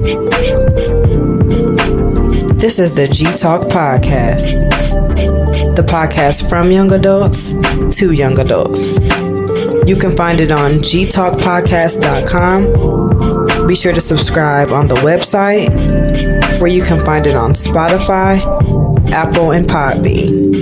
This is the G Talk Podcast, the podcast from young adults to young adults. You can find it on gtalkpodcast.com. Be sure to subscribe on the website, where you can find it on Spotify, Apple, and Podbean.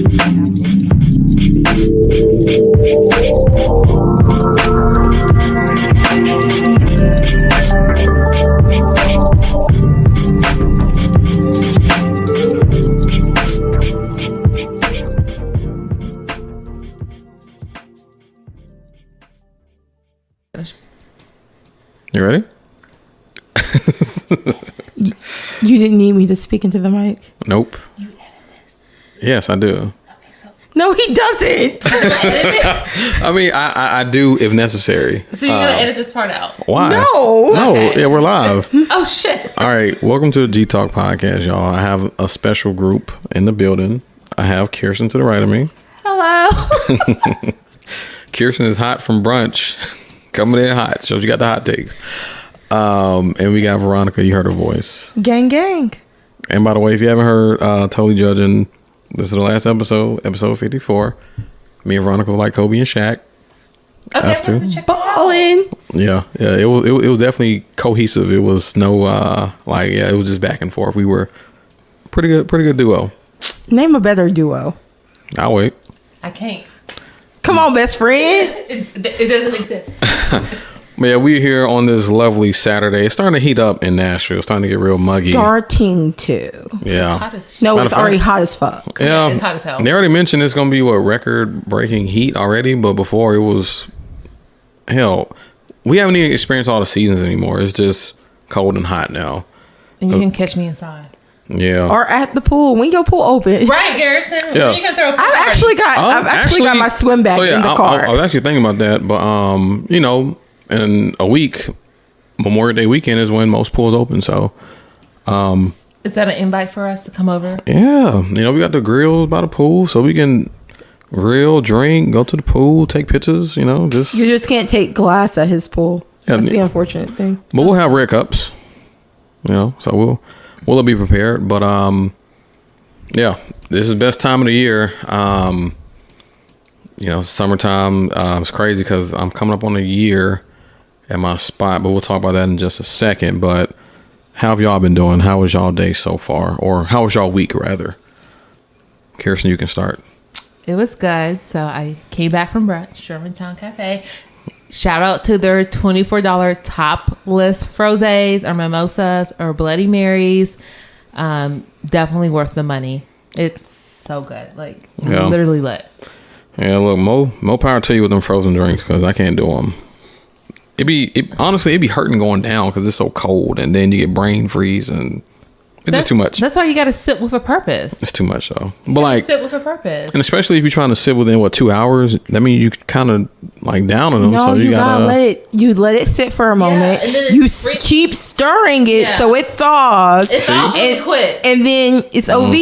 You ready? You didn't need me to speak into the mic? Nope. You edit this? Yes, I do. Okay, so. No, he doesn't. I mean, I do if necessary. So you're going to edit this part out? Why? No. Okay. Yeah, we're live. Oh, shit. All right. Welcome to the G Talk Podcast, y'all. I have a special group in the building. I have Kearston to the right of me. Hello. Kearston is hot from brunch. Coming in hot. Shows you got the hot takes. And we got Veronica. You heard her voice. Gang, gang. And by the way, if you haven't heard Totally Judging, this is the last episode 54. Me and Veronica were like Kobe and Shaq. Okay, Us two. Ballin'. Yeah. It was definitely cohesive. It was no it was just back and forth. We were pretty good duo. Name a better duo. I'll wait. I can't. Come on, best friend. It doesn't exist. But yeah, we're here on this lovely Saturday. It's starting to heat up in Nashville. It's starting to get real muggy. Starting to. Yeah. It's hot as shit. No, Matter it's of already fact- hot as fuck. Yeah. It's hot as hell. They already mentioned it's going to be record-breaking heat already, but before it was hell. We haven't even experienced all the seasons anymore. It's just cold and hot now. And you can catch me inside. Yeah. Or at the pool when your pool open. Right, Garrison. Yeah. When you can throw a I've party? actually got my swim bag in the car. I was actually thinking about that, but in a week, Memorial Day weekend is when most pools open. So, Is that an invite for us to come over? yeah, we got the grills by the pool, so we can grill, drink, go to the pool, take pictures. Just You just can't take glass at his pool. Yeah, That's the unfortunate thing. but we'll have red cups. So we'll be prepared. But yeah, this is the best time of the year. Summertime. It's crazy because I'm coming up on a year at my spot, but we'll talk about that in just a second. But how have y'all been doing? How was y'all day so far? Or how was y'all week, rather? Kearston, you can start. It was good. So I came back from brunch, Shermantown Cafe. Shout out to their $24 top list frosés or mimosas or Bloody Marys. Definitely worth the money. It's so good. Like, Yeah. literally lit. Yeah, look, more power to you with them frozen drinks because I can't do them. Honestly, it'd be hurting going down because it's so cold, and then you get brain freeze, and it's just too much. That's why you got to sit with a purpose. It's too much, though. But Sit with a purpose. and especially if you're trying to sit within 2 hours, that means you kind of down on them. No, so you gotta let it sit for a moment. and then You it's keep stirring it so it thaws. It's all really quick. And then it's OV.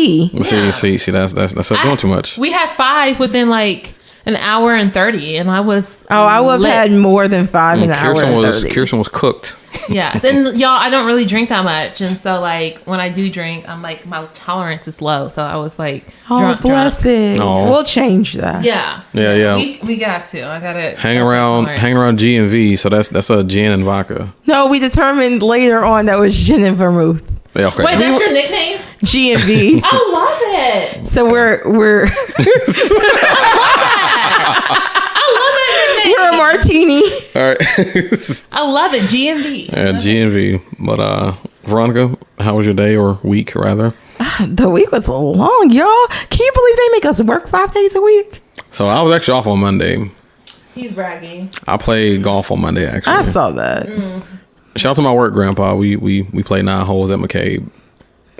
See, that's doing too much. We had 5 within like an hour and 30, and I was I would have lit. had more than 5 in an hour and 30. Kearston was cooked. Yes, and y'all, I don't really drink that much, and so like when I do drink, I'm like my tolerance is low, so I was like, bless it. Oh. We'll change that. Yeah. We got to. I gotta hang around G and V. So that's a gin and vodka. No, we determined later on that was gin and vermouth. Yeah, okay. Wait, that's your nickname? G and V. I love it. So we're I love that nickname. we're a martini. All right. I love it. GMV. Yeah, G and V. But Veronica, how was your day or week rather? The week was long, y'all. Can you believe they make us work 5 days a week? So I was actually off on Monday. He's bragging. I played golf on Monday actually. I saw that. Shout out to my work grandpa. We played 9 holes at McCabe.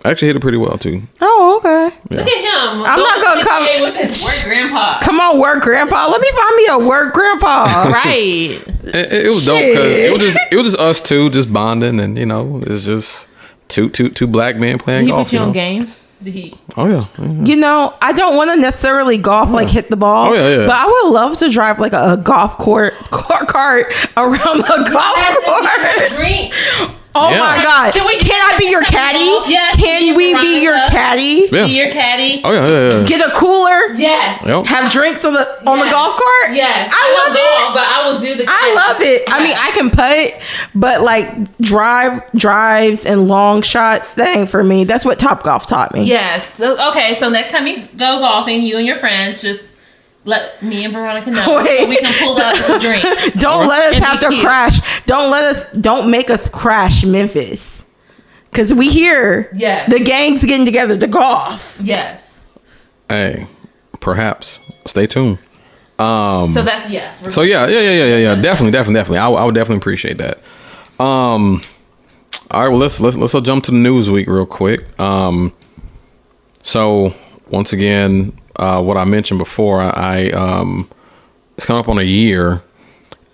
I actually hit it pretty well too. Oh, okay. Look at him. I'm not gonna come with his work grandpa. Come on, work grandpa. Let me find me a work grandpa. Right. It was dope because it was just us two just bonding, and it's just two black men playing Did he golf. put you on game? Did he? Oh yeah. You know, I don't want to necessarily golf like hit the ball. Oh, yeah. But I would love to drive like a golf cart around a golf course. Drink. Oh Yeah. my God! Can I be your caddy? Yes. Can we be your caddy? Yeah. Be your caddy. Oh yeah. Get a cooler. Yes. Yep. Have drinks on the golf cart. Yes. I love don't it. golf, but I will do the. I love it. I mean, I can putt, but like drives and long shots, that ain't for me. That's what Topgolf taught me. Yes. Okay. So next time you go golfing, you and your friends just let me and Veronica know. Wait. So we can pull out the drink. Don't let us And have be to cute. crash. Don't make us crash Memphis. Cause we hear Yes. the gang's getting together to golf. Yes. Hey, perhaps. Stay tuned. So that's yes. So yeah. Definitely. I would definitely appreciate that. All right, well let's jump to the news week real quick. So once again, what I mentioned before, I it's coming up on a year,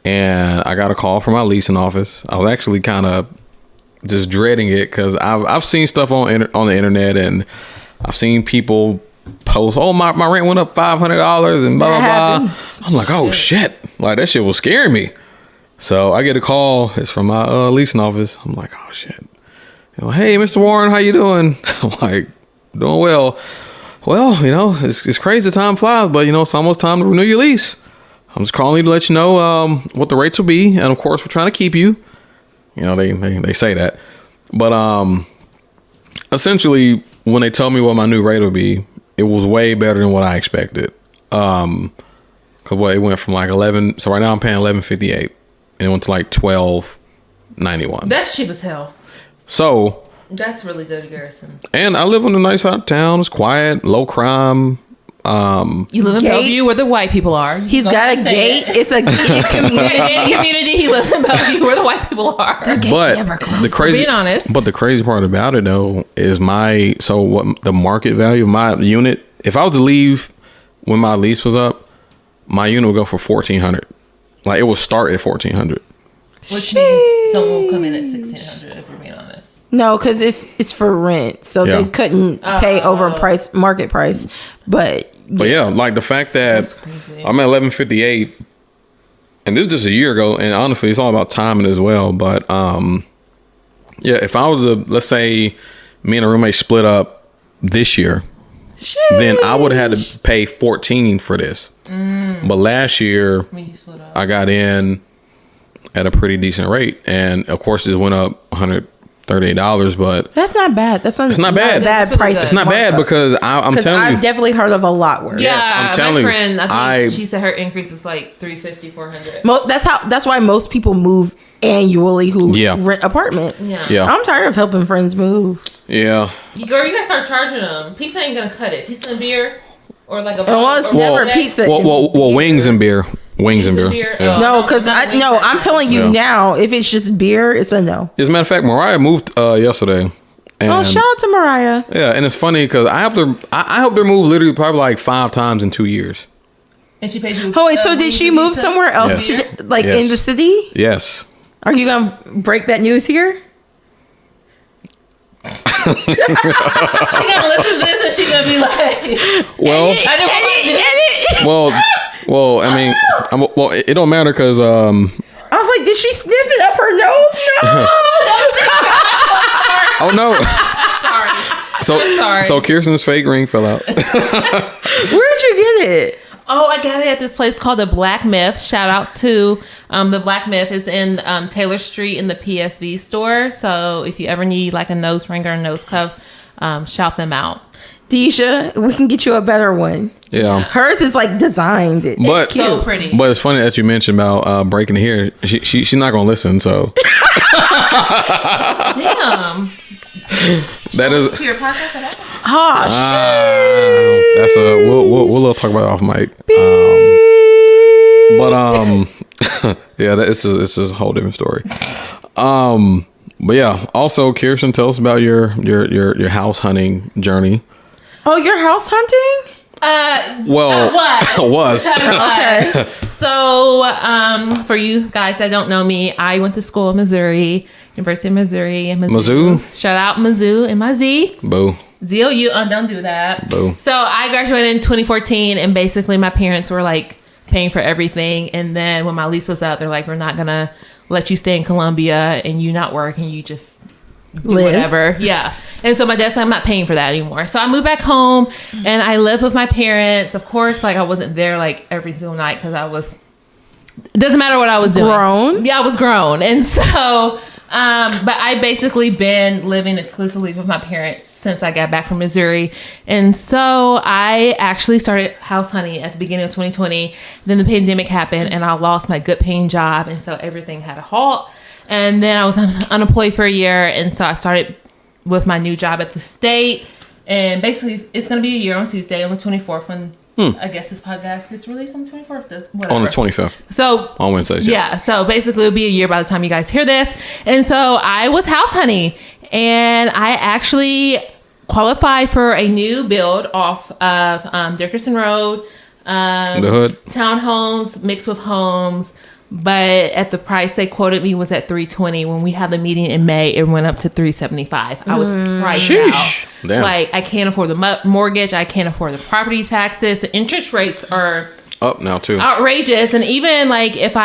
and I got a call from my leasing office. I was actually kind of just dreading it because I've seen stuff on the internet, and I've seen people post, "Oh, my rent went up $500 and blah blah blah." I'm like, "Oh shit!" Like that shit was scaring me. So I get a call. It's from my leasing office. I'm like, "Oh shit!" "Hey, Mr. Warren, how you doing?" I'm like, "Doing well." "Well, it's crazy. Time flies, but it's almost time to renew your lease. I'm just calling you to let you know what the rates will be, and of course, we're trying to keep you." They say that, but essentially, when they tell me what my new rate will be, it was way better than what I expected. Cause it went from like 11. So right now I'm paying $11.58, and it went to like $12.91. That's cheap as hell. So That's really good, Garrison. and I live in a nice hot town. It's quiet, low crime. You live in Gate. Bellevue where the white people are. He's Go got ahead a and say gate. it. It's a gated community. Gay community. He lives in Bellevue where the white people are. But the crazy, Being honest. but the crazy part about it though is what the market value of my unit. If I was to leave when my lease was up, my unit would go for $1,400. Like it would start at $1,400. Which means someone will come in at $1,600 if we're being honest. No, because it's for rent, so Yeah. they couldn't pay over market price. But yeah, like the fact that That's crazy. I'm at $11.58, and this is just a year ago. And honestly, it's all about timing as well. But yeah, if I was to, let's say, me and a roommate split up this year, then I would have had to pay $14 for this. But last year, When you split up. I got in at a pretty decent rate, and of course, it went up $138. But that's not bad. That's not. It's not bad. Bad It's price. it's not bad because I'm telling I've you. definitely heard of a lot worse. Yeah, I'm telling my you, friend, I think she said her increase was like $350, $400. That's why most people move annually who Yeah. rent apartments. Yeah. I'm tired of helping friends move. Yeah. Girl, you gotta start charging them. Pizza ain't gonna cut it. Pizza and beer, or like a. Well, it's or never that- pizza. Well, wings and beer. Wings and beer. Yeah. No, because not wings, that's I'm telling you Yeah. now, if it's just beer, it's a no. As a matter of fact, Mariah moved yesterday. And, Oh, shout out to Mariah. yeah, and it's funny because I helped her. I helped her move literally probably like 5 times in 2 years. And she paid you. Oh wait, so did she move pizza? somewhere else? Yes. Like Yes. in the city? Yes. Are you gonna break that news here? She gonna listen to this and she gonna be like, Well, I didn't want to. well. I mean, it don't matter because I was like, did she snip it up her nose? No. oh no. Sorry. So Sorry. so Kearston's fake ring fell out. Where'd you get it? Oh, I got it at this place called the Black Myth. Shout out to the Black Myth is in Taylor Street in the PSV store. So if you ever need like a nose ring or a nose cuff, shout them out. Deja, we can get you a better one. Yeah. Hers is like designed. It's But cute. So pretty. But it's funny that you mentioned about breaking here. She's not gonna listen. So Damn. that is. To your podcast at that? Oh, That's we'll talk about it off mic. Yeah, this is a whole different story. But yeah, also Kearston, tell us about your house hunting journey. oh, you're house hunting? Well, what? was Okay. So, for you guys that don't know me, I went to school in Missouri, University of Missouri in Mizzou? Shout out Mizzou and my Z. boo. ZOU, don't do that. Boo. So I graduated in 2014, and basically my parents were like, paying for everything. And then when my lease was up, they're like, we're not going to let you stay in Columbia and you not work and you just do whatever. Yeah. And so my dad's like, I'm not paying for that anymore. So I moved back home and I live with my parents. Of course, like I wasn't there like every single night because I was, it doesn't matter what I was doing. Grown? Yeah, I was grown. And so, but I basically been living exclusively with my parents since I got back from Missouri. And so I actually started house hunting at the beginning of 2020. Then the pandemic happened and I lost my good paying job. And so everything had a halt. And then I was unemployed for a year. And so I started with my new job at the state. And basically it's going to be a year on Tuesday on the 24th when I guess this podcast gets released on the 24th. Whatever. On the 25th. So on Wednesdays. Yeah. So basically it'll be a year by the time you guys hear this. And so I was house hunting and I actually qualified for a new build off of Kearston Road. The hood. Townhomes mixed with homes. But at the price they quoted me was at $320. When we had the meeting in May, it went up to $375. I was priced out. Damn. Like I can't afford the mortgage. I can't afford the property taxes. The interest rates are up now too. Outrageous. And even like if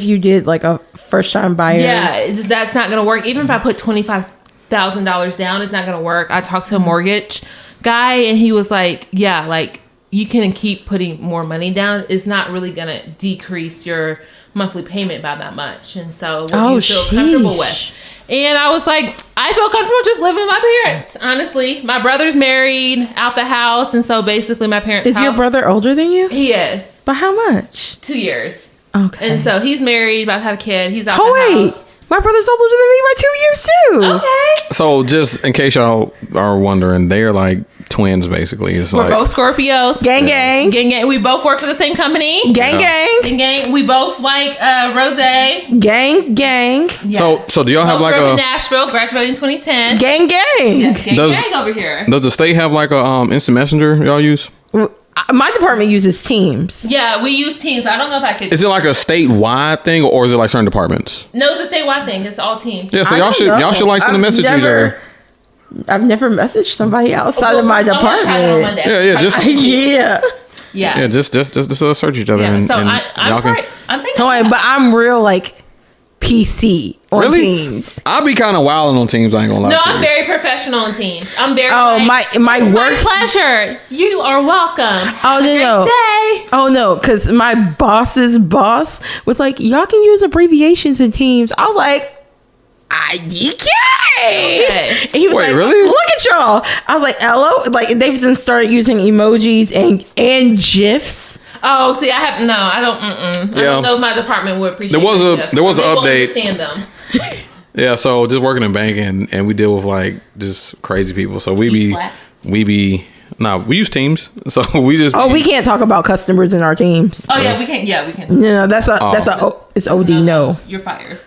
you did like a first time buyers. Yeah, that's not going to work. Even if I put $25,000 down, it's not going to work. I talked to a mortgage guy and he was like, yeah, like you can keep putting more money down. It's not really going to decrease your monthly payment by that much. And so what do you feel comfortable with? And I was like, I feel comfortable just living with my parents. Honestly, my brother's married out the house. And so basically my parents' Is your brother older than you? He is. By how much? 2 years. Okay. And so he's married, about to have a kid. He's out the house. My brother's older than me by 2 years too. Okay. So just in case y'all are wondering, they're like twins basically. It's We're like both Scorpios. Gang gang. Gang gang. We both work for the same company. Gang gang. Gang gang. We both like rose. Gang gang. Yes. So do y'all have Both like grew up a in Nashville, graduated in 2010. Gang gang. Yes, gang Does- gang over here. does the state have like a instant messenger y'all use? My department uses Teams. Yeah, we use Teams. I don't know if I could. Is it like a statewide thing or is it like certain departments? No, it's a statewide thing. It's all Teams. Yeah, so I y'all don't should know. like send a message to each other. I've never messaged somebody outside of my I'm gonna try that on department. Monday. Yeah, just Yeah. yeah, just search each other Yeah, and, so and I'm y'all can. I'm thinking. No, but I'm real like PC on Really? Teams. I'll be kind of wilding on Teams. I ain't gonna lie No, to you. I'm very professional on Teams. I'm very. Oh, like, my it's work. My pleasure. You are welcome. Oh no. Day. Oh no, because my boss's boss was like, y'all can use abbreviations in Teams. I was like, IDK. Okay. And he was Wait, like, really? look at y'all. I was like, hello. Like they've just started using emojis and GIFs. Oh, see, I don't. I don't know if my department would appreciate. There was this. an They won't update. Understand them. Yeah, so just working in banking and we deal with like just crazy people. So we Slack? we use Teams. So we just Oh, we can't talk about customers in our Teams. Oh yeah, we can. Yeah, we can. No, it's OD no. You're fired.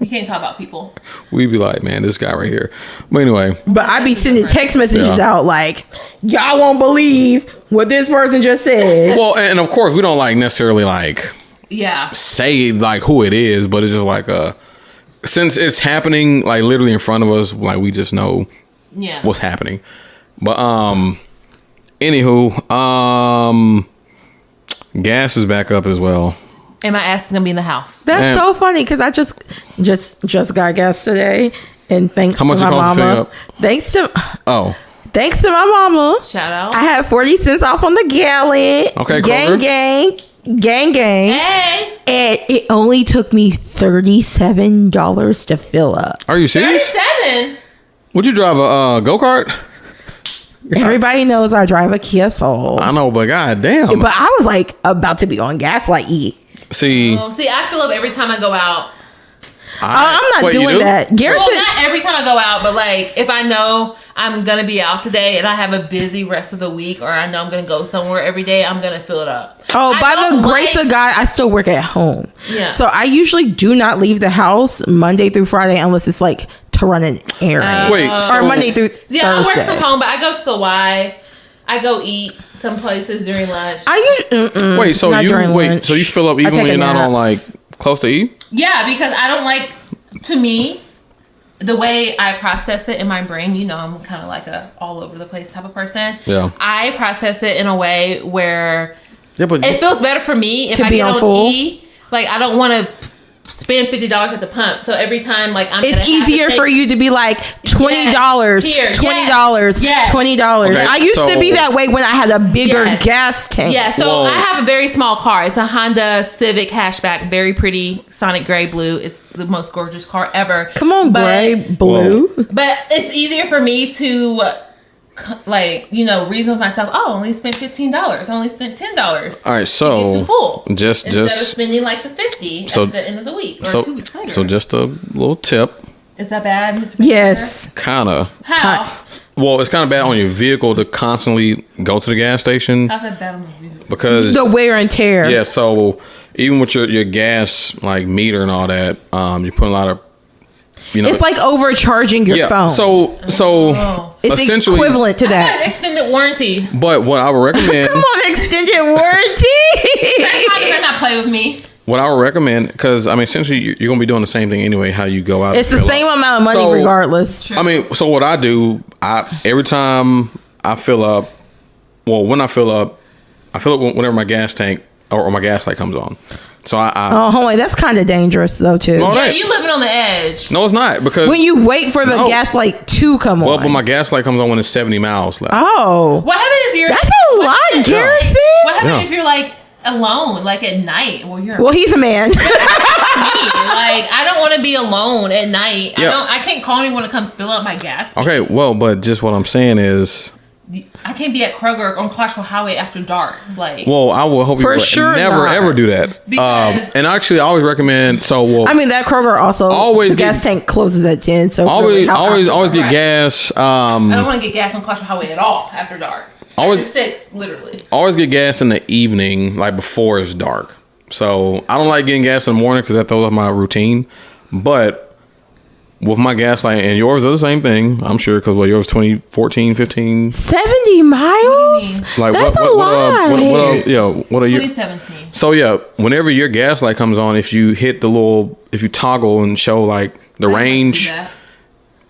You can't talk about people. we be like, man, this guy right here. But anyway, But I be sending text messages Yeah. out like, y'all won't believe what this person just said. well, and of course we don't like necessarily like Yeah. say like who it is, but it's just like since it's happening like literally in front of us, like we just know Yeah. what's happening. But anywho, gas is back up as well. And my ass is gonna be in the house. That's Man. so funny because I just got gas today, and thanks How to much my it cost to fill mama. up? Thanks Oh, to my mama. Shout out. I had 40 cents off on the gallon. Okay, gang, Kroger. gang. Hey, And it only took me $37 to fill up. are you serious? 37. Would you drive a go-kart? Everybody knows I drive a Kia Soul. I know, but goddamn. But I was like about to be on Gaslight E. See, Oh, see, I fill up every time I go out. I'm not Wait, you doing do? that. Garrison, Well, not every time I go out, but like if I know I'm gonna be out today and I have a busy rest of the week, or I know I'm gonna go somewhere every day, I'm gonna fill it up. oh, I by the don't grace like- of God, I still work at home. Yeah. So I usually do not leave the house Monday through Friday unless it's like to run an errand. Wait, or so- Monday through Yeah, I Thursday. work from home, but I go to the Y. I go eat some places during lunch. I usually wait, so not during lunch. so you fill up I even take when a you're not nap. on like close to E? Yeah, because I don't like, to me, the way I process it in my brain, you know, I'm kind of like a all over the place type of person. Yeah. I process it in a way where but it feels better for me if To I be get on on full? E. Like, I don't want to spend $50 at the pump. So every time, like, I'm It's easier for you to be like $20, Here, $20, yes. $20. Okay, I used to so- be that way when I had a bigger Yes. gas tank. Yeah, so Whoa. I have a very small car. It's a Honda Civic hatchback, very pretty, sonic gray blue. It's the most gorgeous car ever. Come on, But- gray, blue. But it's easier for me to, like, you know, reason with myself. Oh, I only spent $15. I only spent $10. All right, to so get to full. just instead of spending like the 50 So- at the end of the week or so 2 weeks later. so just a little tip, Is that bad, Mr. Yes. kind of. How? Well, it's kind of bad on your vehicle to constantly go to the gas station How's that bad on the vehicle? because The wear and tear. yeah. So even with your gas like meter and all that, you put a lot of, you know, It's like overcharging your yeah. phone. So Oh. it's essentially, equivalent to I got that. an extended warranty. but what I would recommend, Come on, extended warranty. How you better not play with me? what I would recommend, because I mean, essentially you're gonna be doing the same thing anyway. How you go out, It's and the fill same up. amount of money So, regardless. I mean, so what I do, every time I fill up, well, when I fill up whenever my gas tank or my gas light comes on. So I Oh, hold on. That's kind of dangerous, though, too. No, Yeah, right. you living on the edge. no, it's not because When you wait for the No. gas light to come well, on. but my gas light comes on when it's 70 miles left. Oh. What happened if you're? That's a what lot, happened- Garrison. What happened Yeah. if you're like alone, like at night? Well, you're Well, he's a man. like, I don't want to be alone at night. Yeah. I can't call anyone to come fill up my gas. Okay, well, but just what I'm saying is, I can't be at Kroger on Clarksville Highway after dark. Like, well, I will hope you For would sure never not. ever do that. Because- And actually, I always recommend. So, well, I mean, that Kroger also, Always the gas get- tank closes at 10. So always really, always get Right. gas. I don't want to get gas on Clarksville Highway at all after dark. Always- After 6, literally. Always get gas in the evening, like before it's dark. So I don't like getting gas in the morning because that throws off my routine. But with my gas light, and yours are the same thing, I'm sure, because yours 2014, 15. 70 miles? Like That's a what lot. what are you? 2017. So yeah, whenever your gas light comes on, if you toggle and show like the I don't range, do that.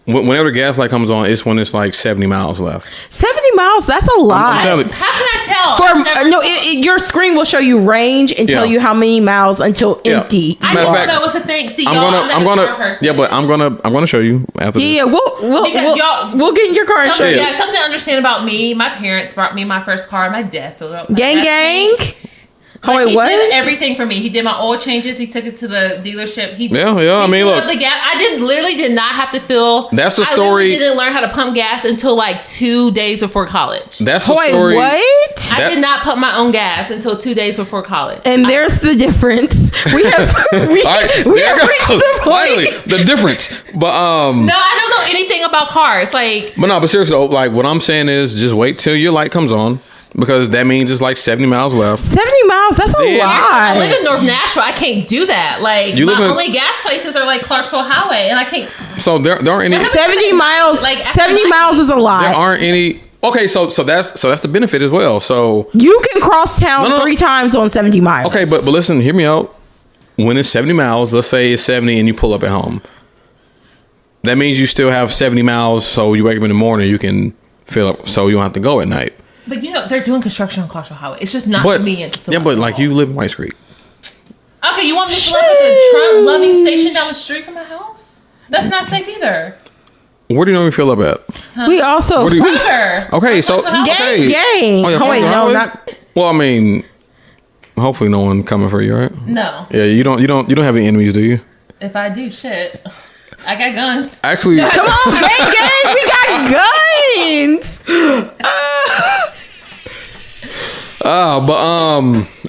whenever the gas light comes on, it's when it's like 70 miles left. 70 miles? That's a lot. I'm telling you. How can I tell? For, I've never no, thought- your screen will show you range and tell Yeah. you how many miles until Yeah. empty. I Matter didn't of know fact, that was a thing. See, I'm y'all, gonna I'm gonna show you after Yeah, this. we'll get in your car and show Something, you. yeah, something to understand about me. My parents brought me my first car. My dad filled up. my Gang, gas gang. tank. Oh, wait, he what? did everything for me. He did my oil changes. He took it to the dealership. Yeah, I mean, filled look. up the gas. I did not have to fill. That's the I story. literally didn't learn how to pump gas until like 2 days before college. That's the Wait, story. what? I that- did not pump my own gas until 2 days before college. And there's the difference. We have All right, we there have you reached go. the Finally, point. the difference. But No, I don't know anything about cars. Like, but seriously though, like what I'm saying is just wait till your light comes on because that means it's like 70 miles left. 70 miles, that's a Then- I live lot. in North Nashville. I can't do that. Like, You live my in- only gas places are like Clarksville Highway, and I can't. So there aren't any. 70 miles, Like, after 70 90. miles is a There lot. aren't any. Okay, so that's the benefit as well. So You can cross town No. 3 times on 70 miles. okay, but listen, hear me out. When it's 70 miles, let's say it's 70 and you pull up at home. That means you still have 70 miles, so you wake up in the morning, you can fill up, so you don't have to go at night. But you know, they're doing construction on Clarksville Highway. It's just not But convenient to fill yeah, up but the like hall. you live in White Creek. Okay, you want me to live at the Trump loving station down the street from my house? That's not safe either. Where do you normally fill up at? We also Where do you? Kroger. Okay, so Clarksville Highway. okay. gang. Oh, yeah, Oh, wait, Clarksville no, Highway? not. Well, I mean, hopefully no one coming for you, right? No. Yeah, you don't have any enemies, do you? If I do, shit. I got guns. Actually, Come on, gang, gang. We got guns.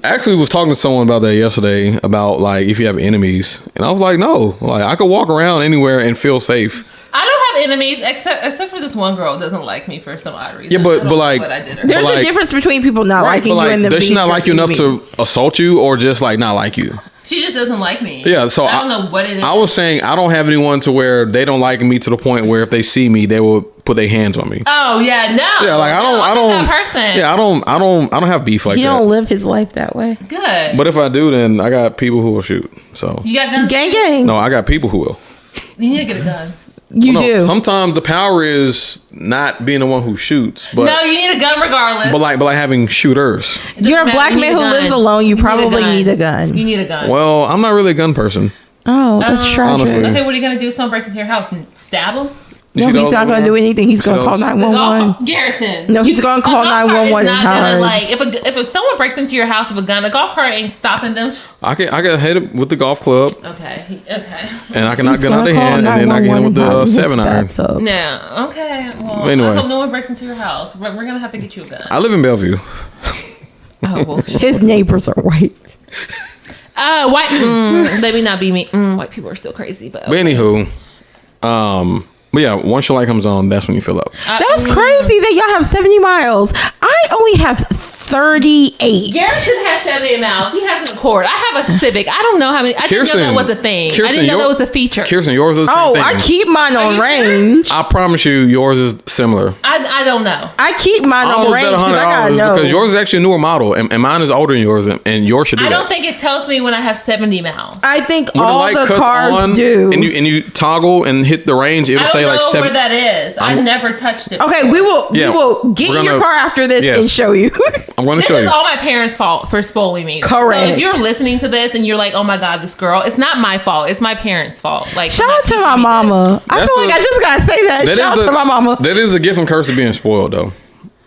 actually was talking to someone about that yesterday about like if you have enemies, and I was like, no, like I could walk around anywhere and feel safe. I don't have enemies except for this one girl who doesn't like me for some odd reason. Yeah, but I don't know like- what I did her. There's like- a difference between people not Right, liking but you like, and them does she being not like you enough enemy. to assault you, or just like not like you? She just doesn't like me. Yeah, so I don't know what it is. I was saying I don't have anyone to where they don't like me to the point where if they see me, they will put their hands on me. Oh yeah, no. Yeah, like I I'm not don't. that person. Yeah, I don't have beef like He that. don't live his life that way. Good. But if I do, then I got people who will shoot. So You got guns. Gang, gang. no, I got people who will. You need to get a gun. You do. Sometimes the power is not being the one who shoots, but No, you need a gun regardless. but like having shooters. You're a black man who lives alone. You probably need a gun. You need a gun. Well, I'm not really a gun person. Oh, that's tragic. honestly. Okay, what are you gonna do if someone breaks into your house and stab them? No, he's not going to do anything. He's going to call 911. Garrison. No, he's going to call 911 and hard. Like if someone breaks into your house with a gun, a golf cart ain't stopping them. I can hit it with the golf club, Okay. and I can knock gun out the hand, and then I can hit him with the 7-iron. No. Okay. Well, Anyway. I hope no one breaks into your house. We're gonna have to get you a gun. I live in Bellevue. Oh well. His neighbors are white. White. Let me not be me. White people are still crazy, but. But anywho, but yeah, once your light comes on, that's when you fill up. That's crazy that y'all have 70 miles. I only have 38. Garrison has 70 miles. He has an Accord. I have a Civic. I don't know how many. I didn't know that was a thing. I didn't know that was a feature. Kearston, yours is the same thing. I keep mine on you range. I promise you, yours is similar. I don't know. I keep mine I on almost range bet because I gotta $100 know. because yours is actually a newer model, and mine is older than yours, and yours should do I that. don't think it tells me when I have 70 miles. I think When all light the cuts cars on, do. and you toggle and hit the range, it'll I don't say know like 7. where that is. I never touched it. Okay, we will get we're in your gonna- car after this yes. and show you. I'm going to This show is you. all my parents' fault for spoiling me. Correct. So if you're listening to this and you're like, "Oh my God, this girl," it's not my fault. It's my parents' fault. Like, Shout for not out to teaching my me mama. I That's feel like the- I just gotta say that. Shout out to my mama. That is the gift and curse of being spoiled, though.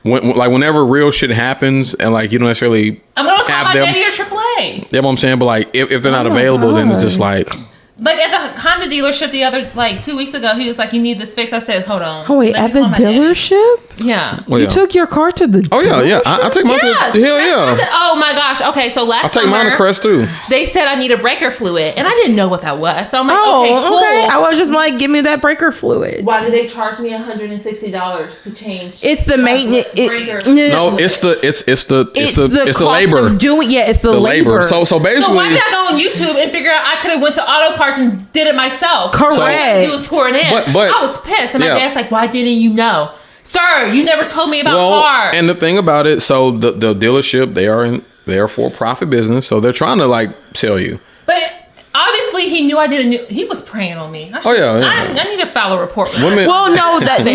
Whenever real shit happens, and like you don't necessarily this. I'm gonna call have my them. daddy or AAA. Yeah, what I'm saying, but like if they're not available, then it's just like. Like at the Honda dealership the other 2 weeks ago, he was like, "You need this fixed." I said, "Hold on." Oh wait, Let at me the call my daddy. dealership? Yeah. Well, You yeah. took your car to the Oh yeah. I take mine. Yeah. To, hell yeah. Oh my gosh. Okay, so last I take mine to summer, Crest too. they said I need a breaker fluid, and I didn't know what that was. So I'm like, Oh, okay, cool. okay. I was just like, give me that breaker fluid. Why did they charge me $160 to change? It's the maintenance. breaker. No, it's the cost labor. of doing. Yeah, it's the The labor. labor. So So why basically, did I go on YouTube and figure out I could have went to auto parts and did it myself? Correct. All I had to do was pour it in. But- I was pissed, and my yeah. dad's like, "Why didn't you know, sir? You never told me about cars." and the thing about it, so the dealership they are for profit business, so they're trying to like sell you. But obviously, he knew I didn't. He was preying on me. Oh, yeah. I need to file a report. With Women. Well, no, that no,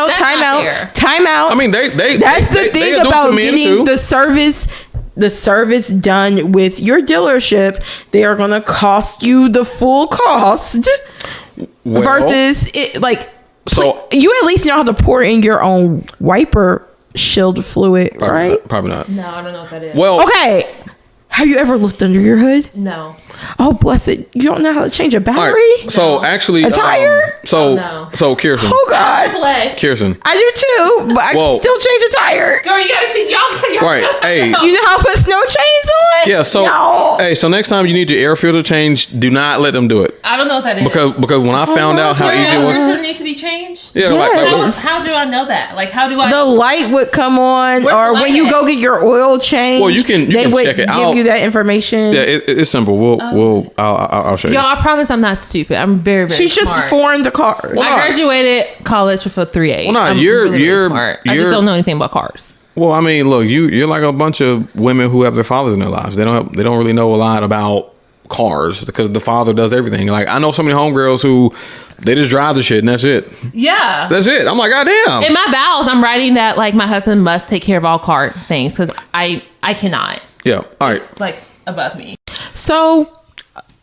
That's time not out, fair. time out. I mean, That's they the thing do it to about men, getting too. the service done with your dealership. They are going to cost you the full cost Well, versus it like. So- you at least know how to pour in your own wiper shield fluid, right? Probably not. No, I don't know what that is. Well, Okay. Have you ever looked under your hood? No. Oh, bless it. You don't know how to change a all battery? right. So actually, A tire? No. So Kearston, Oh, God. Play. Kearston, I do too, but I Whoa. can still change a tire. Girl, you gotta see y'all. Right. Hey. You know how to put snow chains on? yeah. So No. hey, so next time you need your air filter changed, do not let them do it I don't know what that is. because when I found out how Your easy it was, temperature needs to be changed. yeah, Yes. How do I know that? Like, how do I? The light would come on, Where's the or when light you at? go get your oil change. Well, you can would check it. give you that information. yeah, it's simple. I'll show you. Y'all, I promise I'm not stupid. I'm very, very She's just smart. foreign the cars. Well, I graduated college with a 3.8. Well, nah, I'm you're- really, really you're- smart. I you're- just don't know anything about cars. Well, I mean, look, you're like a bunch of women who have their fathers in their lives. They don't really know a lot about cars because the father does everything. Like I know so many homegirls who they just drive the shit and that's it. Yeah. That's it. I'm like, goddamn. In my vows, I'm writing that like my husband must take care of all car things because I cannot. Yeah. All right. Like above me. So,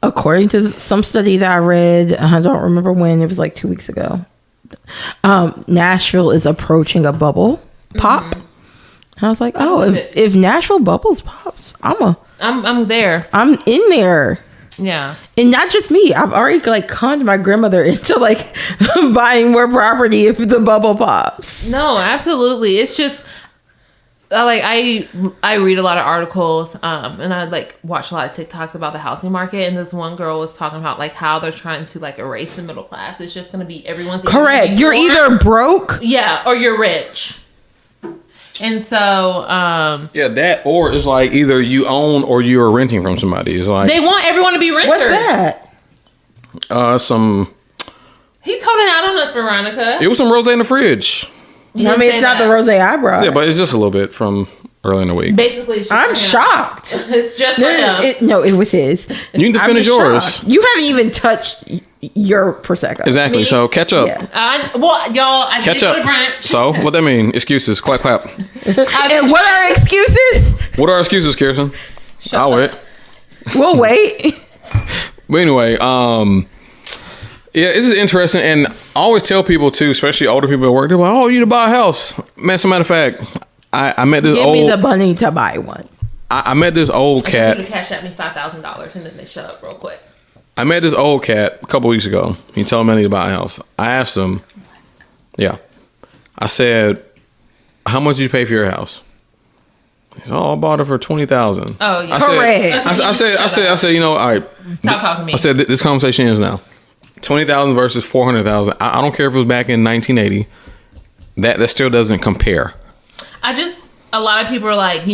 according to some study that I read, I don't remember when, it was like 2 weeks ago. Nashville is approaching a bubble pop. I was like, oh, love it. if Nashville bubbles pops, I'm there. I'm in there. Yeah. And not just me. I've already like conned my grandmother into like buying more property if the bubble pops. No, absolutely. It's just I read a lot of articles and I like watch a lot of TikToks about the housing market, and this one girl was talking about like how they're trying to like erase the middle class. It's just going to be everyone's either Correct. gonna be You're poor- either broke. yeah, or you're rich. And so Yeah, that or it's like either you own or you are renting from somebody. It's like they want everyone to be renters. What's that? some. He's holding out on us, Veronica. It was some rosé in the fridge. You I didn't mean, say it's not that. the rose I brought. Yeah, but it's just a little bit from early in the week. Basically, it's just I'm for him. shocked. It's just for him. No, it was his. You need to I'm finish just yours. shocked. You haven't even touched your prosecco. Exactly. Me? So catch up. Yeah. Y'all, I Catch did up. go to brunch. So what that mean? Excuses. Clap, clap. And what are excuses? What are our excuses, Kearston? I'll wait. We'll wait. But anyway, yeah, this is interesting, and I always tell people too, especially older people at work, they're like, "Oh, you need to buy a house." Man, as a matter of fact, I met this Give me the money to buy one. I met this old cat. You cash at me $5,000 and then they shut up real quick. I met this old cat a couple weeks ago. He told me I need to buy a house. I asked him, I said, "How much did you pay for your house?" He said, "Oh, I bought it for $20,000." Oh, yeah. Correct. I said, you know, all right. Stop talking to me. I said, this conversation is now. 20,000 versus 400,000. I don't care if it was back in 1980. That still doesn't compare. A lot of people are like, the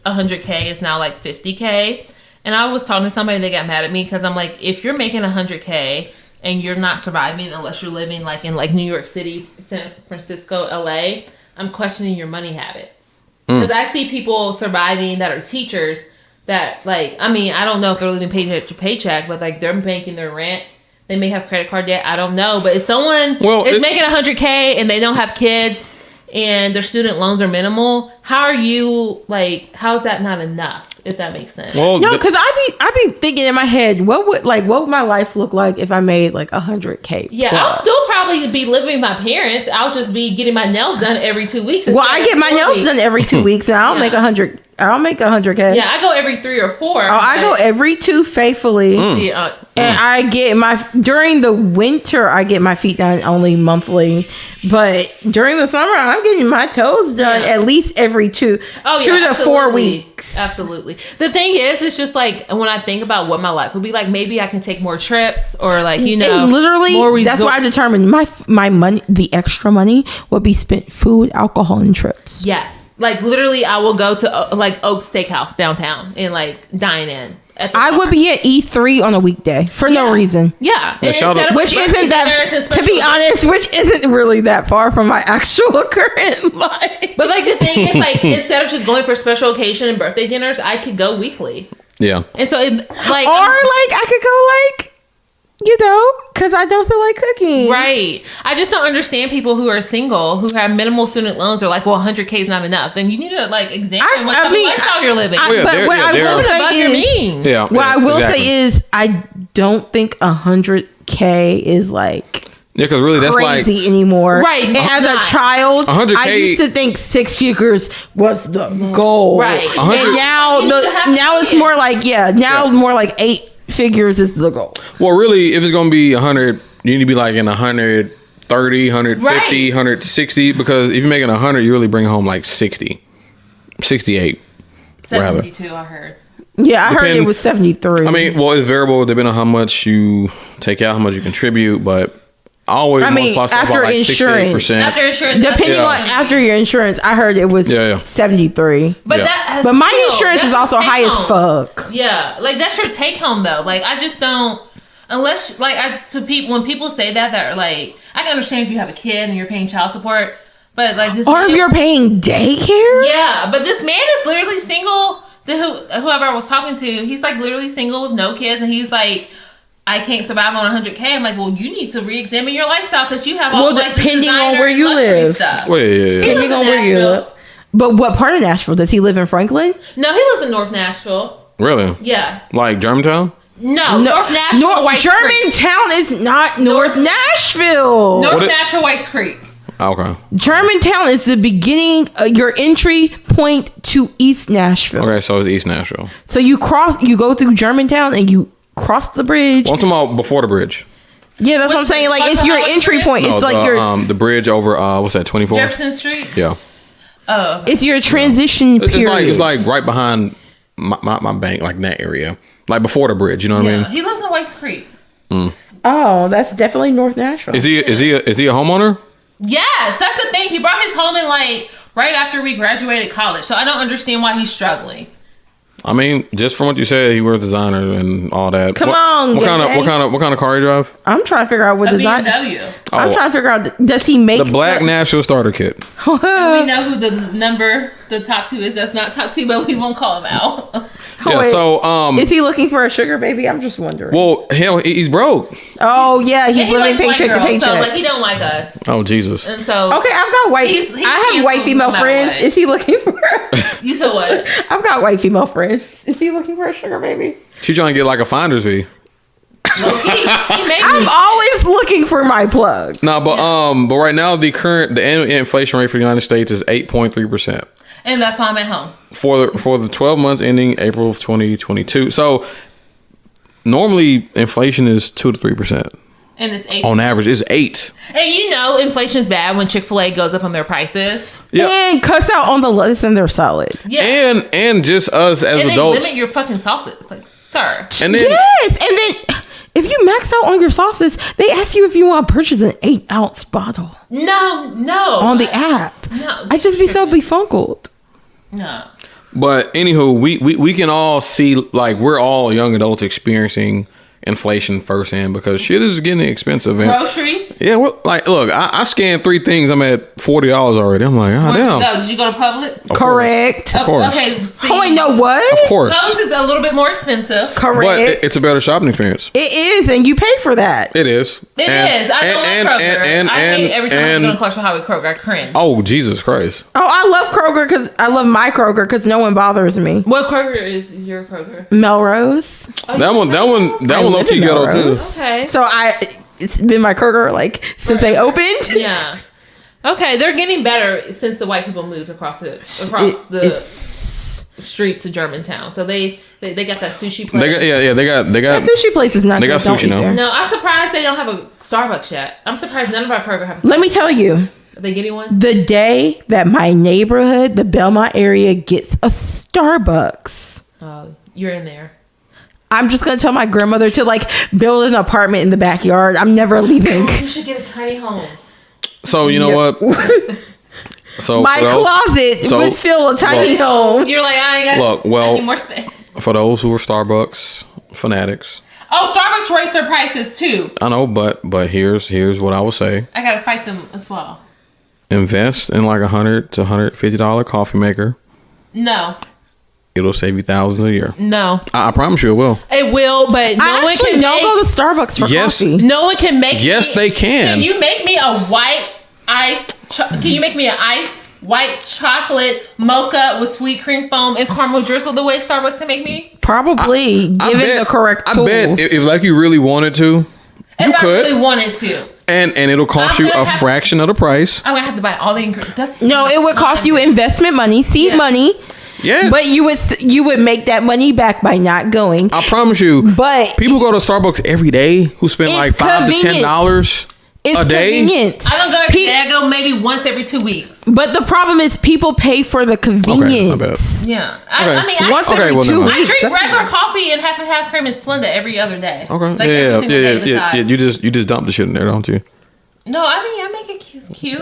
100K is now like 50K. And I was talking to somebody that got mad at me because I'm like, if you're making 100K and you're not surviving unless you're living like in like New York City, San Francisco, LA, I'm questioning your money habits. Because I see people surviving that are teachers that like, I don't know if they're living paycheck to paycheck, but like they're making their rent. They may have credit card debt. I don't know. But if someone is making 100K and they don't have kids and their student loans are minimal, how is that not enough? If that makes sense. No, because I be thinking in my head, what would my life look like if I made like 100K? Yeah, plus? I'll still probably be living with my parents. I'll just be getting my nails done every 2 weeks. Well, I get my nails done every 2 weeks, and I'll make 100. I'll make 100K. Yeah, I go every 3 or 4. Oh, I go every 2 faithfully. Yeah, and I get during the winter, I get my feet done only monthly. But during the summer, I'm getting my toes done at least every 2 to 4 weeks. Absolutely. The thing is, it's just like when I think about what my life would be like, maybe I can take more trips or like, and literally, more that's why I determined my money, the extra money would be spent food, alcohol, and trips. Yes. Like literally, I will go to like Oak Steakhouse downtown and like dine in. I would be at E3 on a weekday for no reason. Yeah. Which isn't that, to be honest, which isn't really that far from my actual current life. But like the thing is, like instead of just going for special occasion and birthday dinners, I could go weekly. Yeah. And so I could go like, because I don't feel like cooking. Right. I just don't understand people who are single, who have minimal student loans, are like, well, 100K is not enough. Then you need to like examine what type of lifestyle you're living. But what I will say is, what I will say is, I don't think 100K is like. Yeah, because really that's crazy like anymore. Right. And as a child, 100K, I used to think 6 figures was the goal. Right. And now it's more like more like 8 figures is the goal. Well, really, if it's going to be 100, you need to be like in 130, 150, 160. Because if you're making 100, you really bring home like 60, 68. 72, I heard. Yeah, I heard it was 73. I mean, well, it's variable depending on how much you take out, how much you contribute, but I always after like insurance. After insurance. Depending on after your insurance, I heard it was 73. But but my insurance is also high as fuck. Yeah, like that's your take home though. Like I just don't, unless like when people say that are like, I can understand if you have a kid and you're paying child support, but like this or if you're paying daycare. Yeah, but this man is literally single. Whoever I was talking to, he's like literally single with no kids, and he's like, I can't survive on 100K. I'm like, well, you need to re-examine your lifestyle because you have all like depending on where you live. Stuff. Depending on where you live. But what part of Nashville? Does he live in Franklin? No, he lives in North Nashville. Really? Yeah. Like Germantown? No, North Nashville. Germantown is not North Nashville. North Nashville, Whites Creek. Okay. Germantown is the beginning, your entry point to East Nashville. Okay, so it's East Nashville. So you go through Germantown and you cross the bridge. Well, I'm talking about before the bridge. Yeah, that's what I'm saying. Like it's your entry point. It's like the bridge over what's that? 24 Jefferson Street. Yeah. Oh. Okay. It's your transition period. It's like right behind my bank, like that area, like before the bridge. You know what I mean? He lives in Whites Creek. Oh, that's definitely North Nashville. Is he a homeowner? Yes, that's the thing. He brought his home in like right after we graduated college, so I don't understand why he's struggling. I mean, just from what you said, he wears designer and all that. Come on, what kind of car you drive? I'm trying to figure out what design. BMW. I'm trying to figure out. Does he make the black Nashville starter kit? We know who the top 2 is. That's not top 2, but we won't call him out. Yeah. So, is he looking for a sugar baby? I'm just wondering. Well, hell, he's broke. Oh yeah, he's living paycheck to paycheck. So like he don't like us. Oh Jesus. And so okay, I've got white. I have white female friends. Is he looking for? You said what? I've got white female friends. Is he looking for a sugar baby? She's trying to get like a finder's fee. I'm always looking for my plug. Nah, but right now the annual inflation rate for the United States is 8.3%. And that's why I'm at home. For the 12 months ending April of 2022. So normally inflation is 2 to 3%. And it's 8. On average, it's 8. And you know inflation's bad when Chick-fil-A goes up on their prices. Yeah. And cuts out on the lettuce and they're solid. Yeah. And just us as and adults. They limit your fucking sauces. Like, sir. And then, yes. And then if you max out on your sauces, they ask you if you want to purchase an 8-ounce bottle. No. On the app. No. I just be so befunkled. No. But anywho, we can all see, like, we're all young adults experiencing inflation firsthand because shit is getting expensive. Groceries? Yeah, look, I scanned 3 things. I'm at $40 already. I'm like, oh, damn. Did you go to Publix? Correct. Of course. Okay. See, Oh, wait, no, what? Of course. Publix is a little bit more expensive. Correct. But it's a better shopping experience. It is, and you pay for that. It is. It is. I don't like Kroger. I hate every time I go to Clarksville Highway Kroger. I cringe. Oh, Jesus Christ. Oh, I love Kroger because I love my Kroger because no one bothers me. What Kroger is your Kroger? Melrose. That one low key ghetto too. Okay. So it's been my Kroger like since they opened. Yeah. Okay, they're getting better since the white people moved across the streets of Germantown. So they got that sushi place. They got that sushi place is not. They got good. sushi now. No, I'm surprised they don't have a Starbucks yet. I'm surprised none of our Kroger have. Let me tell you. Are they getting one? The day that my neighborhood, the Belmont area, gets a Starbucks. Oh, you're in there. I'm just gonna tell my grandmother to like build an apartment in the backyard. I'm never leaving. You should get a tiny home. So you know what? So my closet would fill a tiny home. You're like, I ain't got any more space. For those who are Starbucks fanatics. Oh, Starbucks raised their prices too. I know, but here's what I would say. I gotta fight them as well. Invest in like $100 to $150 coffee maker. No. It'll save you thousands a year. No. I promise you it will. It will, but no one can don't go to Starbucks for coffee. No one can make Yes, they can. Can you make me a white ice? Can you make me an ice white chocolate mocha with sweet cream foam and caramel drizzle the way Starbucks can make me? Probably, given the correct tools. I bet if like you really wanted to, you could. I really wanted to. And it'll cost you a fraction of the price. I'm gonna have to buy all the ingredients. No, it would cost you investment money, seed money. Yes. But you would make that money back by not going. I promise you. But people go to Starbucks every day who spend like $5 to $10 a day. Convenient. I don't go every day. I go maybe once every 2 weeks. But the problem is people pay for the convenience. Okay, that's not bad. Yeah. Okay. I mean, once every 2 weeks. I drink regular coffee and half cream and Splenda every other day. Okay. Like Yeah. You just dump the shit in there, don't you? No, I mean I make it cute.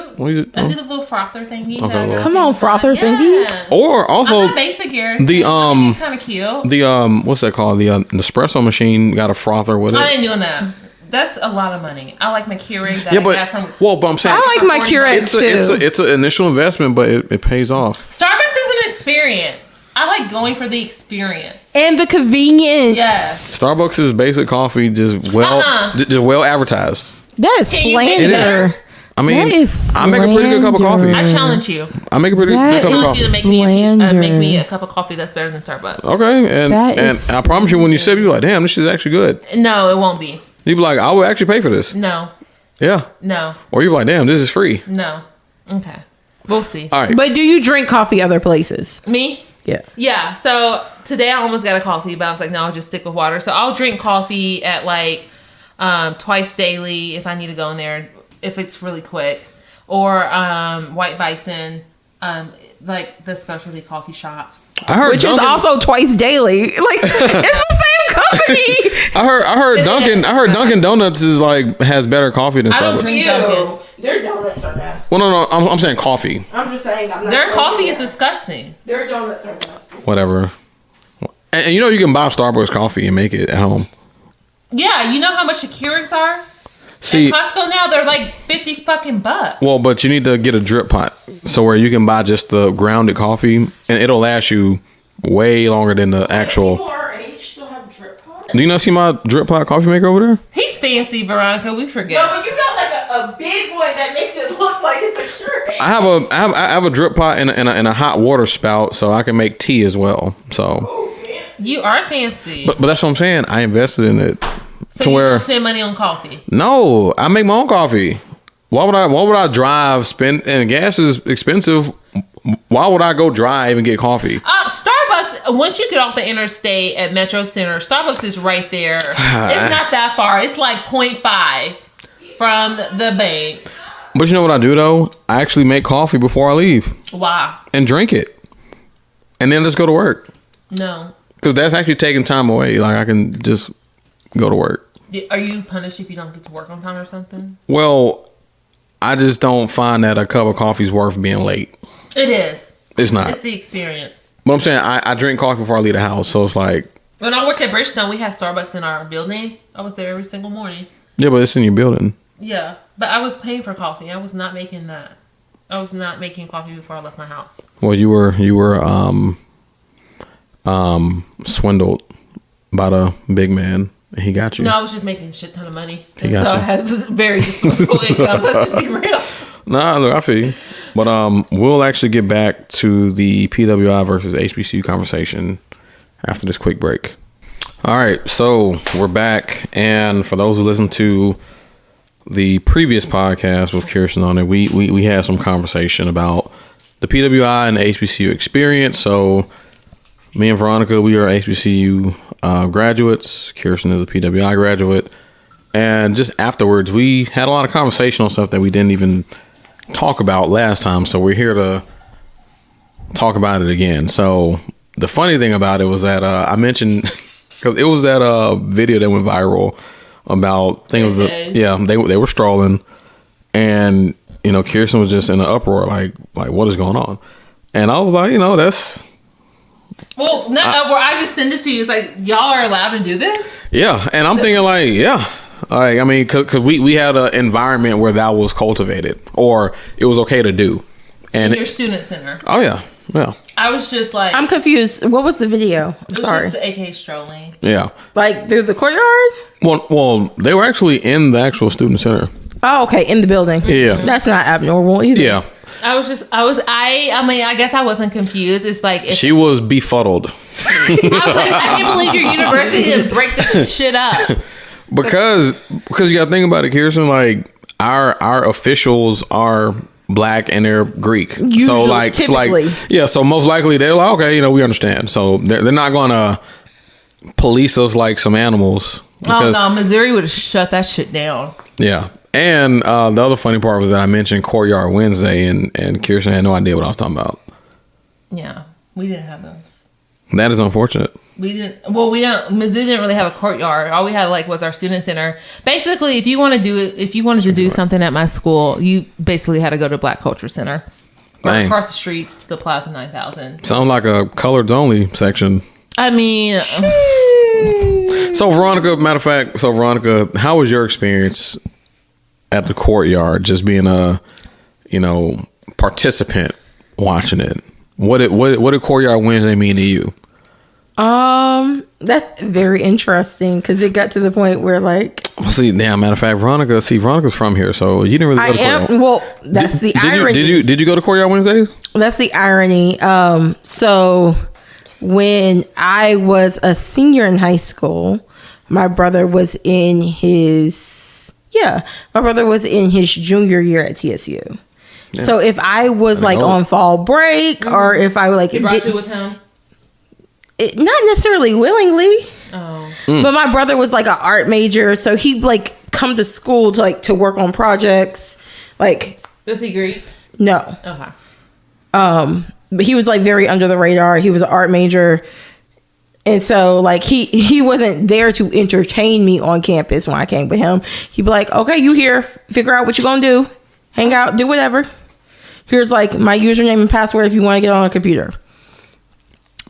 I do the little frother thingy. Okay, come on, frother thingy. Or also I'm basic here. The kind of cute. The what's that called? The Nespresso machine got a frother with it. I ain't doing that. That's a lot of money. I like my Keurig that I got from. But I'm saying I like my Keurig too. It's an initial investment, but it pays off. Starbucks is an experience. I like going for the experience and the convenience. Yes. Starbucks is basic coffee, just well advertised. That is slander. I mean, I make a pretty good cup of coffee. I challenge you. I make a pretty good cup of coffee. You make me a cup of coffee that's better than Starbucks. Okay, and I promise you, when you sip, you're like, damn, this is actually good. No, it won't be. You'd be like, I would actually pay for this. No. Yeah. No. Or you're like, damn, this is free. No. Okay. We'll see. All right. But do you drink coffee other places? Me? Yeah. Yeah. So today I almost got a coffee, but I was like, no, I'll just stick with water. So I'll drink coffee at like twice daily if I need to go in there, if it's really quick. Or White Bison, like the specialty coffee shops. Which is also twice daily. Like it's the same company. I heard Dunkin' Donuts is like has better coffee than Starbucks. I don't drink Dunkin'. Their donuts are nasty. Well, no, I'm saying coffee. I'm just saying. Their coffee is disgusting. Their donuts are nasty. Whatever. And you know you can buy Starbucks coffee and make it at home. Yeah, you know how much the Keurigs are? See, at Costco now, they're like $50 fucking bucks. Well, but you need to get a drip pot. So where you can buy just the grounded coffee and it'll last you way longer than the actual. People our age still have drip pots? Do you not see my drip pot coffee maker over there? He's fancy, Veronica. We forget. No, but you got like a big one that makes it look like it's a shirt. I have a drip pot and a hot water spout, so I can make tea as well. So You are fancy. but that's what I'm saying. I invested in it. So you don't spend money on coffee? No, I make my own coffee. Why would I drive, and gas is expensive. Why would I go drive and get coffee? Starbucks, once you get off the interstate at Metro Center, Starbucks is right there. It's not that far. It's like 0.5 from the bank. But you know what I do though? I actually make coffee before I leave. Wow. And drink it. And then just go to work. No. Because that's actually taking time away. Like I can just go to work. Are you punished if you don't get to work on time or something? Well, I just don't find that a cup of coffee is worth being late. It is. It's not. It's the experience. But I'm saying I drink coffee before I leave the house. So it's like. When I worked at Bridgestone, we had Starbucks in our building. I was there every single morning. Yeah, but it's in your building. Yeah. But I was paying for coffee. I was not making that. I was not making coffee before I left my house. Well, you were swindled by the big man. He got you. No, I was just making a shit ton of money. He got so you. I had very disposable income. Let's just be real. Nah, look, I feel you. But we'll actually get back to the PWI versus HBCU conversation after this quick break. All right, so we're back. And for those who listen to the previous podcast with Kearston on it, we had some conversation about the PWI and the HBCU experience. So me and Veronica, we are HBCU graduates. Kearston is a PWI graduate. And just afterwards, we had a lot of conversation on stuff that we didn't even talk about last time. So we're here to talk about it again. So the funny thing about it was that I mentioned, because it was that video that went viral about things that, they were strolling. And, you know, Kearston was just in an uproar, like what is going on? And I was like, you know, that's... Well, no, I just send it to you. It's like, y'all are allowed to do this? Yeah, and I'm thinking like, yeah. Like, I mean, because we had an environment where that was cultivated, or it was okay to do. And in your student center. Oh, yeah. Yeah. I was just like... I'm confused. What was the video? It was just the AK strolling. Yeah. Like through the courtyard? Well, they were actually in the actual student center. Oh, okay. In the building. Yeah. That's not abnormal either. Yeah. I guess I wasn't confused. It's like... She was befuddled. I was like, I can't believe your university didn't break this shit up. Because you gotta think about it, Kearston, like our officials are black and they're Greek. Usually, typically. So most likely they're like, okay, you know, we understand. So they're not gonna police us like some animals. Oh no, Missouri would have shut that shit down. Yeah. And the other funny part was that I mentioned Courtyard Wednesday, and Kearston had no idea what I was talking about. Yeah, we didn't have those. That is unfortunate. We didn't. Well, Missouri didn't really have a courtyard. All we had was our student center. Basically, if you wanted to do something at my school, you basically had to go to Black Culture Center, or across the street to the Plaza 9000. Sounds like a coloreds only section. I mean, so Veronica, how was your experience at the courtyard, just being a, you know, participant watching it? What did Courtyard Wednesday mean to you? That's very interesting because it got to the point where matter of fact, Veronica's from here, so you didn't really go to Courtyard. Well, that's the irony. Did you go to Courtyard Wednesdays? That's the irony. So when I was a senior in high school, my brother was in his junior year at TSU. Yeah. So if I was on fall break, or if I he brought you with him, not necessarily willingly. Oh, but my brother was like an art major, so he'd come to school to work on projects. Was he Greek? No. Okay. But he was very under the radar. He was an art major. And so he wasn't there to entertain me on campus when I came with him. He'd be like, okay, you here, figure out what you're going to do. Hang out, do whatever. Here's my username and password if you want to get on a computer.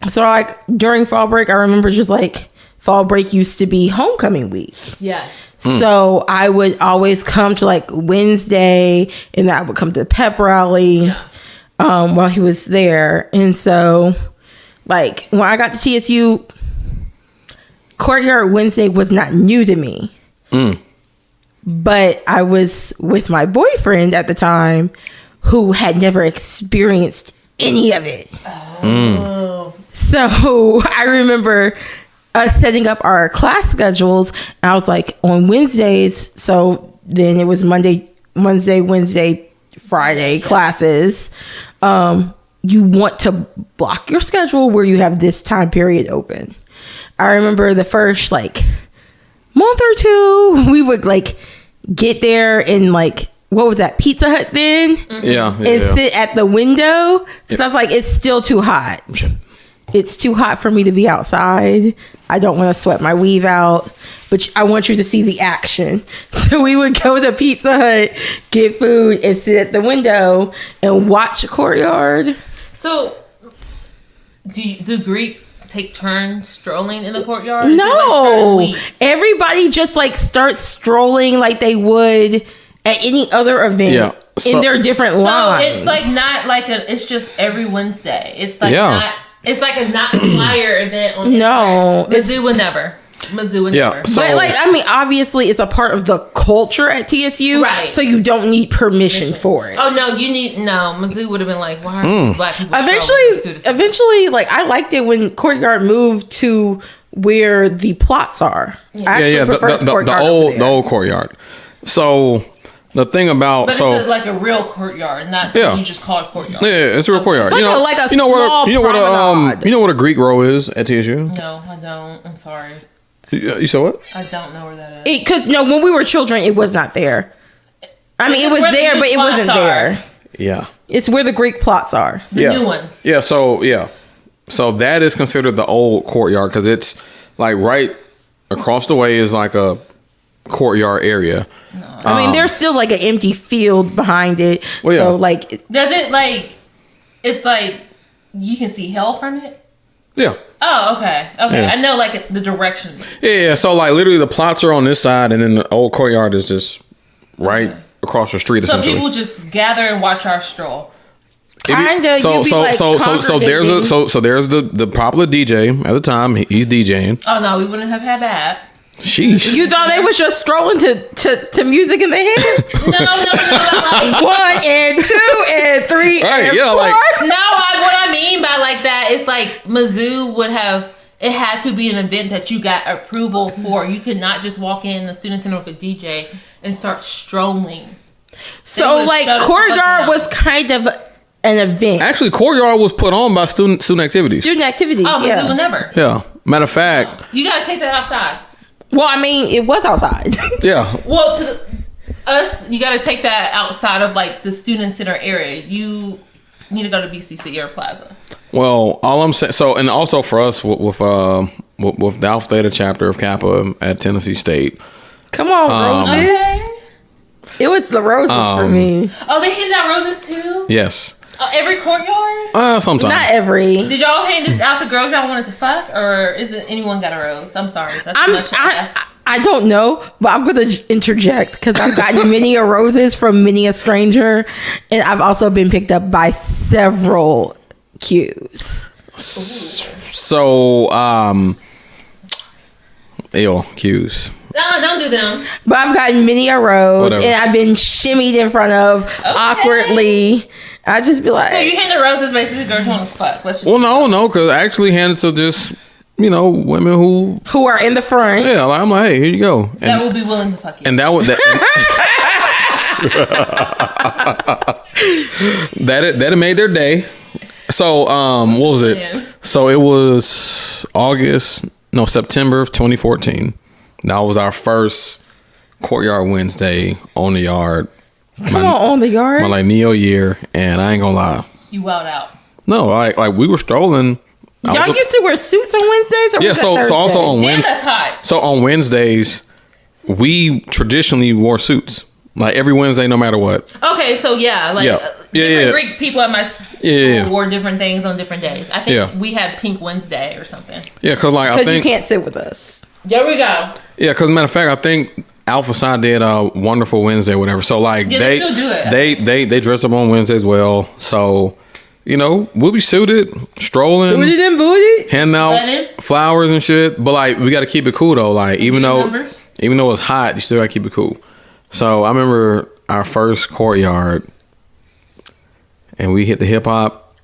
So like during fall break, I remember just like fall break used to be homecoming week. Yes. So I would always come to like Wednesday, and then I would come to the pep rally while he was there. And so like when I got to TSU, Courtyard Wednesday was not new to me. But I was with my boyfriend at the time who had never experienced any of it. So I remember us setting up our class schedules. And I was like, on Wednesdays, so then it was Monday, Wednesday, Friday classes. You want to block your schedule where you have this time period open. I remember the first like month or two, we would like get there and like, what was that, Pizza Hut then? Yeah. Sit at the window. Because I was like, it's still too hot. It's too hot for me to be outside. I don't want to sweat my weave out, but I want you to see the action. So we would go to Pizza Hut, get food, and sit at the window and watch the courtyard. So, do Greeks take turns strolling in the courtyard? No, everybody just like starts strolling like they would at any other event in their different lines. So it's like not like it's just every Wednesday. It's like not. It's like a not flyer event on Instagram. No, Mizzou would never. So, but like, I mean, obviously it's a part of the culture at TSU, right? So you don't need permission for it. Oh no, Mizzou would have been like, why are these black people? Eventually, like I liked it when Courtyard moved to where the plots are. I actually prefer the old Courtyard. So the thing about it's like a real courtyard, not something you just call it courtyard. Yeah, it's a real courtyard. It's like a small what a Greek row is at TSU? No, I don't. I'm sorry. You saw what? I don't know where that is. Because when we were children, it was not there. I mean, it was there, but it wasn't there. Yeah, it's where the Greek plots are. The new ones. Yeah. So that is considered the old courtyard because it's like right across the way is like a courtyard area. I mean, there's still like an empty field behind it. Well, so like, does it like? It's like you can see hell from it. Yeah. Oh, okay. Yeah. I know like the direction. Yeah. So like literally the plots are on this side, and then the old courtyard is just right across the street. So essentially, people just gather and watch our stroll. Kinda. So there's the popular DJ at the time. He's DJing. Oh no, we wouldn't have had that. Sheesh. You thought they was just strolling to music in the head? No. Like, 1 and 2 and 3 and 4. What I mean by like that is like Mizzou would have. It had to be an event that you got approval for. You could not just walk in the student center with a DJ and start strolling. So like Courtyard was kind of an event. Actually, Courtyard was put on by student activities. Student activities. Oh, Mizzou would never. Yeah. Matter of fact, you gotta take that outside. Well, I mean, it was outside. Yeah. Well, us, you got to take that outside of like the student center area. You need to go to BCC or Plaza. Well, all I'm saying, and also for us with the Alpha Theta chapter of Kappa at Tennessee State. Come on, roses. It was the roses for me. Oh, they handed out roses too? Yes. Every courtyard? Sometimes. Not every. Did y'all hand it out to girls y'all wanted to fuck, or is it anyone got a rose? I'm sorry, that's too much to ask. I don't know, but I'm going to interject because I've gotten many a roses from many a stranger, and I've also been picked up by several Qs. So, Qs. No, don't do them. But I've gotten many a rose, and I've been shimmied in front of awkwardly. I just be like, so you hand the roses basically girls who want to fuck. Let's just no, because I actually handed to just women who are in the front. Yeah, like, I'm like, hey, here you go. And that will be willing to fuck you. And that would that made their day. So what was it? Man. So it was September of 2014. That was our first Courtyard Wednesday on the yard. On the yard? My like Neo year, and I ain't gonna lie. You wowed out. No, like we were strolling. Y'all used to wear suits on Wednesdays, or was so also on Wednesdays. That's hot. So on Wednesdays, we traditionally wore suits. Like every Wednesday, no matter what. Okay, so Greek people at my Yeah. wore different things on different days. I think Yeah. we had Pink Wednesday or something. Yeah, because like I Because you think can't sit with us. There we go. yeah, because matter of fact, I think Alpha Psi did Wonderful Wednesday, or whatever. So like Yeah, they still do it. They dress up on Wednesday as well. So we'll be suited, strolling, Booty and booty. handing out Letting. flowers and shit. But like we got to keep it cool though. Like even though it's hot, you still got to keep it cool. So I remember our first courtyard, and we hit the hip hop,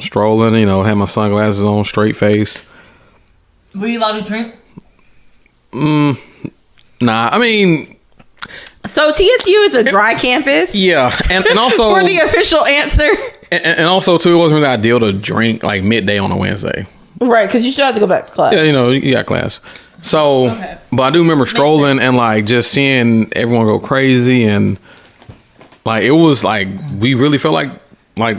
strolling. Had my sunglasses on, straight face. Were you allowed to drink? Nah, I mean, So TSU is a dry campus. yeah, and also For the official answer. and also too, it wasn't really ideal to drink like midday on a Wednesday. Right, because you still have to go back to class. Yeah, you got class. So, Okay. but I do remember strolling and like just seeing everyone go crazy, and like it was like we really felt like those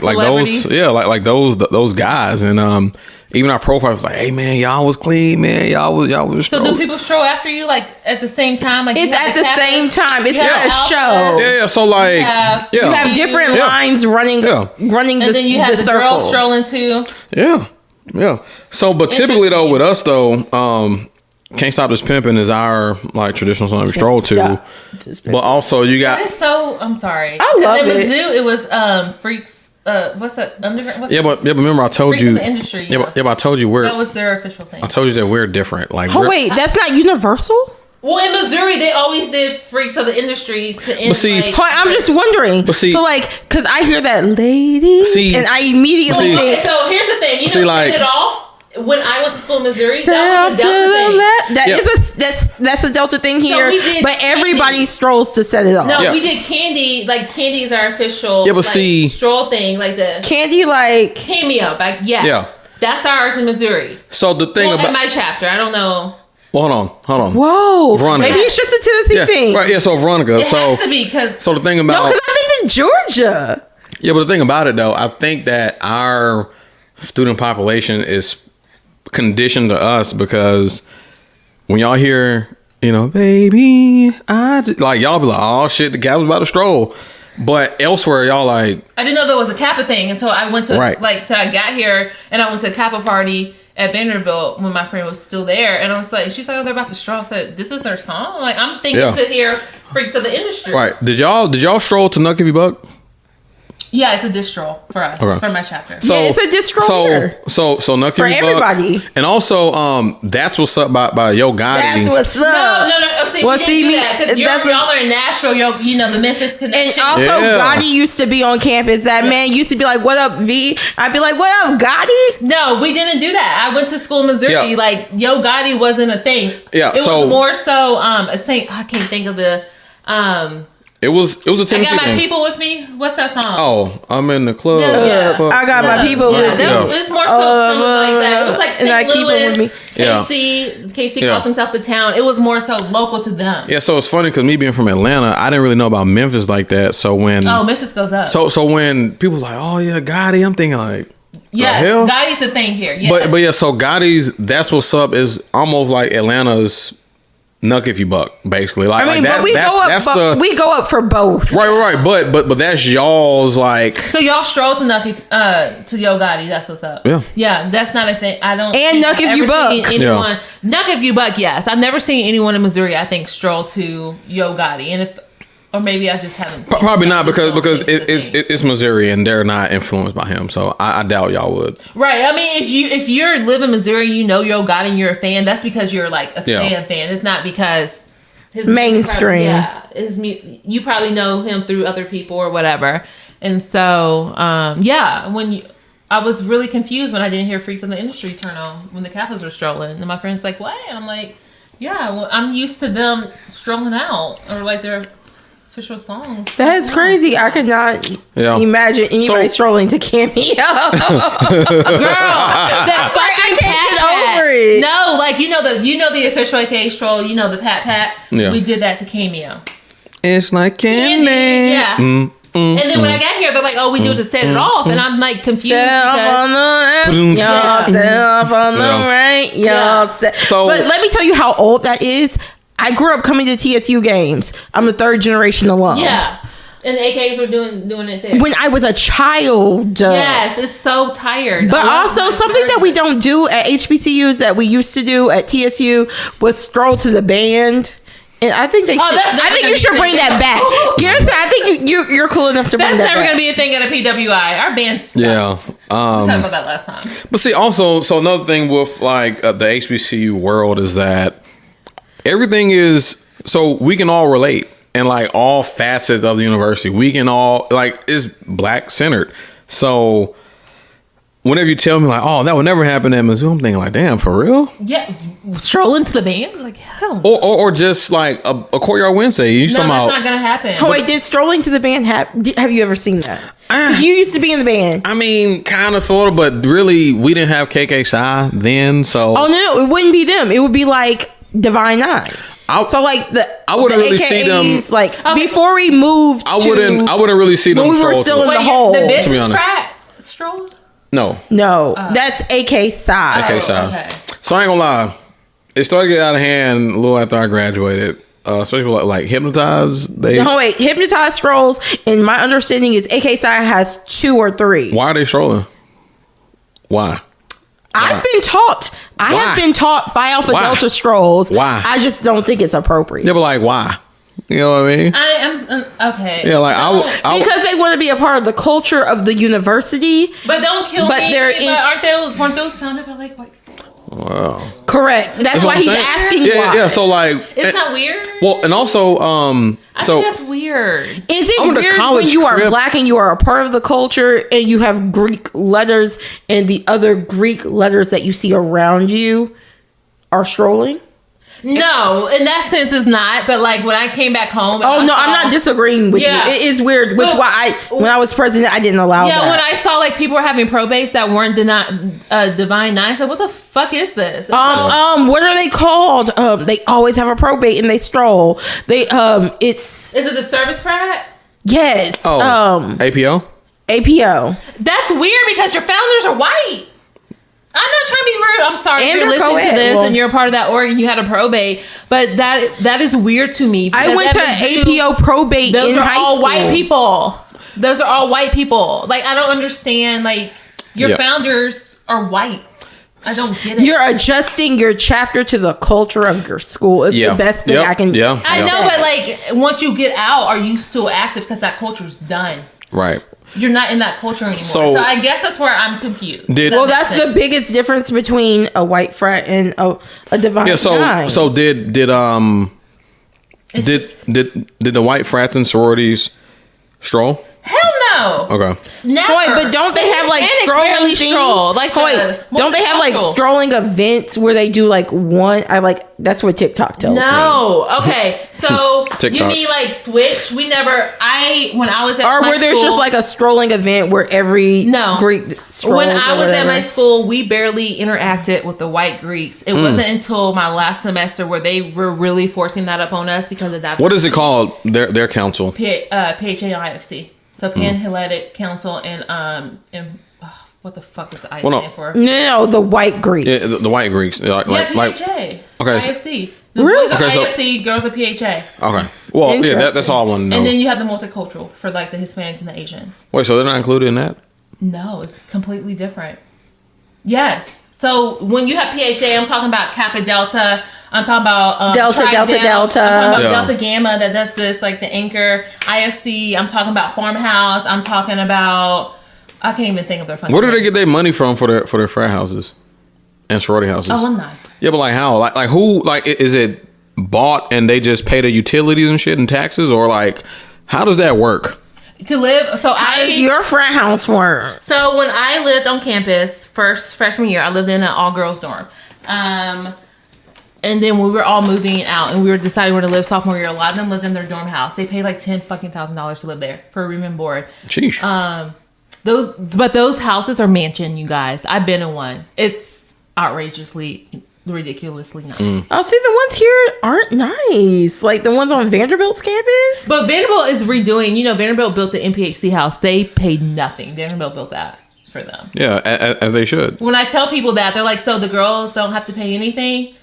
Celebrities? like those guys, and even our profile was like, hey man, y'all was clean, man, y'all was So strolling. do people stroll after you like at the same time? Like It's you have at the campus, same time. It's you have not a outfits, show. Yeah, so like have- yeah, You have different Yeah. lines running Yeah. running And the, then you have the circle. girls strolling too. yeah. So, but typically though with us though, Can't Stop This Pimpin' is our like traditional song we stroll to. Stop this But also you That got is so. I'm sorry. I love At it. Mizzou, it was Freaks. What's that? Underground. What's but remember I told Freaks you of the Industry. Yeah, but I told you that was their official thing. I told you that we're different. Like, Oh wait, that's not universal? Well, in Missouri, they always did Freaks of the Industry to end. But see- like, Hold on, I'm just wondering. But see- so like, because I hear that lady, See- and I immediately see- Okay, think, so here's the thing. You See, know, like- set it off. When I went to school in Missouri, "Set that off was a to Delta the thing. left." That Yeah. is that's a Delta thing here, we did but everybody candy. strolls to set it off. No, Yeah. we did Candy. Like Candy is our official. Yeah, but like, see- stroll thing, like the Candy, like, cameo. Like yes, Yeah. that's ours in Missouri. so the thing Well, about in my chapter, I don't know. well, hold on. whoa, Veronica. maybe it's just a Tennessee Yeah, thing. right. Yeah, so Veronica. It So has to be because so the thing No, about because I've been to Georgia. yeah, but the thing about it though, I think that our student population is conditioned to us because when y'all hear, baby, like y'all be like, oh shit, the guy was about to stroll. But elsewhere, y'all like, I didn't know there was a Kappa thing until I went to Right. till I got here and I went to a Kappa party at Vanderbilt when my friend was still there, and I was like, she's like, oh, they're about to stroll. I said, this is their song. I'm like, I'm thinking Yeah. to hear Freaks of the Industry. right? Did y'all stroll to Nuck If You Buck? Yeah, it's a distro for us, Okay. for my chapter. So Yeah, it's a distro here. So Nuck If For You everybody. Buck, and also That's What's Up by Yo Gotti. That's what's up. No. See, Well, we didn't see, do me- that because that's y'all what- are in Nashville. You know the Memphis And connection. also, Yeah. Gotti used to be on campus. That man used to be like, "What up, V?" I'd be like, "What up, Gotti?" No, we didn't do that. I went to school in Missouri. Yeah. Like Yo Gotti wasn't a thing. Yeah, it so- was more so a thing. I can't think of the. It was a I Tennessee got my thing. people with me. What's that song? Oh, I'm in the club. Yeah. Fuck. I got my people Yeah, with me. that was, it's more so something like that. It was like and I St. keep 'em Louis, with me. Yeah. KC Yeah. calls himself the town. It was more so local to them. Yeah, so it's funny because me being from Atlanta, I didn't really know about Memphis like that. So when Oh, Memphis goes up. so when people like, oh yeah, Gotti, I'm thinking like, yes, the hell? Gotti's the thing here. Yes. but yeah, so Gotti's That's What's Up is almost like Atlanta's Nuck If You Buck, basically. Like, I mean, like but we go up. That's But we go up for both. right. But that's y'all's like. So y'all stroll to to Yo Gotti. That's what's up. Yeah. That's not a thing. I don't. And think Nuck I've If You ever Buck. seen anyone, Nuck If You Buck. Yes, I've never seen anyone in Missouri. I think stroll to Yo Gotti, and if or maybe I just haven't. Seen Probably it. not I just because don't think it's a thing. it's Missouri and they're not influenced by him. So I doubt y'all would. Right. I mean, if you live in Missouri, you know Yo Gotti, and you're a fan. That's because you're like a Yeah. fan. It's not because his Mainstream. You probably know him through other people or whatever. And so, I was really confused when I didn't hear Freaks of the Industry turn on when the Kappas were strolling, and my friend's like, "What?" And I'm like, "Yeah, well, I'm used to them strolling out or like their official songs." That's crazy. I could not imagine anybody So- strolling to Cameo. Girl, that's Like, I can't get over it. No, like you know the official AKA stroll. You know the pat. Yeah. We did that to Cameo. It's like candy. Yeah. And then when I got here, they're like, "Oh, we do it to set it off," and I'm like confused Set up because on the left, y'all set up on the Yeah. right, y'all Yeah. set. So- But let me tell you how old that is. I grew up coming to TSU games. I'm a third generation alum. yeah. And the AKs were doing it there. when I was a child. Yes, it's so tired. But I love also my something that we environment. don't do at HBCUs that we used to do at TSU was stroll to the band. And I think they should. that's I think never you should gonna bring be a that back, Garrison. I think you're cool enough to bring That's that never back. going to be a thing at a PWI. Our band sucks. Yeah. We talked about that last time. But see, also, so another thing with like the HBCU world is that everything is so we can all relate in like all facets of the university. We can all like it's black centered. So whenever you tell me like, oh, that would never happen at Mizzou, I'm thinking like, damn, for real? Yeah, strolling to the band, like hell. Or just like a courtyard Wednesday. You No, talking that's about? not gonna happen. Oh wait, did strolling to the band have you ever seen that? You used to be in the band. I mean, kind of, sort of, but really, we didn't have KK Shy then, so. Oh no, it wouldn't be them. It would be like Divine Nine. So like I wouldn't the really see them- AKAs, like Okay. before we moved. I wouldn't really see them when we were stroll still to in it. the hole. The To be business honest. frat stroll. No, No, that's AK side. KK Shy. Okay. So I ain't gonna lie, it started to get out of hand a little after I graduated. Especially with, like Hypnotize. No, wait, hypnotized strolls. And my understanding is AK side has 2 or 3. Why are they strolling? Why? I've been taught. I Why? have been taught Phi Alpha Why? Delta strolls. Why? I just don't think it's appropriate. Yeah, but like, why? You know what I mean? I am okay. Yeah, like I Because they want to be a part of the culture of the university. But don't kill But me. they're But weren't those founded by like white people? Wow. Correct. That's what why I'm he's saying. asking Yeah, why. yeah. So like, Isn't that weird? well, and also, I so think that's weird. Is it I went to weird college when you are crib- black and you are a part of the culture and you have Greek letters and the other Greek letters that you see around you are strolling? No, in that sense, it's not. But like when I came back home. Oh no, I'm not disagreeing with Yeah. you. It is weird, which Well, why when I was president, I didn't allow Yeah, that. when I saw like people were having probates that weren't Divine Nine, I said, "What the fuck is this?" What are they called? They always have a probate and they stroll. It's Is it the service frat? yes. APO. APO. That's weird because your founders are white. I'm not trying to be rude. I'm sorry if And you're they're listening to co-ed. this Well- and you're a part of that org and you had a probate, but that is weird to me. I because went to at Mizzou, APO probate Those in are high all school. white people. Those are all white people. Like I don't understand. Like your Yeah. founders are white. I don't get it. You're adjusting your chapter to the culture of your school. It's Yeah. the best thing Yep. I can. Yeah. I know, but like once you get out, are you still active? Because that culture's done. Right. You're not in that culture anymore. So- So, I guess that's where I'm confused. Did- That Well, makes that's sense. the biggest difference between a white frat and a divine Yeah. So nine. so did It's did just- did the white frats and sororities stroll? hell no. Okay. Never. Wait, but don't they have like Hispanics strolling barely things? stroll. Like Wait, the don't they have like multicultural. strolling events where they do like one? I like that's what TikTok tells me. No. Okay. So you TikTok. mean like switch? We never. When I was at Or my where there's school, just like a strolling event where every No. Greek strolls when or I was at my whatever. school, we barely interacted with the white Greeks. It wasn't until my last semester where they were really forcing that up on us because of that. What is it called? Their council. PHA and IFC. So Pan-Hellenic Council and what the fuck is the I Well, no. stand for? No, the white Greeks. Yeah, the white Greeks. Like PHA. Okay, so- IFC. The Really? boys are Okay, so- IFC, girls are PHA. Okay. Well, yeah, that's Interesting. all I want to know. And then you have the multicultural for like the Hispanics and the Asians. Wait, so they're not included in that? No, it's completely different. Yes. So when you have PHA, I'm talking about Kappa Delta. I'm talking about Delta, Tri Delta, Delta. Delta. I'm talking about Yeah. Delta Gamma that does this, like the Anchor IFC. I'm talking about Farmhouse. I'm talking about I can't even think of their funny Where do they names. get their money from for their frat houses and sorority houses? Alumni. Yeah, but like how? Like who? Like is it bought and they just pay the utilities and shit and taxes, or like how does that work? To live, so How does your frat house work? So when I lived on campus, freshman year, I lived in an all girls dorm. And then we were all moving out and we were deciding where to live sophomore year. A lot of them lived in their dorm house. They paid like $10,000 to live there for room and board. Sheesh. Those houses are mansion, you guys. I've been in one. It's outrageously, ridiculously nice. Oh, see, the ones here aren't nice. Like the ones on Vanderbilt's campus. But Vanderbilt is redoing. You know, Vanderbilt built the MPHC house. They paid nothing. Vanderbilt built that for them. yeah, as they should. When I tell people that, they're like, "So the girls don't have to pay anything."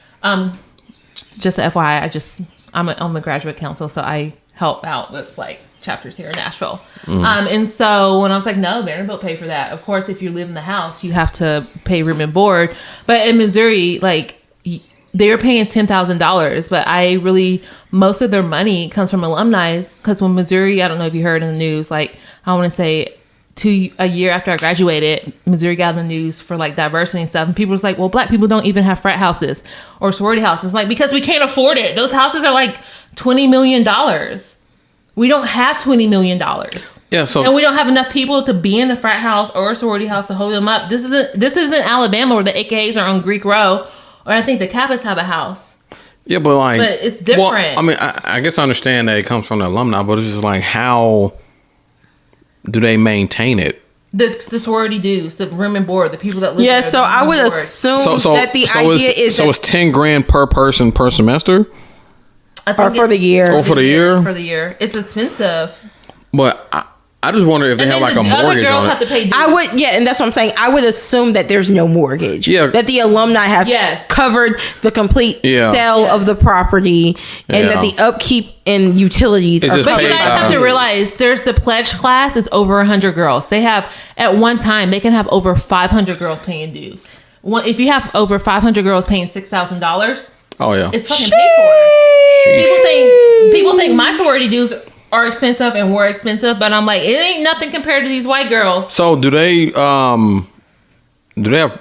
Just FYI, I'm on the graduate council, so I help out with like chapters here in Nashville. And so when I was like, no, Vanderbilt pay for that. Of course, if you live in the house, you have to pay room and board. But in Missouri, like they were paying $10,000, but most of their money comes from alumni. Because when Missouri, I don't know if you heard in the news, like I want to say a year after I graduated, Missouri got in the news for like diversity and stuff. And people was like, well, black people don't even have frat houses or sorority houses. Like, because we can't afford it. Those houses are like $20 million. We don't have $20 million. Yeah, so and we don't have enough people to be in a frat house or a sorority house to hold them up. This isn't Alabama where the AKAs are on Greek Row, or I think the Kappas have a house. Yeah, but like, but it's different. Well, I mean, I guess I understand that it comes from the alumni, but it's just like, how do they maintain it? The sorority dues, the room and board, the people that live Yeah, there, so I would assume that the idea is it's $10,000 per person per semester, or for the year. Or for the year. For the year, it's expensive. But I just wonder if they have like a mortgage on it. I would, yeah, and that's what I'm saying. I would assume that there's no mortgage. Yeah, that the alumni have covered the complete sale of the property, and that the upkeep and utilities are. But you guys have to realize, there's the pledge class is over 100 girls. They have at one time they can have over 500 girls paying dues. If you have over 500 girls paying $6,000, oh yeah, it's fucking paid for. People think my sorority dues are expensive and were expensive, but I'm like, it ain't nothing compared to these white girls. So do they have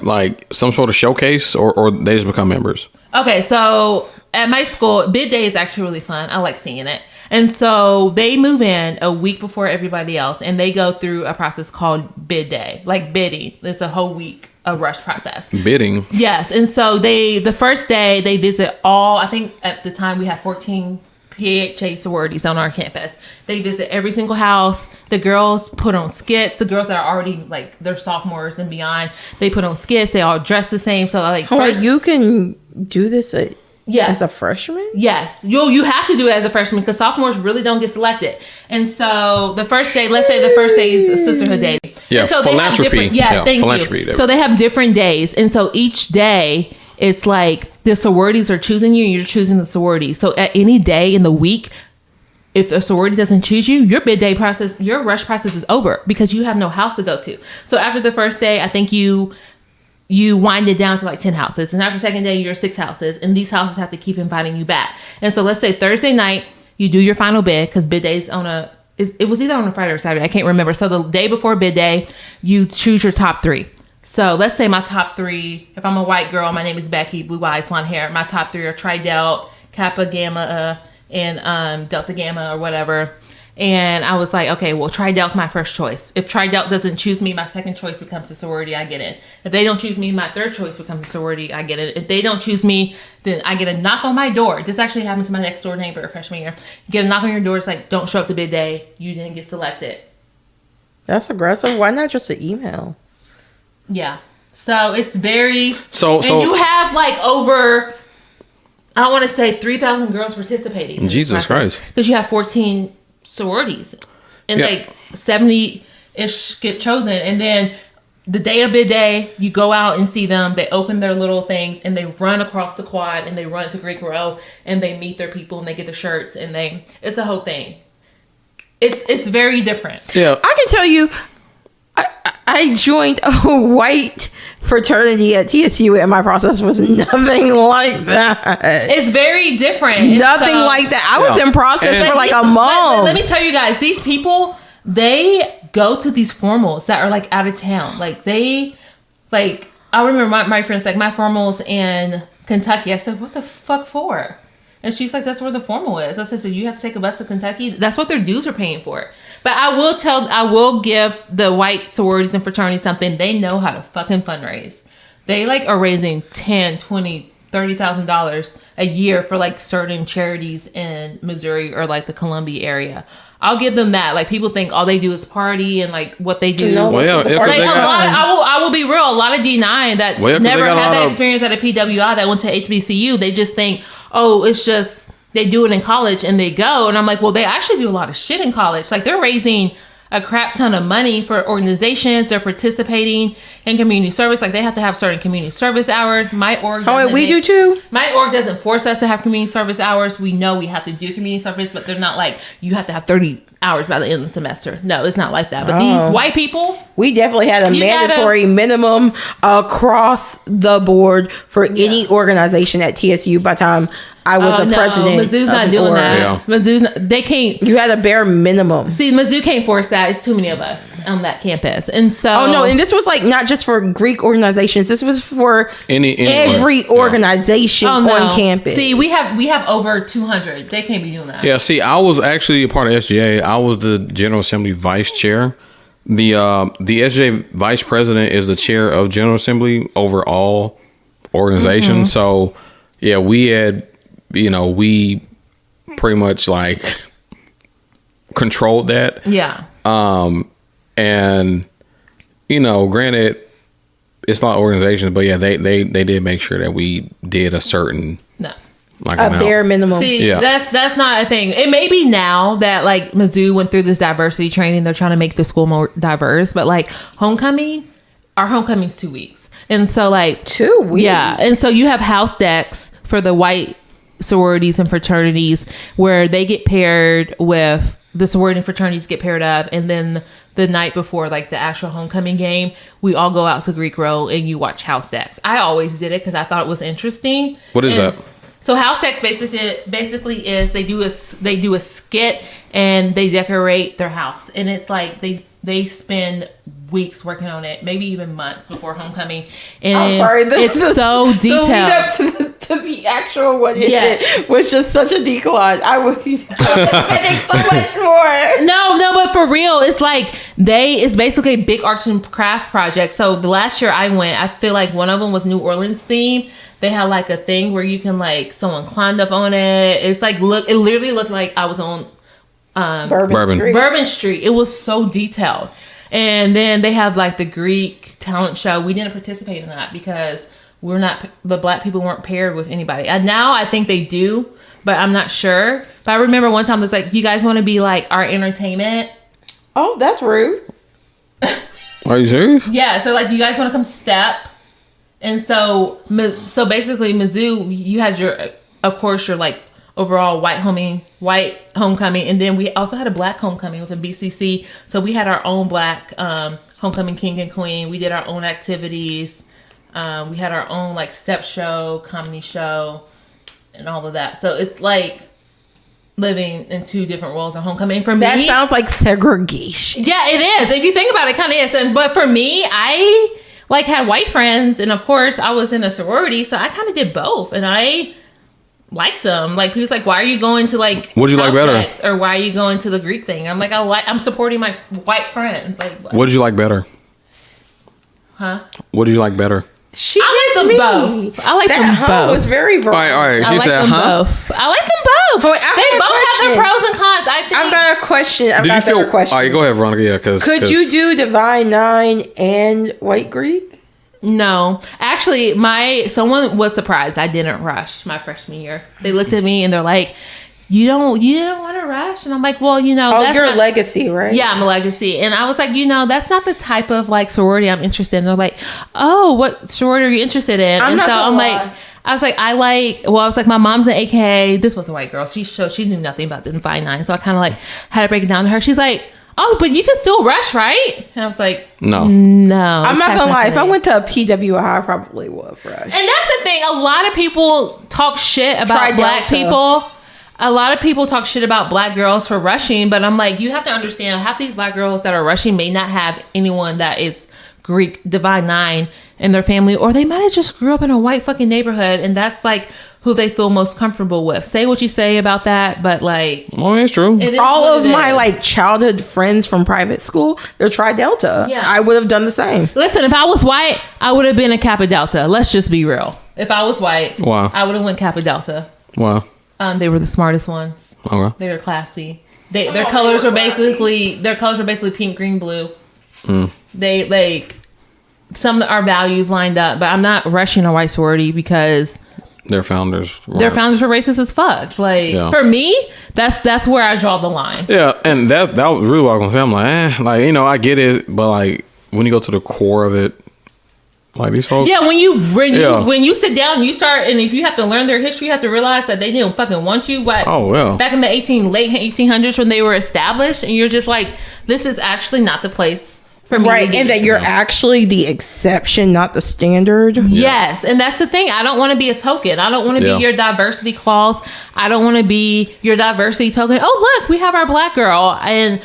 like some sort of showcase, or they just become members? Okay, so at my school, bid day is actually really fun. I like seeing it. And so they move in a week before everybody else, and they go through a process called bid day, like bidding. It's a whole week, a rush process. Bidding. Yes. And so the first day they visit all, I think at the time we had 14 PHA sororities on our campus. They visit every single house. The girls put on skits. The girls that are already like, they're sophomores and beyond, they put on skits. They all dress the same. So like, you can do this as a freshman? Yes. You have to do it as a freshman because sophomores really don't get selected. And so the first day, let's say the first day is a sisterhood day. Yeah, and so philanthropy. Philanthropy. So they have different days. And so each day, it's like the sororities are choosing you and you're choosing the sorority. So at any day in the week, if a sorority doesn't choose you, your bid day process, your rush process is over because you have no house to go to. So after the first day, I think you wind it down to like 10 houses. And after the second day, you're 6 houses. And these houses have to keep inviting you back. And so let's say Thursday night, you do your final bid because bid day is it was either on a Friday or Saturday. I can't remember. So the day before bid day, you choose your top 3. So let's say my top 3, if I'm a white girl, my name is Becky, blue eyes, blonde hair. My top 3 are Tri Delt, Kappa Gamma, and Delta Gamma or whatever. And I was like, okay, well, Tri Delt's my first choice. If Tri Delt doesn't choose me, my second choice becomes a sorority, I get in. If they don't choose me, my third choice becomes a sorority, I get it. If they don't choose me, then I get a knock on my door. This actually happened to my next door neighbor freshman year. You get a knock on your door, it's like, don't show up to bid day, you didn't get selected. That's aggressive. Why not just an email? Yeah. So it's very... So you have like over, I don't want to say 3,000 girls participating. Jesus Christ. Because you have 14 sororities. And like 70-ish get chosen. And then the day of bid day, you go out and see them. They open their little things and they run across the quad and they run to Greek Row and they meet their people and they get the shirts and it's a whole thing. It's very different. Yeah. I can tell you, I joined a white fraternity at TSU and my process was nothing like that. It's very different. Nothing like that. I was in process for like a month. But let me tell you guys, these people, they go to these formals that are like out of town. Like I remember my friends, like my formals in Kentucky. I said, what the fuck for? And she's like, that's where the formal is. I said, so you have to take a bus to Kentucky? That's what their dues are paying for. But I will give the white sororities and fraternities something. They know how to fucking fundraise. They like are raising $10,000, $20,000, $30,000 a year for like certain charities in Missouri or like the Columbia area. I'll give them that. Like people think all they do is party and like what they do. I will be real. A lot of D9 that never had that experience at a PWI that went to HBCU, they just think, oh, it's just they do it in college and they go. And I'm like, well, they actually do a lot of shit in college. Like they're raising a crap ton of money for organizations. They're participating in community service. Like they have to have certain community service hours. My org do too. My org doesn't force us to have community service hours. We know we have to do community service, but they're not like you have to have 30 hours by the end of the semester. No, it's not like that. But these white people, we definitely had a mandatory minimum across the board for any organization at TSU by the time I was a president. Mizzou's not doing that. Yeah. They can't. You had a bare minimum. See, Mizzou can't force that. It's too many of us on that campus. And so. Oh, no. And this was like not just for Greek organizations. This was for every organization on campus. See, we have over 200. They can't be doing that. Yeah, see, I was actually a part of SGA. I was the General Assembly Vice Chair. The SGA Vice President is the chair of General Assembly over all organizations. So, yeah, we had, we pretty much like controlled that. Yeah. And, granted, it's not organizations, but yeah, they did make sure that we did a certain bare minimum. See, that's not a thing. It may be now that like Mizzou went through this diversity training, they're trying to make the school more diverse, but like our homecoming's 2 weeks. And so like 2 weeks. Yeah. And so you have house decks for the white sororities and fraternities where they get paired with the sorority and fraternities get paired up, and then the night before like the actual homecoming game, we all go out to Greek Row and you watch house decks. I always did it because I thought it was interesting. What is that? So house decks basically is they do a skit and they decorate their house, and it's like they spend weeks working on it, maybe even months before homecoming. And I'm sorry, it's so detailed. The lead up to the actual one was just such a decline. I was spending so much more. No, but for real, it's like it's basically a big arts and craft project. So the last year I went, I feel like one of them was New Orleans themed. They had like a thing where you can like someone climbed up on it. It's like it literally looked like I was on Bourbon Street. It was so detailed. And then they have like the Greek talent show. We didn't participate in that because the black people weren't paired with anybody. And now I think they do, but I'm not sure. But I remember one time it was like, you guys want to be like our entertainment? Oh, that's rude. Are you serious? Yeah. So like, you guys want to come step? And so basically Mizzou, you had your like overall white homecoming, and then we also had a black homecoming with a BCC. So we had our own black homecoming king and queen. We did our own activities. We had our own like step show, comedy show, and all of that. So it's like living in two different worlds of homecoming. For me, that sounds like segregation. Yeah, it is. If you think about it, it kind of is. But for me, I like had white friends, and of course I was in a sorority, so I kind of did both, and I liked them. Like, he was like, why are you going to like what'd you like better, or why are you going to the Greek thing? I'm like, I'm supporting my white friends. Like, what did you like better? What did you like better? I like them both. I like them both. Was very all right. She said, both. I like them both. Wait, they both have their pros and cons. I've got a question. I've got a question. All right, go ahead, Veronica. Yeah, could you do Divine Nine and White Greek? No, actually, someone was surprised I didn't rush my freshman year. They looked at me and they're like, you didn't want to rush? And I'm like, well, that's you're a legacy, right? Yeah, I'm a legacy. And I was like, that's not the type of like sorority I'm interested in. They're like, oh, what sorority are you interested in? I was like, my mom's an AKA. This was a white girl. She knew nothing about the Divine Nine. So I kind of like had to break it down to her. She's like, oh, but you can still rush, right? And I was like, no. I'm not gonna lie. If I went to a PWI, I probably would rush. And that's the thing. A lot of people talk shit about black people. A lot of people talk shit about black girls for rushing, but I'm like, you have to understand, half these black girls that are rushing may not have anyone that is Greek Divine Nine in their family, or they might have just grew up in a white fucking neighborhood, and that's like who they feel most comfortable with. Say what you say about that, but like, well, it's true. All of my like childhood friends from private school, they're Tri Delta. Yeah, I would have done the same. Listen, if I was white, I would have been a Kappa Delta. Let's just be real. If I was white, wow, I would have went Kappa Delta. Wow. They were the smartest ones. Okay. They were classy. Their colors were basically pink, green, blue. They like some of our values lined up, but I'm not rushing a white sorority because their founders were racist as fuck. Like, for me, that's where I draw the line. Yeah, and that was really what I was gonna say. I'm like, I get it, but like when you go to the core of it, Like these folks. Yeah, when you sit down and you start, and if you have to learn their history, you have to realize that they didn't fucking want you. But back in the late 1800s when they were established, and you're just like, this is actually not the place for me. Right, and that you're actually the exception, not the standard. Yes, and that's the thing. I don't want to be a token. I don't want to be your diversity clause. I don't want to be your diversity token. Oh, look, we have our black girl. And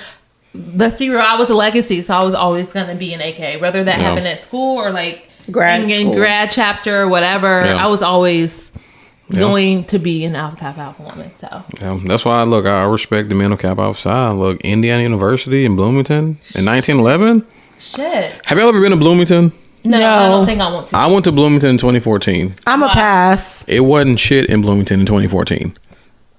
let's be real, I was a legacy, so I was always going to be an AK, whether that happened at school or like in grad chapter or whatever. I was always going to be an alpha woman. So that's why I respect the men of Kappa Alpha Psi. Look, Indiana University in Bloomington in 1911. Shit. Have y'all ever been to Bloomington? No, I don't think I want to. I went to Bloomington in 2014. I'm a pass. It wasn't shit in Bloomington in 2014.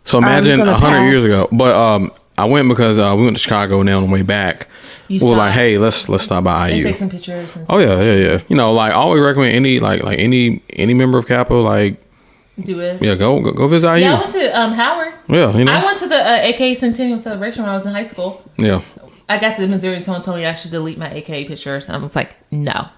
So imagine 100 years ago. But I went because we went to Chicago, and then on the way back, we were like, "Hey, let's stop by IU." And take some pictures. And stuff. Oh yeah. You know, like I always recommend any member of Kappa, like do it. Yeah, go visit IU. Yeah, I went to Howard. Yeah, you know. I went to the AK Centennial celebration when I was in high school. Yeah. I got to Missouri. Someone told me I should delete my AK pictures. I was like, no.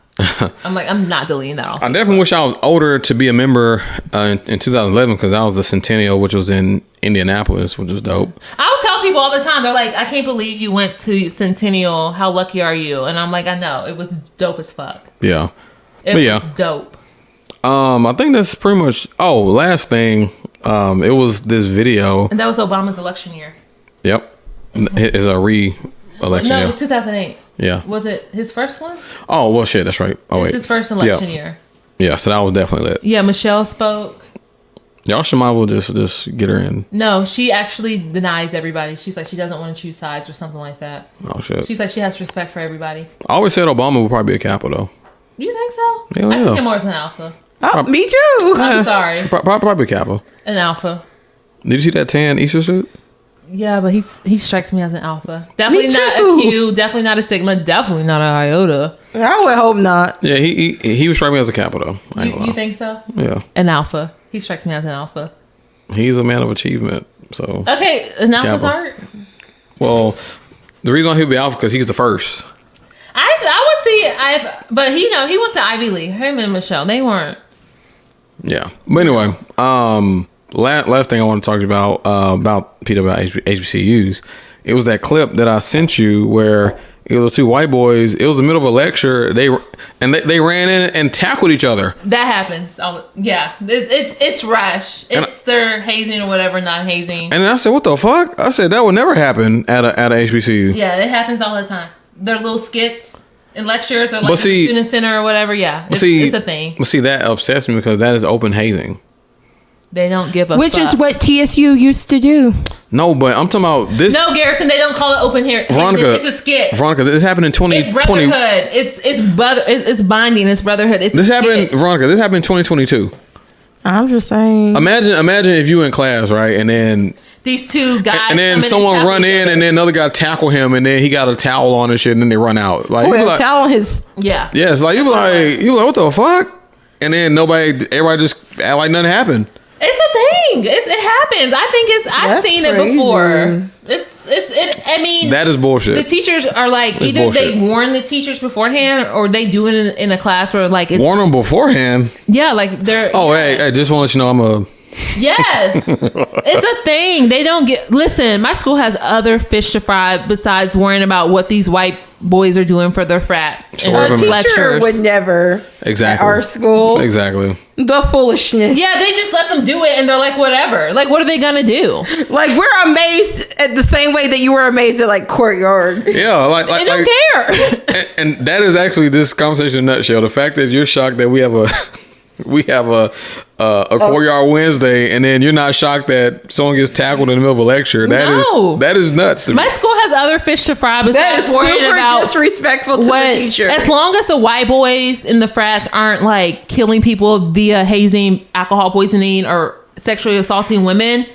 I'm not deleting that off. I definitely wish I was older to be a member in 2011 because that was the Centennial, which was in Indianapolis, which was dope. I would tell people all the time, they're like, I can't believe you went to Centennial. How lucky are you? And I'm like, I know. It was dope as fuck. Yeah. It was dope. I think that's pretty much. Oh, last thing. It was this video. And that was Obama's election year. Yep. It's a re-election. No, it was 2008. Yeah. Was it his first one? Oh, well, shit. That's right. Oh, it's his first election year. Yeah, so that was definitely lit. Yeah, Michelle spoke. Y'all should might as well just get her in. No, she actually denies everybody. She's like, she doesn't want to choose sides or something like that. Oh, shit. She's like, she has respect for everybody. I always said Obama would probably be a Kappa, though. You think so? Yeah, I think him more as an alpha. Oh, me too. I'm sorry. Probably Kappa. An alpha. Did you see that tan Easter suit? Yeah, but he strikes me as an alpha. Definitely not a Q. Definitely not a sigma. Definitely not an iota. I would hope not. Yeah, he was striking me as a Kappa, though. You think so? Yeah. An alpha. He strikes me as an alpha. He's a man of achievement. So okay, an alpha's art. Well, the reason why he'll be alpha because he's the first. I would see. But he went to Ivy League. Him and Michelle, they weren't. Yeah, but anyway, last thing I want to talk to you about HBCUs, it was that clip that I sent you where it was two white boys. It was the middle of a lecture. They ran in and tackled each other. That happens. It's rush. They're hazing or whatever, not hazing. And I said, "What the fuck?" I said that would never happen at a HBCU. Yeah, it happens all the time. They're little skits in lectures or like the student center or whatever. Yeah, it's a thing. But see, that upsets me because that is open hazing. They don't give a Which fuck. is what TSU used to do. No, but I'm talking about this. No, Garrison, they don't call it open hair. Veronica, it's a skit. Veronica, this happened in 2020. It's brotherhood. It's binding. It's brotherhood. Veronica, this happened in 2022. I'm just saying. Imagine if you were in class, right, and then these two guys, and then someone run in, and then another guy tackle him, and then he got a towel on and shit, and then they run out. Like, a towel on his. Yeah. Yeah, it's like you like, what the fuck? And then everybody just act like nothing happened. It's a thing. It happens. I think I've seen it before. I mean, that is bullshit. The teachers are like, That's either bullshit. they warn the teachers beforehand or they do it in a class where like warn them beforehand. Yeah, like they're. Oh, hey, just want to let you know I'm a. Yes, it's a thing. They don't get. Listen, my school has other fish to fry besides worrying about what these white boys are doing for their frats. A teacher would never. Exactly. At our school. Exactly. The foolishness. Yeah, they just let them do it, and they're like, whatever. Like, what are they gonna do? Like, we're amazed at the same way that you were amazed at like Courtyard. Yeah, like they don't care. And that is actually this conversation in a nutshell. The fact that you're shocked that we have a Courtyard Wednesday, and then you're not shocked that someone gets tackled in the middle of a lecture. That is nuts to me. My school has other fish to fry besides that is worrying about disrespectful to the teacher. As long as the white boys in the frats aren't like killing people via hazing, alcohol poisoning, or sexually assaulting women,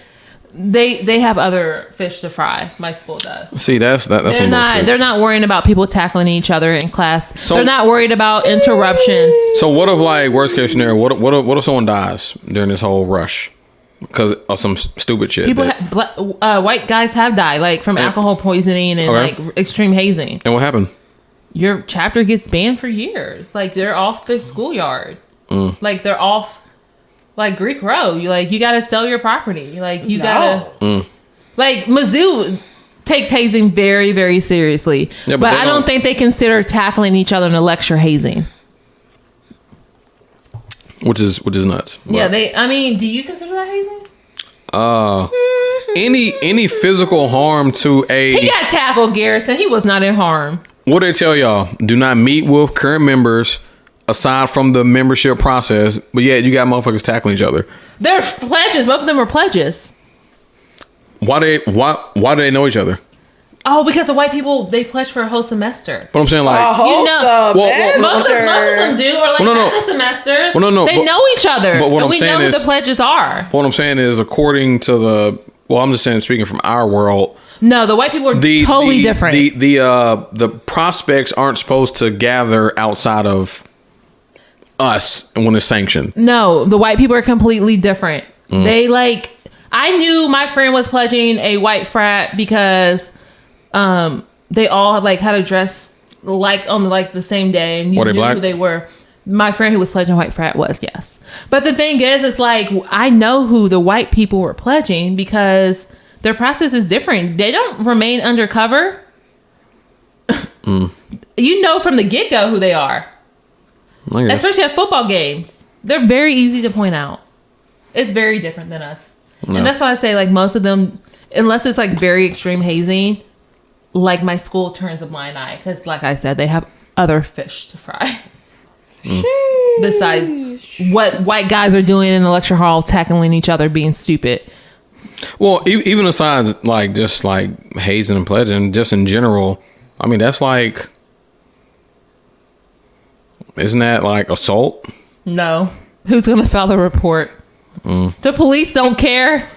they have other fish to fry. My school does. See, that's they're not worrying about people tackling each other in class. So, they're not worried about interruptions. So what if, like, worst case scenario, what if someone dies during this whole rush because of some stupid shit? White guys have died, like from alcohol poisoning and like extreme hazing. And what happened? your chapter gets banned for years. Like, they're off the schoolyard. Like, they're off, like, Greek Road. You got to sell your property. Like, you got to... Like, Mizzou takes hazing very, very seriously. Yeah, but I don't think they consider tackling each other in a lecture hazing. Which is nuts. Yeah, do you consider that hazing? Any physical harm to a... He got tackled, Garrison. He was not in harm. What they tell y'all? Do not meet with current members aside from the membership process. But yeah, you got motherfuckers tackling each other. They're pledges. Both of them were pledges. Why do they know each other? Oh, because the white people, they pledge for a whole semester. But I'm saying, like, most of them do, or like half the semester. They know each other. But what I'm we saying know is, who the pledges are. What I'm saying is, according to I'm just saying, speaking from our world. No, the white people are totally different. The prospects aren't supposed to gather outside of us when it's sanctioned. No, the white people are completely different. They I knew my friend was pledging a white frat because they all had to dress on the same day, and you knew who they were. My friend who was pledging white frat was, yes. But the thing is, it's like, I know who the white people were pledging because their process is different. They don't remain undercover. You know from the get-go who they are. Especially at football games. They're very easy to point out. It's very different than us. No. And that's why I say, most of them, unless it's very extreme hazing, my school turns a blind eye. Because like I said, they have other fish to fry. Besides what white guys are doing in the lecture hall, tackling each other, being stupid. Well, even aside just hazing and pledging, just in general, I mean, that's isn't that assault? No. Who's going to file the report? The police don't care.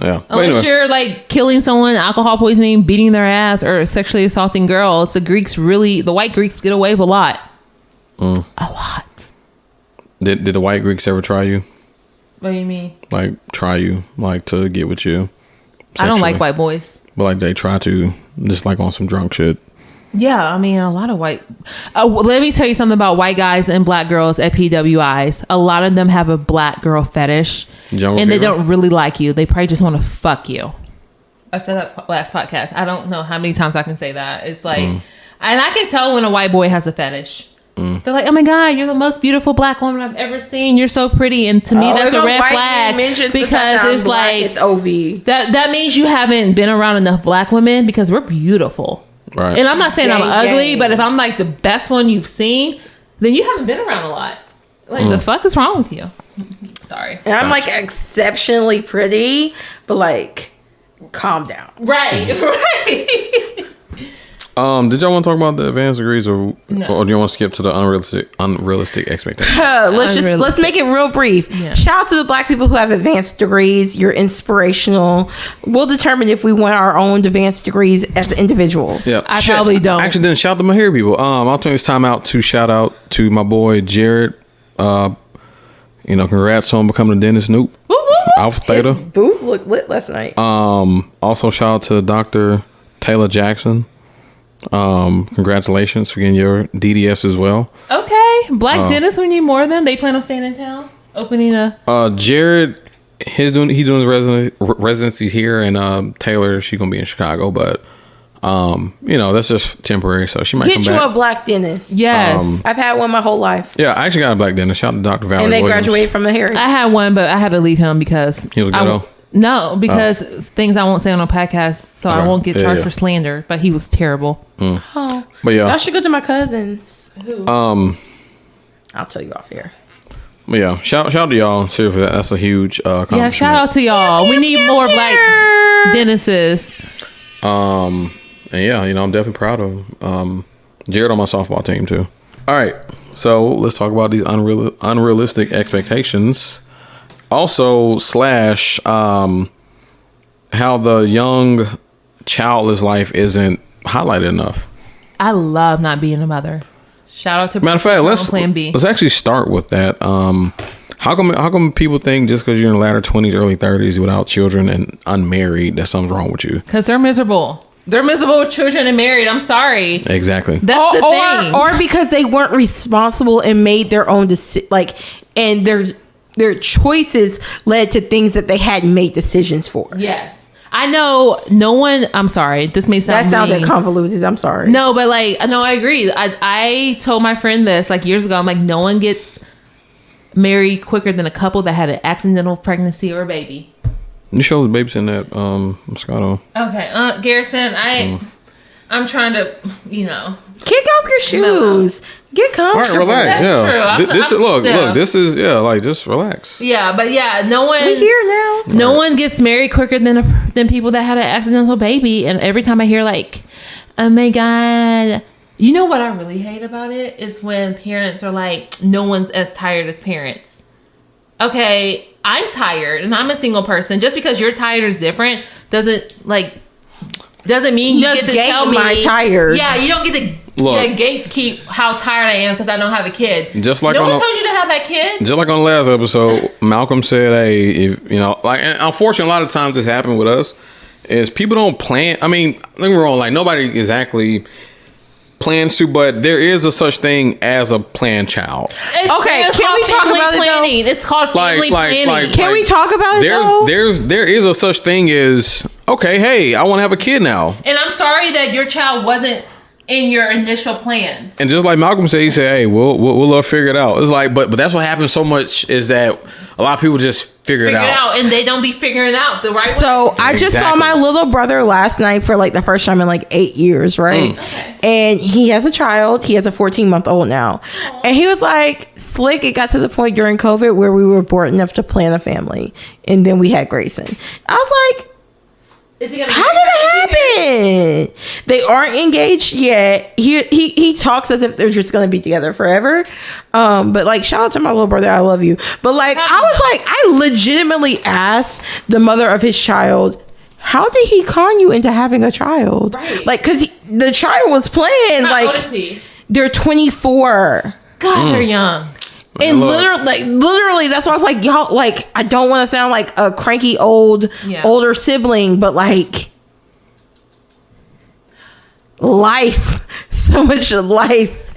Yeah. Unless you're killing someone, alcohol poisoning, beating their ass, or sexually assaulting girls. The white Greeks get away with a lot. A lot. Did the white Greeks ever try you? What do you mean? Try you, to get with you? Sexually? I don't like white boys. But they try to, just on some drunk shit. Yeah, I mean, a lot of white... let me tell you something about white guys and black girls at PWIs. A lot of them have a black girl fetish. They don't really like you. They probably just want to fuck you. I said that last podcast. I don't know how many times I can say that. It's and I can tell when a white boy has a fetish. They're like, oh my God, you're the most beautiful black woman I've ever seen. You're so pretty. And to me, that's a red flag. Because it's OV. That means you haven't been around enough black women because we're beautiful. Right. And I'm not saying I'm ugly, but if I'm the best one you've seen, then you haven't been around a lot. The fuck is wrong with you? Sorry. And I'm exceptionally pretty, but calm down. Right. Right. Did y'all want to talk about the advanced degrees, or do you want to skip to the unrealistic expectations? Let's make it real brief. Yeah. Shout out to the black people who have advanced degrees. You're inspirational. We'll determine if we want our own advanced degrees as individuals. Yeah, I probably don't. I actually didn't shout to my hair people. I'll take this time out to shout out to my boy Jared. Congrats on becoming a dentist. Nope. Alpha Theta. His booth looked lit last night. Also shout out to Dr. Taylor Jackson. Congratulations for getting your DDS as well. Okay. Black dentists, we need more of them. They plan on staying in town, opening a... Jared, he's doing his residency here, and Taylor, she's gonna be in Chicago, but that's just temporary, so she might come back. Get you a black dentist. Yes. I've had one my whole life. Yeah, I actually got a black dentist. Shout out to Dr. Valerie And they Williams. graduated from the hair. I had one, but I had to leave him because... He was ghetto? No, because things I won't say on a podcast, so I won't get charged for slander. But he was terrible. Oh, but yeah, I should go to my cousins. Who? I'll tell you off here. But yeah, shout out to y'all. Seriously, that's a huge accomplishment. Yeah, shout out to y'all. We need more black dentists. And yeah, I'm definitely proud of him. Jared on my softball team too. All right, so let's talk about these unrealistic expectations. Also, how the young childless life isn't highlighted enough. I love not being a mother. Shout out to matter of fact, Plan B. Let's actually start with that. How come people think just because you're in the latter 20s, early 30s without children and unmarried that something's wrong with you? Because they're miserable. They're miserable with children and married. I'm sorry. Exactly. That's the thing. Or because they weren't responsible and made their own and their choices led to things that they hadn't made decisions for. Yes. I know no one. I'm sorry. This may sound That sounded mean. convoluted. I'm sorry. No, but like, no, I agree. I told my friend this like years ago. I'm like, no one gets married quicker than a couple that had an accidental pregnancy or a baby. You show the babes in that Moscato. Okay, Garrison, I'm trying to, kick off your shoes. Get All right, comfortable. relax. That's true. This is look. This is like just relax. Yeah, but yeah, no one. We here now. No one gets married quicker than people that had an accidental baby. And every time I hear like, oh my God, you know what I really hate about it is when parents are like, no one's as tired as parents. Okay, I'm tired and I'm a single person. Just because you're tired is different doesn't mean you get to tell me my tired. Yeah, you don't get to gatekeep how tired I am because I don't have a kid. Just like no one told you to have that kid. Just like on the last episode, Malcolm said, "Hey, if and unfortunately, a lot of times this happened with us is people don't plan. I mean, don't get me wrong, like nobody exactly plans to, but there is a such thing as a planned child. Can we talk about planning. It's called family planning. Can we talk about it though? There is a such thing as hey, I want to have a kid now. And I'm sorry that your child wasn't in your initial plans. And just like Malcolm said, he said, "Hey, we'll figure it out." It's like, but that's what happens so much is that a lot of people just figure it out, and they don't be figuring out the right way. So I just saw my little brother last night for like the first time in like 8 years, right? Okay. And he has a child. He has a 14-month-old now. Aww. And he was like, Slick, it got to the point during COVID where we were bored enough to plan a family. And then we had Grayson. I was like, is he gonna how did it happen? They aren't engaged yet. He talks as if they're just gonna be together forever. But like, shout out to my little brother, I love you. But like, I legitimately asked the mother of his child, how did he con you into having a child? Right. Like, cause the child was playing. How old is he? They're 24. God, they're young. And literally, that's why I was like, y'all, like, I don't want to sound like a cranky older sibling, but like, life, so much life.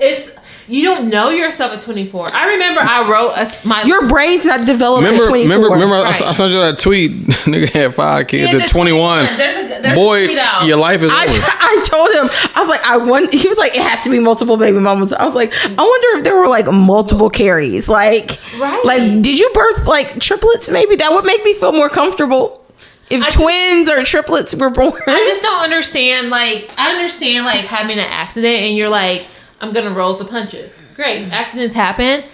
You don't know yourself at 24. I remember I wrote your brain's not developed at 24. Remember I sent you that tweet. Nigga had 5 kids at 21. There's boy, a tweet out. Your life is over. I told him, I was like, he was like, it has to be multiple baby mamas. I was like, I wonder if there were like multiple carries. Like, like, did you birth like triplets? Maybe that would make me feel more comfortable. If twins or triplets were born. I just don't understand. Like, I understand like having an accident and you're like, I'm going to roll the punches. Great. Accidents happen.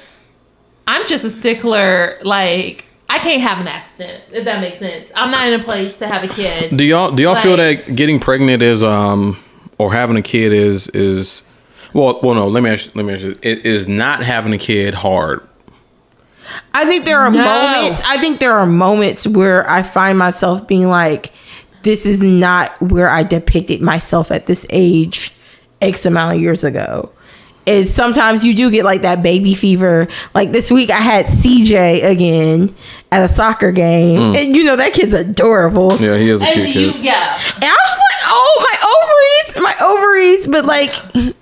I'm just a stickler. Like, I can't have an accident, if that makes sense. I'm not in a place to have a kid. Do y'all feel that getting pregnant is, or having a kid is well, no, let me ask you, is not having a kid hard? I think there are moments. I think there are moments where I find myself being like, this is not where I depicted myself at this age X amount of years ago. Is sometimes you do get like that baby fever. Like this week I had CJ again at a soccer game. And you know, that kid's adorable. Yeah, he is a cute kid. Yeah. And I was just like, oh, my ovaries. But like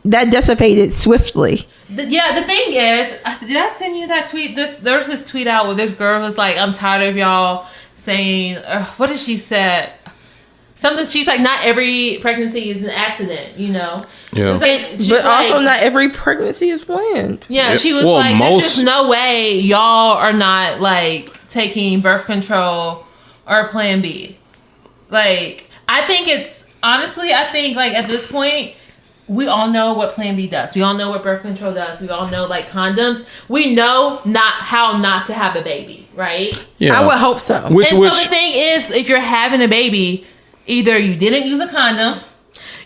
that dissipated swiftly. The thing is, did I send you that tweet? There's this tweet out where this girl was like, I'm tired of y'all saying, what did she say? Something, she's like, not every pregnancy is an accident, you know? Yeah. But also not every pregnancy is planned. Yeah, she was like, there's just no way y'all are not like taking birth control or Plan B. Like, I think like at this point, we all know what Plan B does. We all know what birth control does. We all know like condoms. We know how not to have a baby, right? Yeah. I would hope so. So the thing is, if you're having a baby, either you didn't use a condom,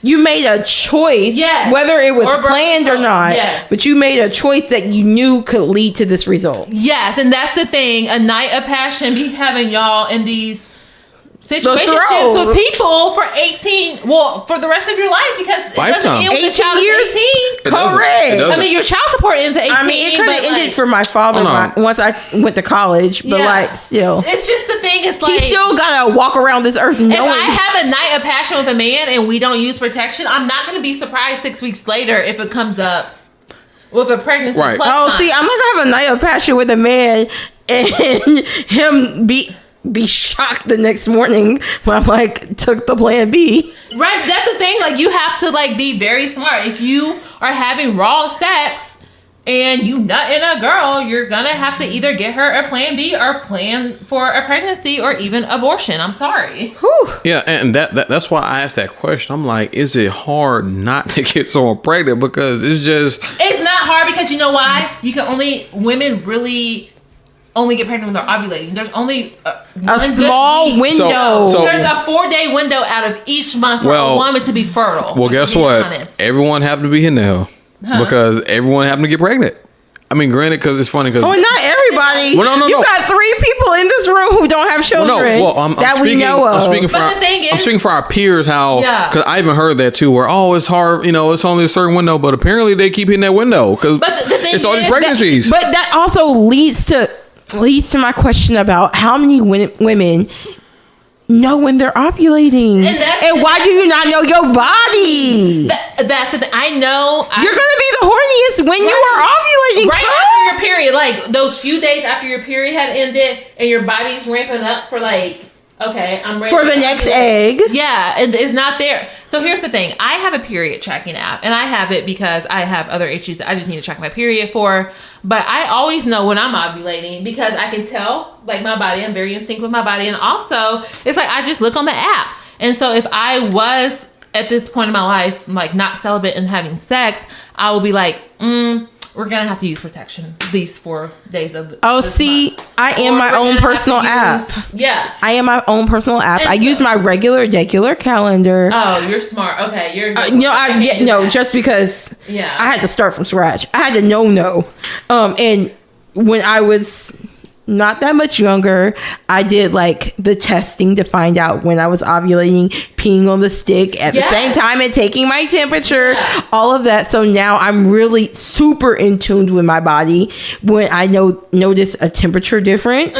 you made a choice, whether it was planned or not, but you made a choice that you knew could lead to this result. Yes, and that's the thing. A night of passion be having y'all in these situationships with people for 18, well, for the rest of your life, because it doesn't Lifetime. end when the 18 child years? is 18. Correct. I mean, your child support ends at 18. I mean, it could have but, ended for my father once I went to college, but like still, it's just the thing. It's like he still gotta walk around this earth knowing. if I have a night of passion with a man and we don't use protection, I'm not going to be surprised 6 weeks later if it comes up with a pregnancy. Right. Plus Oh, sign. see, I'm not gonna have a night of passion with a man and him be shocked the next morning when I'm like took the plan B. Right, that's the thing. Like, you have to like be very smart. If you are having raw sex and you nut in a girl, you're gonna have to either get her a plan B or plan for a pregnancy or even abortion. I'm sorry. Whew. Yeah, and that's why I asked that question. I'm like, is it hard not to get someone pregnant? Because it's not hard because you know why? Women really only get pregnant when they're ovulating. There's only A small window. So- There's a 4-day window out of each month for a woman to be fertile. well, guess to be what? honest. Everyone happened to be in there because everyone happened to get pregnant. I mean, granted, because it's funny because Oh, not everybody. Well, no. You got 3 people in this room who don't have children I'm that speaking, we know of. I'm speaking for But the thing is- I'm speaking for our peers. Yeah. Because I even heard that too, where it's hard. It's only a certain window, but apparently they keep hitting that window because But the thing it's all these is pregnancies. But that also leads to my question about how many women know when they're ovulating, and why do you not know your body? That's the thing. I know. You're gonna be the horniest when you are ovulating, right after your period, like those few days after your period had ended, and your body's ramping up for like, okay, I'm ready for the next egg. Yeah, and it's not there. So here's the thing. I have a period tracking app, and I have it because I have other issues that I just need to track my period for. But I always know when I'm ovulating because I can tell, like, my body. I'm very in sync with my body. And also, it's like I just look on the app. And so if I was at this point in my life, like, not celibate and having sex, I will be like, we're going to have to use protection these 4 days of this month. I am my own personal app. Yeah. I am my own personal app. And I use my regular calendar. Oh, you're smart. Okay, you're good. Just because Yeah. I had to start from scratch. I had to know. And when I was not that much younger, I did like the testing to find out when I was ovulating, peeing on the stick at the same time and taking my temperature, all of that. So now I'm really super in tune with my body when I notice a temperature difference,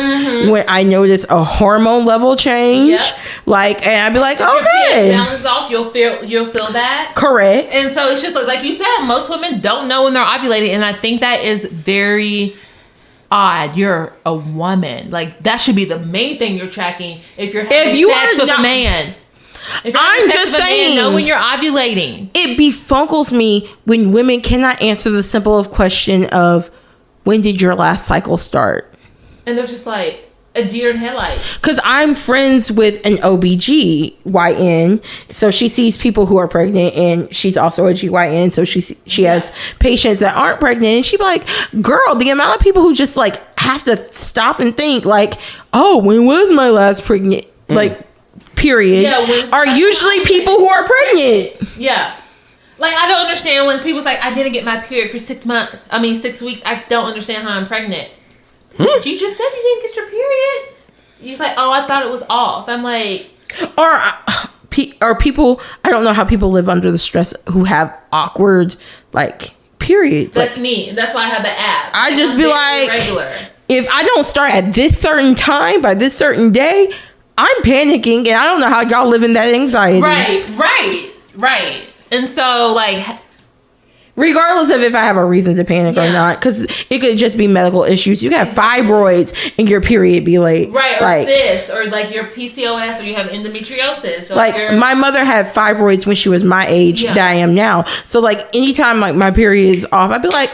when I notice a hormone level change, like, and I'd be like, okay, balance off, you'll feel that. Correct. And so it's just like you said, most women don't know when they're ovulating, and I think that is very odd. You're a woman. Like, that should be the main thing you're tracking if you're having sex with a man. If you're having sex with a man, know when you're ovulating. It befunkles me when women cannot answer the simple question of when did your last cycle start? And they're just like a deer in headlights. Because I'm friends with an OBGYN, so she sees people who are pregnant, and she's also a GYN, so she has patients that aren't pregnant, and she'd be like, girl, the amount of people who just like have to stop and think like, oh, when was my last pregnant period, are usually people who are pregnant. Yeah. Like, I don't understand when people's like, I didn't get my period for 6 weeks. I don't understand how I'm pregnant. You just said you didn't get your period. You're like, oh, I thought it was off. I'm like, or people, I don't know how people live under the stress who have awkward like periods. That's me. That's why I have the app. I just be like, regular. If I don't start at this certain time by this certain day, I'm panicking, and I don't know how y'all live in that anxiety. Right. And so, like, regardless of if I have a reason to panic or not, because it could just be medical issues. You can have fibroids and your period be late. Right, or cysts, or like your PCOS, or you have endometriosis. Like my mother had fibroids when she was my age that I am now. So like anytime like my period is off, I'd be like,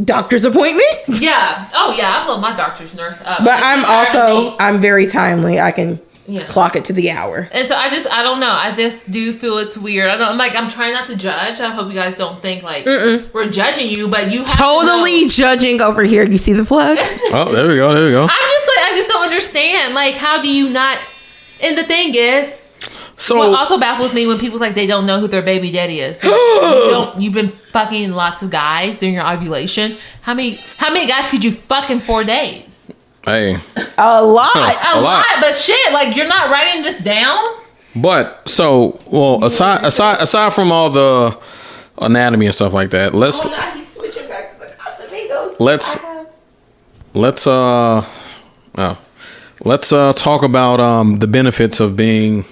doctor's appointment? Yeah. Oh yeah, I love my doctor's nurse up. But I'm very timely. I can clock it to the hour. And so I don't know. I just do feel it's weird. I'm trying not to judge. I hope you guys don't think like we're judging you, but you have totally judging over here. You see the plug? Oh, there we go. I just don't understand. Like, how do you not? And the thing is, so what also baffles me when people's like they don't know who their baby daddy is. So you've been fucking lots of guys during your ovulation. How many guys could you fuck in 4 days? Hey, A lot. A lot, but shit, like you're not writing this down. but so well. Aside from all the anatomy and stuff like that, let's now he's switching back to the Casamigos. let's talk about the benefits of being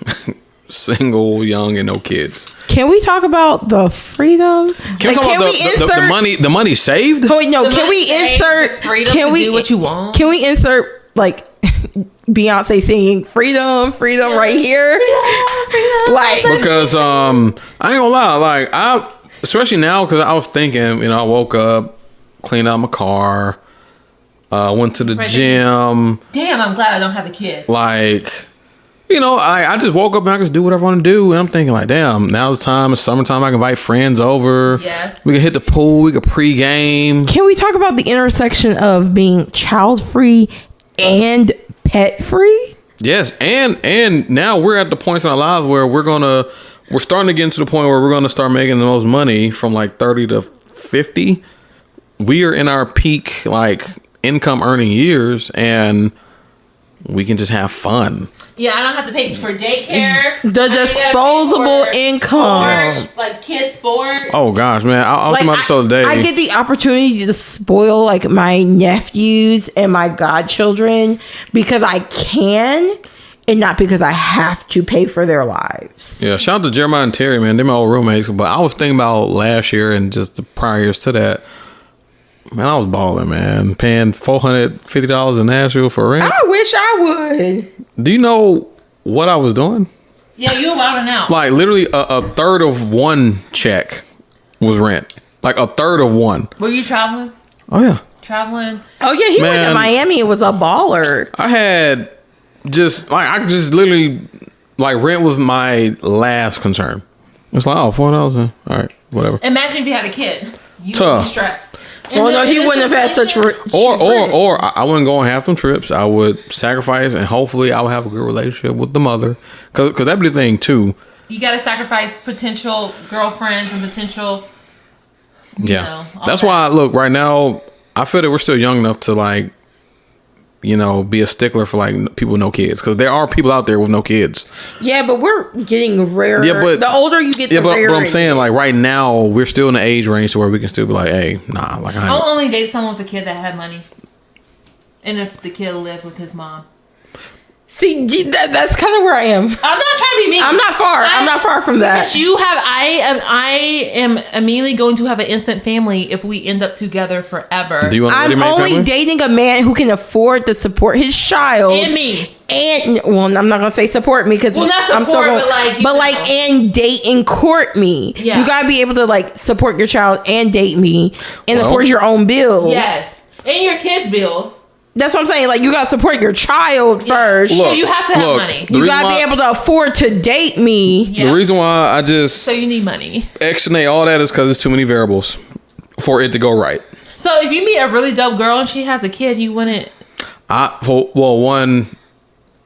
single, young, and no kids. Can we talk about the freedom? Can we talk about the money saved? Oh, wait, no. The Can money we saved, insert? the freedom Can to we do what you want? Can we insert like Beyonce singing "Freedom, Freedom" right here? Like, Because I ain't gonna lie, like especially now, because I was thinking, I woke up, cleaned out my car, went to the gym. Damn, I'm glad I don't have a kid. Like, I just woke up and I could do whatever I want to do. And I'm thinking like, damn, now's the time. It's summertime. I can invite friends over. Yes. We can hit the pool. We can pregame. can we talk about the intersection of being child free and pet free? Yes. And now we're at the point in our lives where we're starting to get into the point where we're going to start making the most money from like 30 to 50. We are in our peak, like, income earning years, and we can just have fun. Yeah, I don't have to pay for daycare. The disposable income. Sports, like kids' sports. Oh gosh, man! I was about to tell today. I get the opportunity to spoil like my nephews and my godchildren because I can, and not because I have to pay for their lives. Yeah, shout out to Jeremiah and Terry, man. They're my old roommates. But I was thinking about last year and just the prior years to that. Man, I was balling, man. Paying $450 in Nashville for rent. I wish I would. Do you know what I was doing? Yeah, you were wilding out. Like, literally a third of one check was rent. Like, a third of one. Were you traveling? Oh, yeah. Traveling? Oh yeah, he went Man. to Miami. It was a baller. I had I just literally, like, rent was my last concern. It's like, oh, $400. All right, whatever. Imagine if you had a kid. You would Tough. be stressed. Well, no, he wouldn't have had such. Or I wouldn't go on half them trips. I would sacrifice, and hopefully I would have a good relationship with the mother. Cause that'd be the thing too. You got to sacrifice potential girlfriends and potential. Yeah, that's why. Look, right now, I feel that we're still young enough to, like, be a stickler for, like, people with no kids. Because there are people out there with no kids. Yeah, but we're getting rarer. Yeah, but the older you get, the but rarer I'm it saying, is. like, right now we're still in the age range to where we can still be like, hey, nah, like, I'll only date someone with a kid that had money, and if the kid lived with his mom. See, that's kind of where I am. I'm not trying to be mean. I'm not far from that. Because I am immediately going to have an instant family if we end up together forever. Do you want to I'm only dating a man who can afford to support his child and me. And I'm not gonna say support me because Well, not support, I'm still going, but and date and court me. Yeah. You gotta be able to, like, support your child and date me and afford your own bills. Yes, and your kids' bills. That's what I'm saying. Like, you gotta support your child first. So you have to have money. You gotta be able to afford to date me. The reason why I just so you need money. Exonate all that is because it's too many variables for it to go right. So if you meet a really dope girl and she has a kid, you wouldn't. One,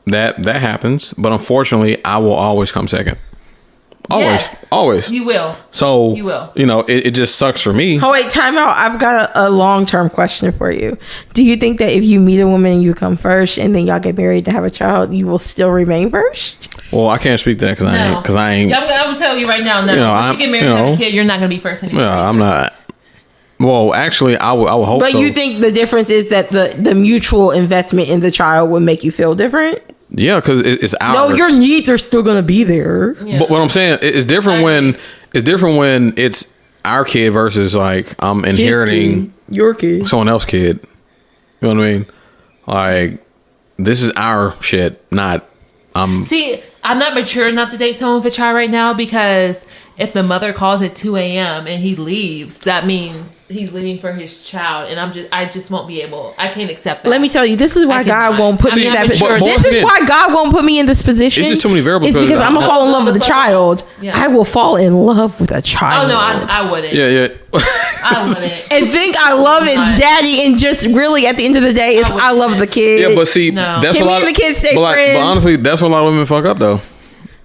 that happens, but unfortunately, I will always come second. Always. You will. So you will. It just sucks for me. Oh wait, time out. I've got a long-term question for you. Do you think that if you meet a woman and you come first and then y'all get married to have a child, you will still remain first? Well, I can't speak to that because I ain't. I'm gonna tell you right now. No, if you get married and have a kid, you're not gonna be first anymore. Yeah, I'm not. Well, actually, I will hope. But so. you think the difference is that the mutual investment in the child would make you feel different? Yeah, because it's ours. No, your needs are still gonna be there. Yeah. But what I'm saying, it's different when it's our kid versus, like, I'm inheriting your kid, someone else's kid. You know what I mean? Like, this is our shit, not. See, I'm not mature enough to date someone with a child right now because if the mother calls at 2 a.m. and he leaves, that means he's leaving for his child, and I just won't be able. I can't accept that. Let me tell you, this is why God won't put me in that position. This is why God won't put me in this position. It's just too many variables. It's because I'm gonna fall in love with a child. Yeah. I will fall in love with a child. Oh no, I wouldn't. Yeah. I wouldn't. And think I love his daddy, and just really at the end of the day, I love the kid. Yeah, but see, that's Can a lot. me and the kids stay but friends? honestly, that's what a lot of women fuck up though.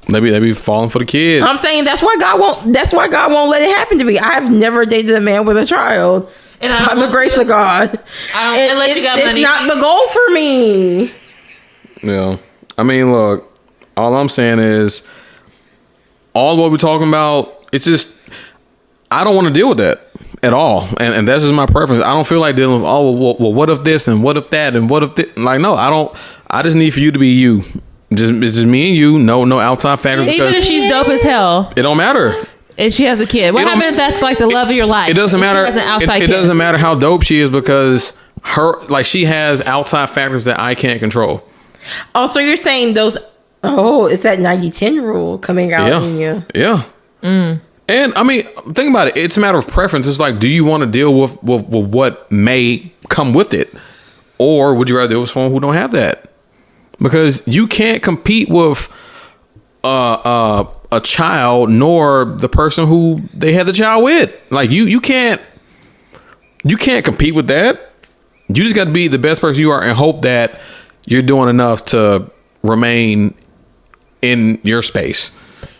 They be falling for the kid. I'm saying that's why God won't let it happen to me. I've never dated a man with a child. And I By don't the want grace to. of God. Unless you got money. It's not the goal for me. Yeah. I mean, look, all I'm saying is all what we're talking about, it's just, I don't want to deal with that at all. And that's just my preference. I don't feel like dealing with, well, what if this and what if that and what if this? Like, no, I don't. I just need for you to be you. It's just me and you. No outside factors. Even if she's dope as hell. It don't matter. And she has a kid. What happens if that's like the love of your life? It doesn't matter. She has an outside It kid? doesn't matter how dope she is because she has outside factors that I can't control. Also, you're saying those. Oh, it's that 90-10 rule coming out in you. Yeah. And I mean, think about it. It's a matter of preference. It's like, do you want to deal with what may come with it, or would you rather deal with someone who don't have that? Because you can't compete with a child nor the person who they had the child with. Like you can't compete with that. You just got to be the best person you are and hope that you're doing enough to remain in your space.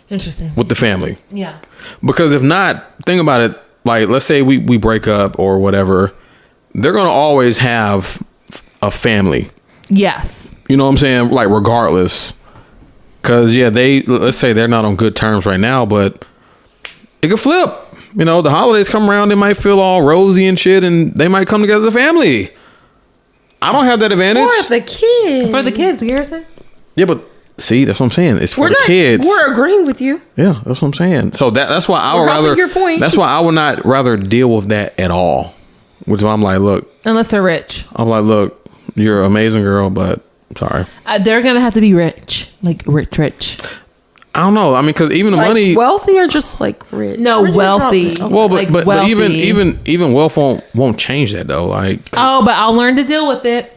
Interesting. With the family. Yeah. Because if not, think about it. Like, let's say we break up or whatever. They're going to always have a family. Yes. You know what I'm saying? Like, regardless. Because, yeah, let's say they're not on good terms right now, but it could flip. You know, the holidays come around, they might feel all rosy and shit, and they might come together as a family. I don't have that advantage. For the kids. For the kids, Garrison. Yeah, but see, that's what I'm saying. It's for the kids. We're agreeing with you. Yeah, that's what I'm saying. So that's why I would We're helping rather. your point. That's why I would not rather deal with that at all. Which is why I'm like, look. Unless they're rich. I'm like, look, you're an amazing girl, but sorry. They're going to have to be rich. Like rich. I don't know. I mean, because even the Like money. wealthy or just like rich? No, Where'd you wealthy. drop it? Well, like but wealthy. even wealth won't change that though. Like, Oh, but I'll learn to deal with it.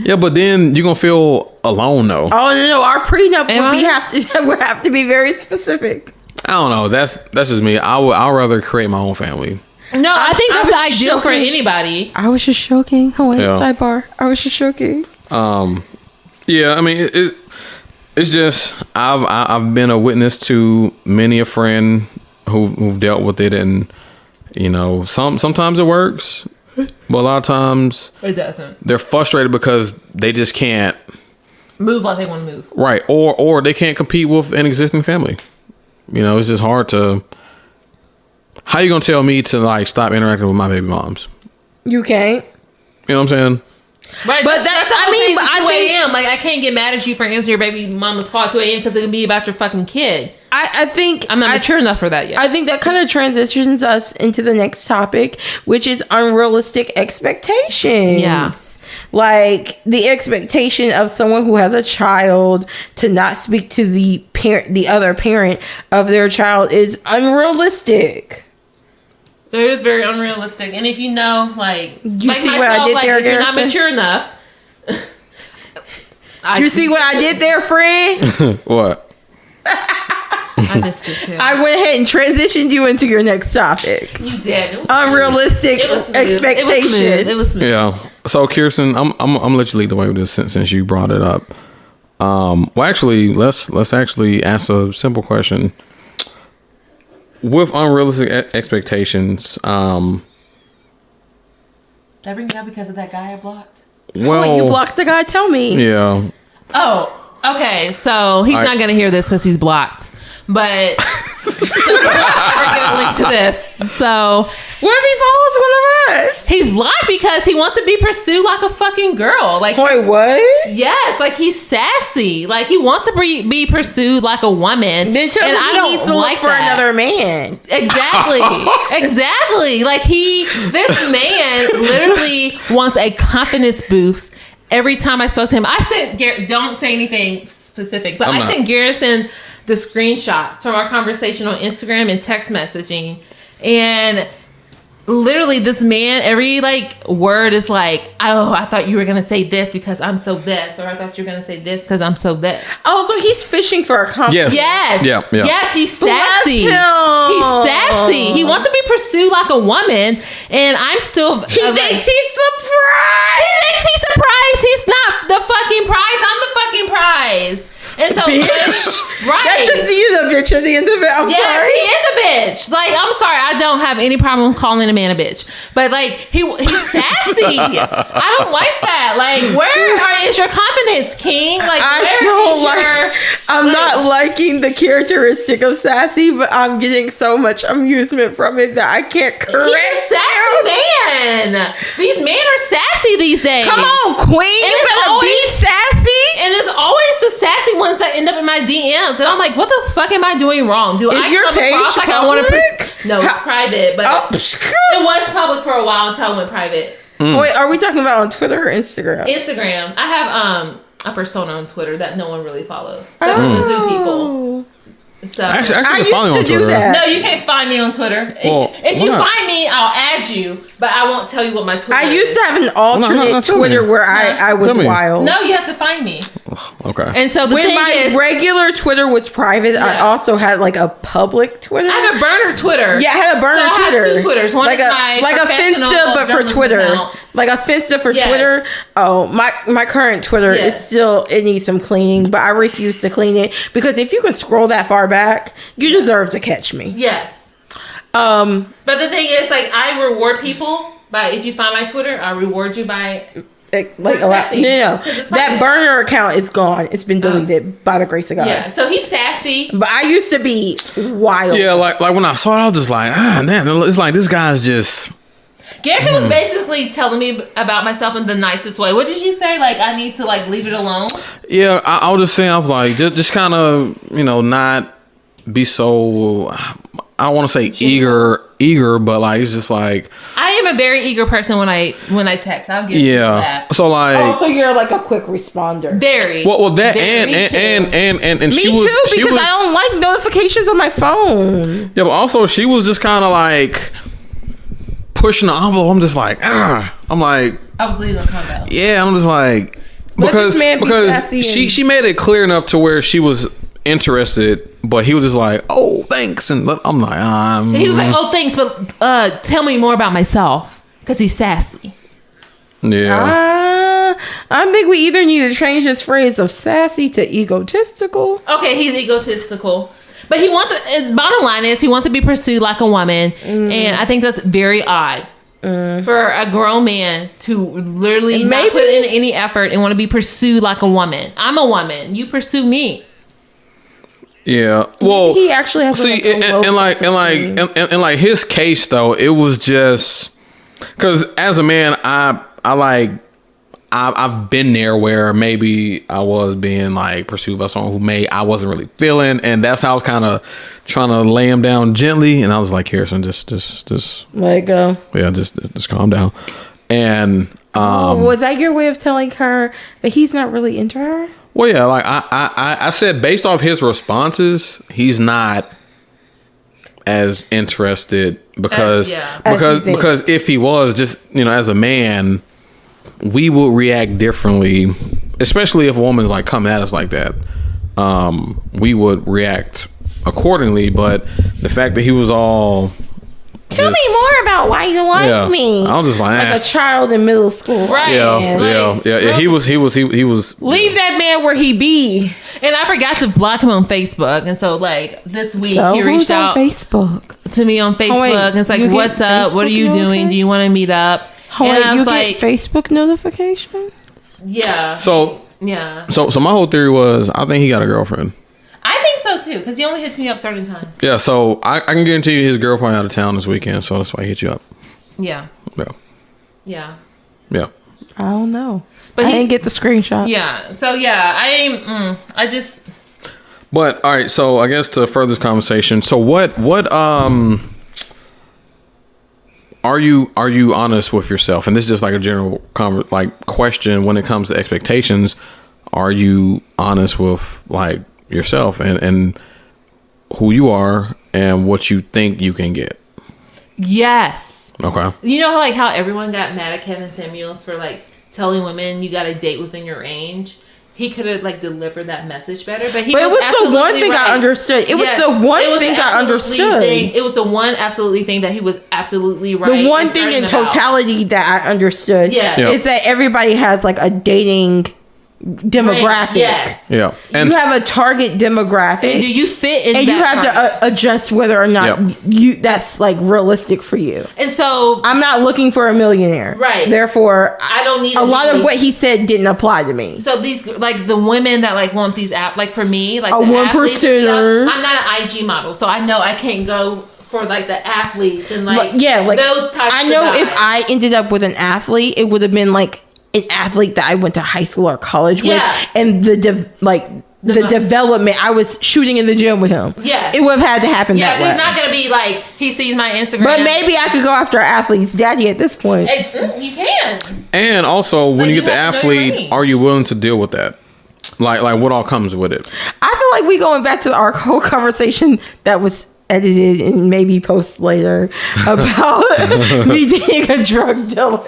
yeah, but then you're gonna feel alone though. Oh no, our prenup Am I? would have to be very specific. I don't know. That's just me. I'd rather create my own family. No, I think I that's the was ideal for joking. anybody. I was just joking. Oh, wait, Yeah. sidebar. I was just joking. Yeah, I mean, it's just I've been a witness to many a friend who've dealt with it, and you know, sometimes it works, but a lot of times It doesn't. they're frustrated because they just can't Move like they want to move. right, or they can't compete with an existing family. You know, it's just hard to. How you gonna tell me to like stop interacting with my baby moms? You can't. You know what I'm saying? Right, But I think 2 a.m. Like, I can't get mad at you for answering your baby mama's call at 2 a.m. because it can be about your fucking kid. I think I'm not mature enough for that yet. I think that kind of transitions us into the next topic, which is unrealistic expectations. Yeah. Like the expectation of someone who has a child to not speak to the other parent of their child is unrealistic. It is very unrealistic. And if you know, like, You see what I did there, if you're not Garrison? mature enough. You see what I did there, Fred? What? I missed it too. I went ahead and transitioned you into your next topic. You did. It was Unrealistic It was smooth. expectations. It was smooth. Yeah. So Kearston, I'm gonna let you lead the way with this since you brought it up. Well, actually, let's actually ask a simple question. With unrealistic expectations, Did I bring it up because of that guy I blocked? well, Wait, you blocked the guy? Tell me. yeah, Oh, okay. So he's not going to hear this because he's blocked. But so we're going to link to this. So What if he follows one of us? he's blocked because he wants to be pursued like a fucking girl. Like, Wait, what? yes, like he's sassy. Like he wants to be pursued like a woman. Then tell and him I he don't needs to like look for that. another man. Exactly. Like this man literally wants a confidence boost every time I spoke to him. I said, don't say anything specific, but I sent Garrison the screenshots from our conversation on Instagram and text messaging, and literally this man, every like word is like, oh, I thought you were gonna say this because I'm so this, or I thought you were gonna say this because I'm so this. Oh, so he's fishing for a compliment. yes, Yes. Yeah. Yes, he's Bless sassy. him. He's sassy. He wants to be pursued like a woman, and I'm still. He thinks he's surprised. He thinks he's surprised. He's not the fucking prize. I'm the fucking prize. And so, Bitch. right? That's just he's a bitch at the end of it. I'm Yes, sorry. he is a bitch. Like, I'm sorry, I don't have any problem calling a man a bitch, but like he's sassy. I don't like that. Like, is your confidence, King? Like, I'm not liking the characteristic of sassy, but I'm getting so much amusement from it that I can't correct. He's a sassy man. These men are sassy these days. Come on, Queen, you better be sassy. And it's always the sassy ones that end up in my DMs, and I'm like, what the fuck am I doing wrong? Is your page public? I want to? No, it's private, but it was public for a while until it went private. Wait, are we talking about on Twitter or Instagram? Instagram. I have a persona on Twitter that no one really follows. So zoo people. So actually I follow you on Twitter. No, you can't find me on Twitter. If you find me, I'll add you, but I won't tell you what my Twitter is. I used to have an alternate Twitter where I was wild. No, you have to find me. Okay. And so when my regular Twitter was private, I also had like a public Twitter. I have a burner Twitter. Yeah, I had a burner Twitter. I have two Twitters. One like is my a Finsta, but for Twitter. Account. Like a Finsta for Twitter. Oh, my current Twitter is still, it needs some cleaning, but I refuse to clean it because if you can scroll that far back, you deserve to catch me. Yes. But the thing is, like, I reward people by, if you find my Twitter, I reward you by like a lot. No. That burner account is gone. It's been deleted by the grace of God. Yeah. So he's sassy. But I used to be wild. Yeah, like when I saw it, I was just like, man, it's like this guy's just. Kearston was basically telling me about myself in the nicest way. What did you say? Like, I need to like leave it alone? Yeah, I was just saying, I was like, just kind of, not be so. I don't want to say eager, but like it's just like I am a very eager person when I text. I'll give you that. So like, so you're like a quick responder. Very. Well, that very and she was because I don't like notifications on my phone. Yeah, but also she was just kind of like pushing the envelope. I'm just like, I'm like, I was leaving a comment. Yeah, I'm just like because she made it clear enough to where she was interested. But he was just like, oh, thanks. And I'm like, He was like, oh, thanks, but tell me more about myself. Because he's sassy. Yeah. I think we either need to change this phrase of sassy to egotistical. Okay, he's egotistical. But bottom line is, he wants to be pursued like a woman. And I think that's very odd. For a grown man to literally not put in any effort and want to be pursued like a woman. I'm a woman. You pursue me. Yeah, well, he actually has and like his case though, it was just because as a man, I've been there where maybe I was being like pursued by someone who I wasn't really feeling, and that's how I was kind of trying to lay him down gently, and I was like, Kearston, just let it go. Yeah, just calm down. And was that your way of telling her that he's not really into her? Well, yeah, like I said, based off his responses, he's not as interested because if he was, just as a man, we would react differently, especially if a woman's like coming at us like that. We would react accordingly, but the fact that he was all. Tell me more about why you like me. I was just like a child in middle school, right? Yeah. He was. Leave that man where he be. And I forgot to block him on Facebook, and so like this week he reached out on Facebook to me on Facebook, and it's like, "What's up? What are you doing? Do you want to meet up?" And I was like, Facebook notifications. Yeah. So my whole theory was, I think he got a girlfriend. I think so too, because he only hits me up certain times. Yeah, so I can guarantee you his girlfriend out of town this weekend, so that's why he hit you up. Yeah. Yeah. I don't know, but I didn't get the screenshot. Yeah. So I just. But all right, so I guess to further this conversation, so what are you honest with yourself? And this is just like a general question when it comes to expectations. Are you honest with like yourself and who you are and what you think you can get? Yes. Okay. You know how everyone got mad at Kevin Samuels for like telling women you got to date within your range? He could have like delivered that message better, but it was the one thing I understood. It was the one thing I understood. It was the one absolutely thing that he was absolutely right. The one thing in totality that I understood is that everybody has like a dating demographic. Yes. Yeah. And you have a target demographic. And do you fit in and that you have to adjust whether or not that's like realistic for you. And so I'm not looking for a millionaire. Right. Therefore, I don't need a lot of what he said didn't apply to me. So these, like the women that like want these like for me, like a the 1%er. I'm not an IG model, so I know I can't go for like the athletes and like like those types. I know of if I ended up with an athlete, it would have been like an athlete that I went to high school or college with, and the development. I was shooting in the gym with him. Yeah, it would have had to happen that way. It's not gonna be like he sees my Instagram. But maybe I could go after an athlete's daddy at this point. You can. And also, when you get the athlete, are you willing to deal with that? Like what all comes with it? I feel like we going back to our whole conversation that was edited and maybe post later about me being a drug dealer.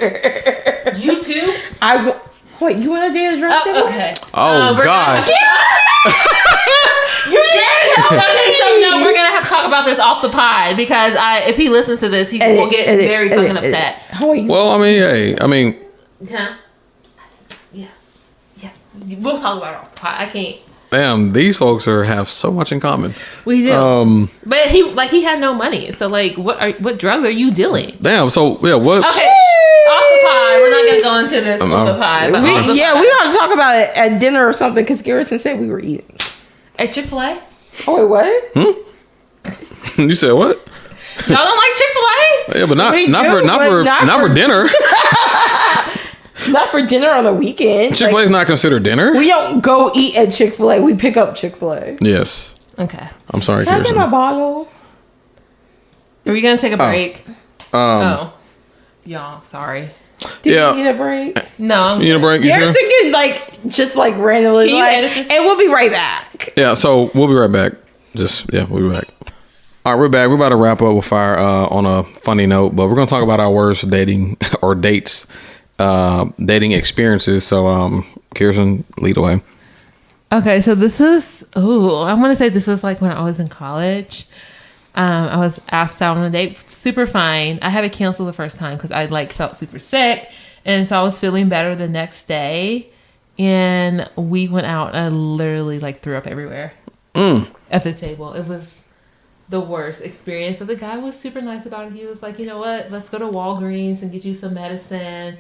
You too? Wait, you want to date a drug dealer? Okay. Oh gosh. You did. Okay, so no, we're gonna have to talk about this off the pod because if he listens to this, he will get very fucking upset. Well, I mean, hey, yeah. We'll talk about it off the pod. I can't. Damn, these folks have so much in common. We do. But he had no money. So like what drugs are you dealing? Damn, so yeah, what? Okay. Off the pod. We're not gonna go into this on the pod. But we don't talk about it at dinner or something because Garrison said we were eating. At Chick-fil-A? Oh wait, what? You said what? Y'all don't like Chick-fil-A? Yeah, but not for dinner. Not for dinner on the weekend. Chick-fil-A is not considered dinner. We don't go eat at Chick-fil-A. We pick up Chick-fil-A. Yes. Okay. I'm sorry, Can I get Kearston. my bottle? Are we gonna take a break? Y'all, sorry. Do you need a break? No. You need a break? Garrison can just randomly and we'll be right back. Yeah, so we'll be right back. We'll be back. All right, we're back. We're about to wrap up with fire on a funny note, but we're gonna talk about our worst dating or dates. Dating experiences. So Kearston, lead away. Okay, so this is I want to say this was like when I was in college. I was asked out on a date, super fine. I had to cancel the first time because I felt super sick, and so I was feeling better the next day, and we went out and I literally threw up everywhere at the table. It was the worst experience. But the guy was super nice about it. He was like, you know what, let's go to Walgreens and get you some medicine.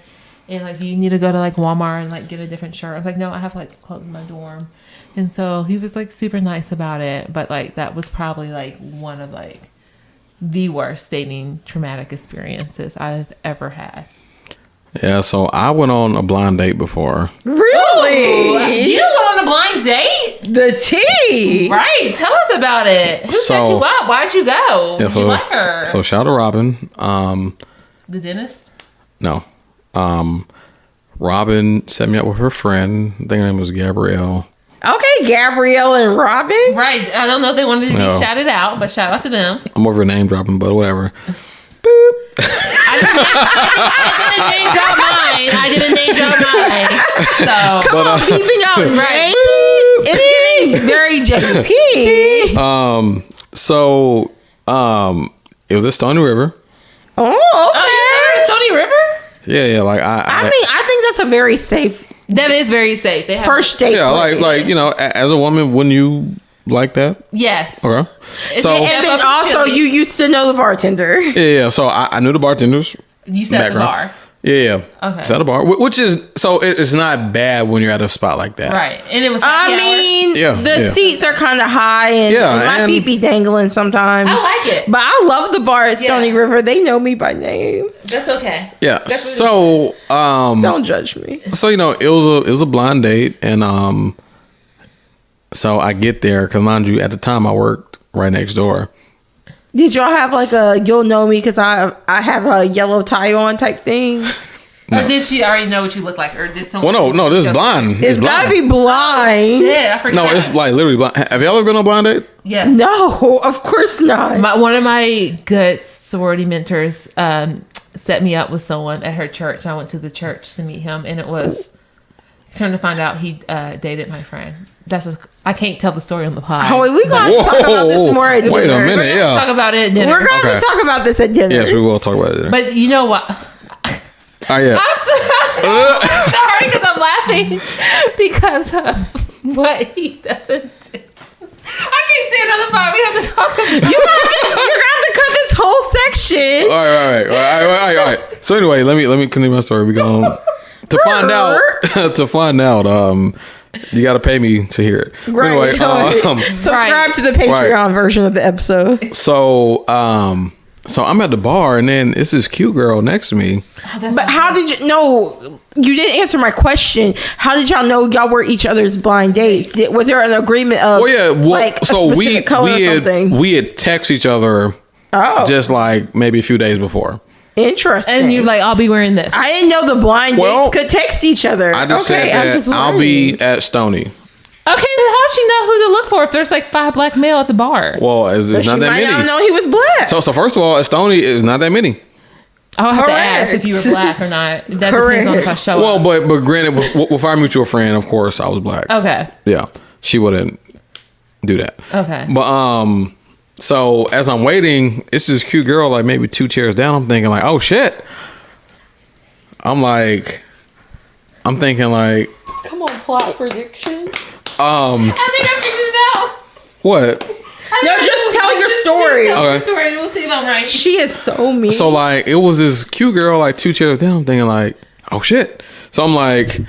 And you need to go to Walmart and get a different shirt. I was like, no, I have clothes in my dorm. And so he was super nice about it. But that was probably one of the worst dating traumatic experiences I've ever had. Yeah, so I went on a blind date before. Really? You went on a blind date? The tea. Right. Tell us about it. Who set you up? Why'd you go? Did you like her? So shout out to Robin. The dentist? No. Robin set me up with her friend. I think her name was Gabrielle. Okay, Gabrielle and Robin. Right. I don't know if they wanted to be shouted out, but shout out to them. I'm over name dropping, but whatever. Boop. I didn't name drop mine. So come on, beeping out, right? It's getting very JP. So it was at Stony River. Oh, okay. Oh, you said Stony River? Yeah. I think that's a very safe. That is very safe. They have first date. Yeah, as a woman, wouldn't you like that? Yes. Okay. And then also you used to know the bartender. Yeah. So I knew the bartenders. You said the bar. Yeah. Okay. It's at a bar, which is it's not bad when you're at a spot like that, right? And it was. The seats are kind of high, and my feet be dangling sometimes. I like it, but I love the bar at Stony River. They know me by name. That's okay. Yeah. So don't judge me. So it was a blind date, and so I get there because mind you, at the time I worked right next door. Did y'all have you'll know me because I have a yellow tie on type thing? No. Or did she already know what you look like? Or did someone... Well, no, this is blind. It's gotta be blind. Oh, shit, I forgot. No, it's literally blind. Have y'all ever been on a blind date? Yes. No, of course not. One of my good sorority mentors set me up with someone at her church. And I went to the church to meet him, and it was... Trying to find out he dated my friend. I can't tell the story on the pod. Oh, we're going to talk about this more at dinner. Wait a minute, We're going to talk about it at dinner. We're going to talk about this at dinner. Yes, we will talk about it at dinner. But you know what? Oh, yeah. Sorry, because I'm laughing because of what he doesn't do. I can't say another part. We have to talk about it. You're going to cut this whole section. All right. So anyway, let me continue my story. We going to find out. You got to pay me to hear it. Right. Anyway, subscribe to the Patreon version of the episode. So I'm at the bar, and then it's this cute girl next to me. But how did you know? You didn't answer my question. How did y'all know y'all were each other's blind dates? Was there an agreement of? Well, yeah. Like a specific color or something? We had texted each other. Just like maybe a few days before. Interesting. And you're like, I'll be wearing this. I didn't know the blind dates could text each other. I just said that I'll be at Stony. Okay, then how'd she know who to look for if there's like 5 black male at the bar? Well, it's not that many. I don't know he was black. So first of all, at Stony is not that many. I'll have to ask if you were black or not. That depends on if I show up. Well, but granted, with our mutual friend, of course, I was black. Okay. Yeah, she wouldn't do that. Okay. But so as I'm waiting, it's this cute girl like maybe 2 chairs down. I'm thinking like, oh shit. I'm thinking like, come on, plot prediction. I think I figured it out. What? No, just tell your story. Tell your story and we'll see if I'm right. She is so mean. So like, it was this cute girl like 2 chairs down. I'm thinking like, oh shit. So I'm like,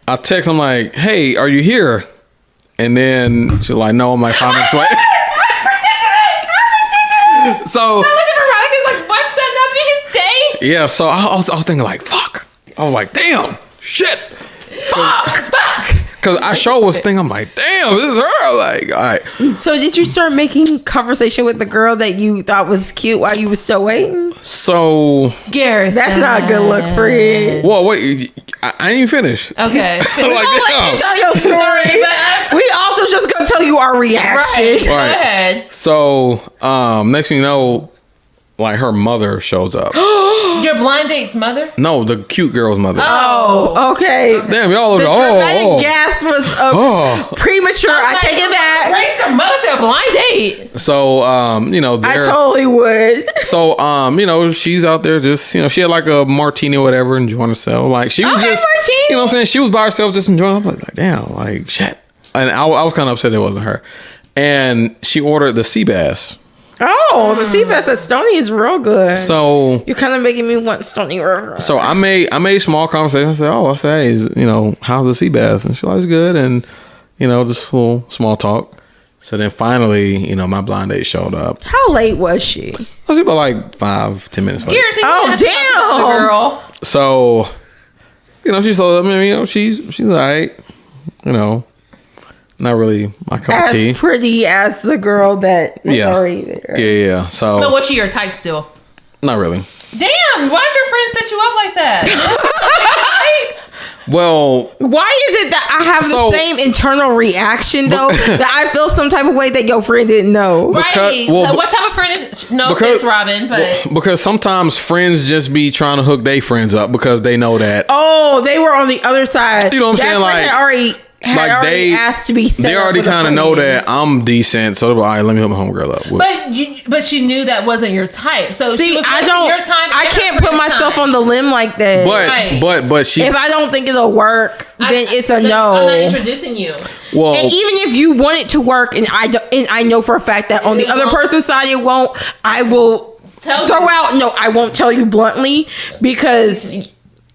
I text. I'm like, hey, are you here? And then she's like, no. I'm like 5 minutes away. So look at Veronica's like, watch that not be his day. Yeah, so I was thinking like, fuck. I was like, damn, shit, fuck. Because I sure was thinking, I'm like, damn, this is her. Like, all right. So did you start making conversation with the girl that you thought was cute while you were still waiting? So Garrison. That's not a good look for you. Well, wait, I didn't even finish. Okay. We won't let you tell your story. We also just gonna tell you our reaction. Right. Go ahead. So next thing you know, like her mother shows up. Your blind date's mother? No, the cute girl's mother. Oh, okay. Damn, y'all look. The dramatic gas was premature. I take it back. Raised her mother to a blind date. So I totally would. So she's out there just she had like a martini or whatever, enjoying herself. Like she was just martini. You know what I'm saying? She was by herself just enjoying. I was like damn, like shit. And I was kind of upset it wasn't her. And she ordered the sea bass. Oh, the sea bass at Stony is real good. So you're kind of making me want Stony River. So I made small conversation. I said, hey, how's the sea bass? And she was good, and just a little small talk. So then finally, my blind date showed up. How late was she? I was about like 5-10 minutes late. Oh damn, girl. So she told me, she's alright. Not really my cup of tea. As pretty as the girl that was already there. Yeah. So, but was she your type still? Not really. Damn, why'd your friend set you up like that? Well, why is it that I have the same internal reaction though that I feel some type of way that your friend didn't know? Right. What type of friend is it's Robin, but because sometimes friends just be trying to hook their friends up because they know that. Oh, they were on the other side. You know what I'm saying? Like they asked to be set they already kind of know that I'm decent, so they're like, all right, let me hook my homegirl up. But she knew that wasn't your type. So see, she was your time. I can't put myself on the limb like that. But she. If I don't think it'll work, then it's a no. I'm not introducing you. Well, and even if you want it to work, and I know for a fact that on the other person's side it won't, I will I won't tell you bluntly because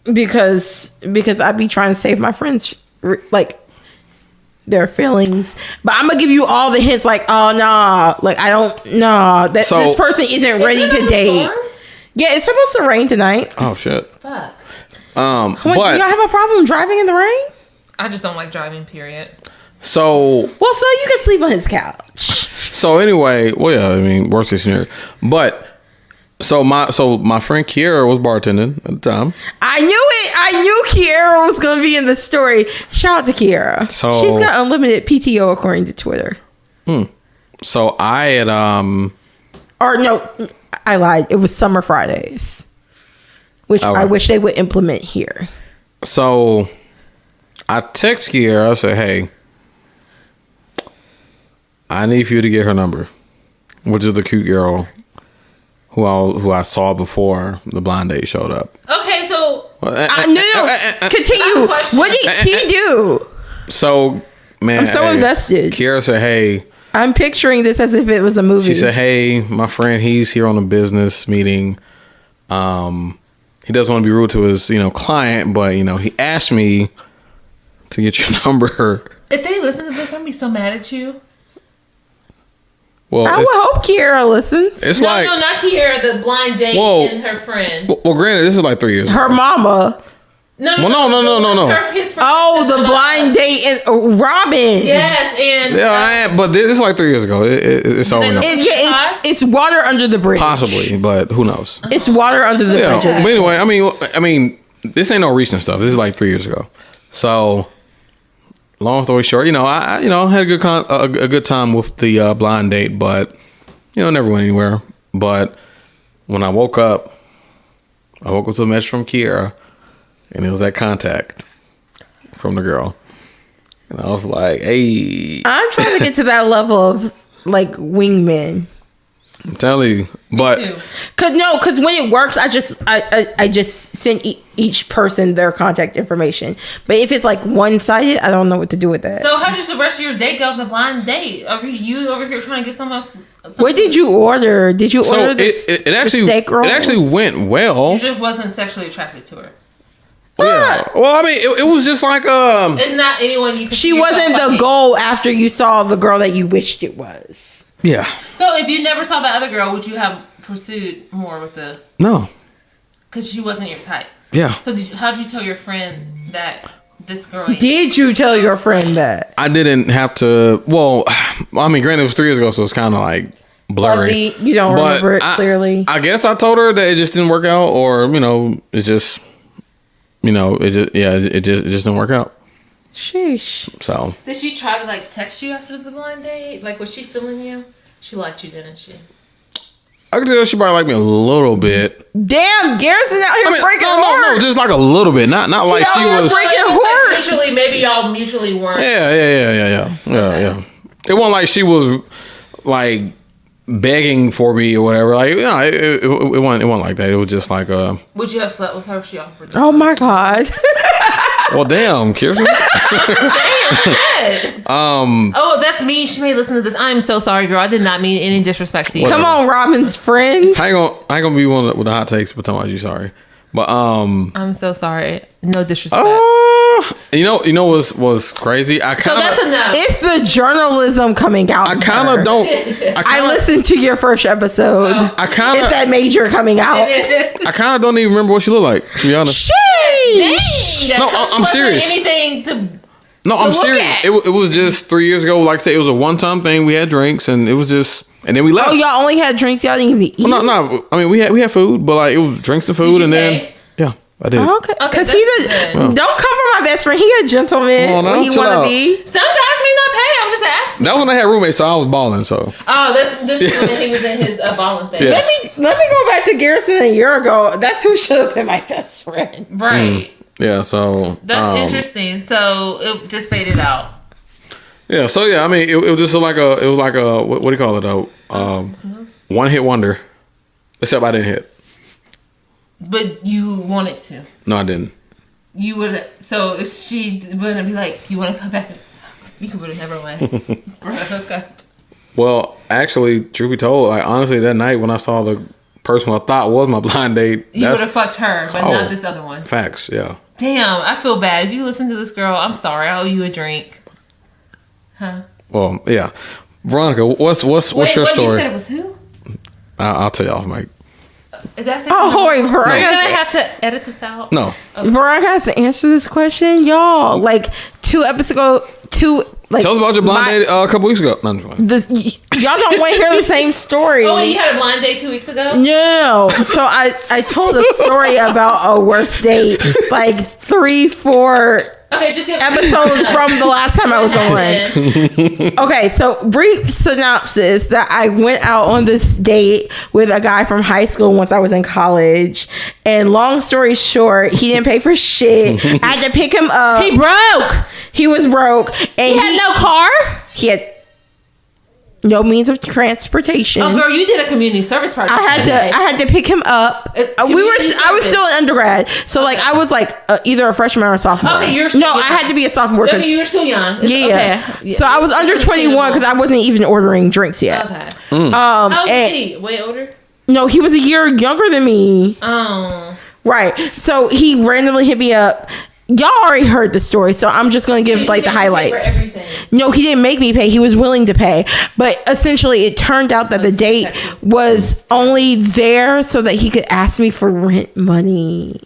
I'd be trying to save my friends their feelings, but I'm gonna give you all the hints like, oh nah, like I don't nah, that this person isn't ready to date. Yeah, it's supposed to rain tonight. Oh shit. Fuck. But do y'all have a problem driving in the rain? I just don't like driving, period. So you can sleep on his couch. So anyway, worst case scenario. But so my friend Kiera was bartending at the time. I knew it. I knew Kiera was going to be in the story. Shout out to Kiera. So she's got unlimited PTO according to Twitter. So I had or no, I lied. It was Summer Fridays, which I wish they would implement here. So I text Kiera. I said, hey, I need for you to get her number, which is the cute girl who I saw before the blind date showed up. Okay, so No. Continue. What did he do? So, man, I'm so invested. Kiara said, "Hey." I'm picturing this as if it was a movie. She said, "Hey, my friend, he's here on a business meeting. He doesn't want to be rude to his, client, but he asked me to get your number." If they listen to this, I'm gonna be so mad at you. Well, I would hope Kiara listens. It's No, like, not here. The blind date and her friend. Well, granted, this is like 3 years ago. Her mama. No. His friend Oh, the blind date and Robin. Yes, and Yeah, but this is like 3 years ago. It's over now. It's water under the bridge. Possibly, but who knows? It's water under the Yeah. bridge. But anyway, I mean, this ain't no recent stuff. This is like 3 years ago. So, long story short, I had a good time with the blind date, but never went anywhere. But when I woke up to a message from Kiara, and it was that contact from the girl, and I was like, "Hey." I'm trying to get to that level of like wingman. I'm telling you, but Cause when it works, I just send each person their contact information. But if it's like one sided, I don't know what to do with that. So how did the rest of your date go on the blind date? You over here trying to get someone else? What did you order? Did you order it actually the steak rolls? It actually went well. You just wasn't sexually attracted to her. Yeah. Well, I mean, it was just like It's not anyone you. She wasn't the goal after you saw the girl that you wished it was. Yeah. So if you never saw that other girl, would you have pursued more with the? No. Because she wasn't your type. Yeah. So how'd you tell your friend that this girl? Did you tell your friend that? I didn't have to. Well, I mean, granted, it was 3 years ago, so it's kind of like blurry. Fuzzy. You don't remember it clearly. I guess I told her that it just didn't work out, or it's just, it just didn't work out. Sheesh. So. Did she try to like text you after the blind date? Like, was she feeling you? She liked you, didn't she? I could tell she probably liked me a little bit. Damn, Garrison out here breaking No, hearts. just like a little bit. Not like she was breaking hearts. Mutually, maybe y'all mutually weren't. Yeah. It wasn't like she was like begging for me or whatever. Like, it wasn't like that. It was just like Would you have slept with her if she offered? Oh my god. Well, damn, Kearston. Oh, that's me. She may listen to this. I'm so sorry, girl. I did not mean any disrespect to you. Come on, Robin's friend. I ain't gonna be one with the hot takes, but tell me you sorry. But I'm so sorry. No disrespect. You know what's crazy? So that's enough. It's the journalism coming out. I kind of don't. I listened to your first episode. It's that major coming out. I kind of don't even remember what she looked like, to be honest. Sheesh. Dang, No, I'm serious. Anything to No, I'm look serious. at. It was just 3 years ago. Like I said, it was a one-time thing. We had drinks, and it was just, and then we left. Oh, y'all only had drinks. Y'all didn't even eat. Well, no. I mean, we had food, but like it was drinks and food, you and then pay? yeah, I did. Okay, because that's he's good. don't come for my best friend. He a gentleman. Come on now, when he chill want out. to be. Some guys may not pay. I'm just asking. That was when I had roommates, so I was balling. So Oh, this is when he was in his balling phase. Yes. Let me go back to Garrison a year ago. That's who should have been my best friend. Right. yeah, so That's interesting. So it just faded out. yeah, so yeah. I mean, it was just like a what do you call it though? One hit wonder. Except I didn't hit. But you wanted to. No, I didn't. You would. So if she wouldn't be like, you want to come back? You would have never went for a hookup. Well, actually, truth be told, like honestly, that night when I saw the person I thought was my blind date, You would have fucked her, but not this other one. Facts, yeah. Damn, I feel bad. If you listen to this girl, I'm sorry. I owe you a drink. Huh? Well, yeah. Veronica, what's your story? You said it was who? I'll tell you off, Mike. That's Oh, wait, We're Veronica. gonna have to edit this out. No. Veronica has to answer this question, y'all. Like 2 episodes, like. Tell us about your blind date a couple weeks ago. No, I'm just playing. Y'all don't want to hear the same story. Oh, you had a blind date 2 weeks ago? No. So I told a story about a worst date like 3-4 Okay, just give episodes from the last time I was on. Okay, so brief synopsis that I went out on this date with a guy from high school once I was in college. And long story short, he didn't pay for shit. I had to pick him up. He broke. He was broke. And He had no car? He had no means of transportation. Oh, girl, you did a community service project. I had to pick him up. I was still in undergrad, so like I was like either a freshman or a sophomore. Okay, you're still no, I had to be a sophomore. Okay, you were still young. Okay. So I was under 21 because I wasn't even ordering drinks yet. Okay. How old is he? Way older? No, he was a year younger than me. Oh. Right. So he randomly hit me up. Y'all already heard the story, so I'm just going to give like the highlights. No, he didn't make me pay. He was willing to pay. But essentially, it turned out that the date was only there so that he could ask me for rent money.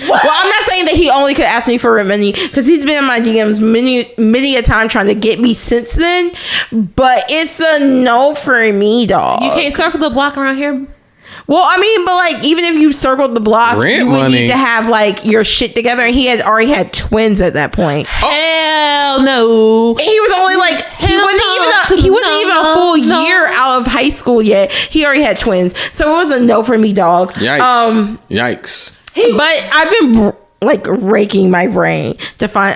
What? Well, I'm not saying that he only could ask me for rent money because he's been in my DMs many a time trying to get me since then. But it's a no for me, dog. You can't circle the block around here? Well, I mean, but like, even if you circled the block, you would need to have like your shit together. And he had already had twins at that point. Hell no! And he was only like he wasn't even a full year out of high school yet. He already had twins, so it was a no for me, dog. Yikes! Yikes! But I've been like raking my brain to find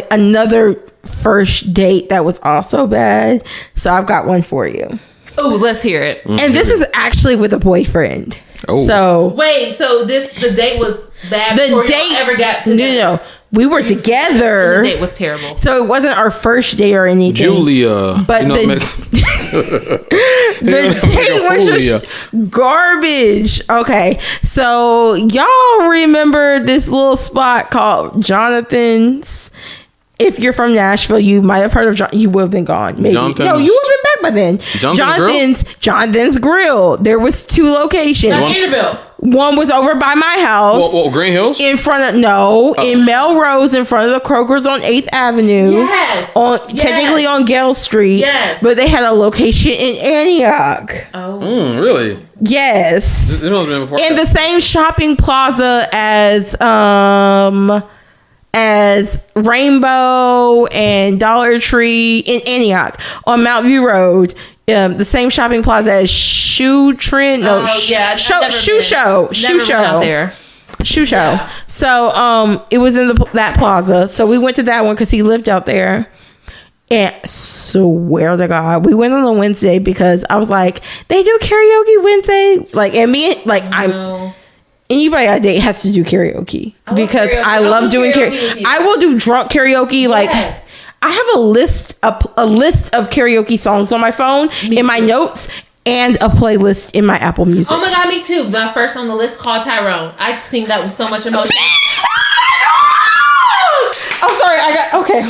another first date that was also bad. So I've got one for you. Oh, let's hear it. And this is actually with a boyfriend. Oh. So wait, so the date was bad before you ever got to No. We were together. The date was terrible. So it wasn't our first date or anything. Julia. But the date was just garbage. Okay. So y'all remember this little spot called Jonathan's? If you're from Nashville, you might have heard of you would have been gone. Maybe. No, you would have been back by then. Jonathan's Grill. There was 2 locations. One was over by my house. Well, Green Hills? In front of in Melrose, in front of the Kroger's on 8th Avenue. Yes. Technically on Gale Street. Yes. But they had a location in Antioch. Oh. Really? Yes. It must have been before in the same shopping plaza as Rainbow and Dollar Tree in Antioch on Mount View Road. The same shopping plaza as Shoe Trend. No, Shoe Show. Yeah. So it was in that plaza. So we went to that one because he lived out there. And swear to God, we went on a Wednesday because I was like, they do karaoke Wednesday. Like, and me, like, anybody I date has to do karaoke because I love doing karaoke. I will do drunk karaoke. Like, I have a list of karaoke songs on my phone, in my notes, and a playlist in my Apple Music. Oh my God, me too. My first on the list called Tyrone. I sing that with so much emotion. I'm sorry.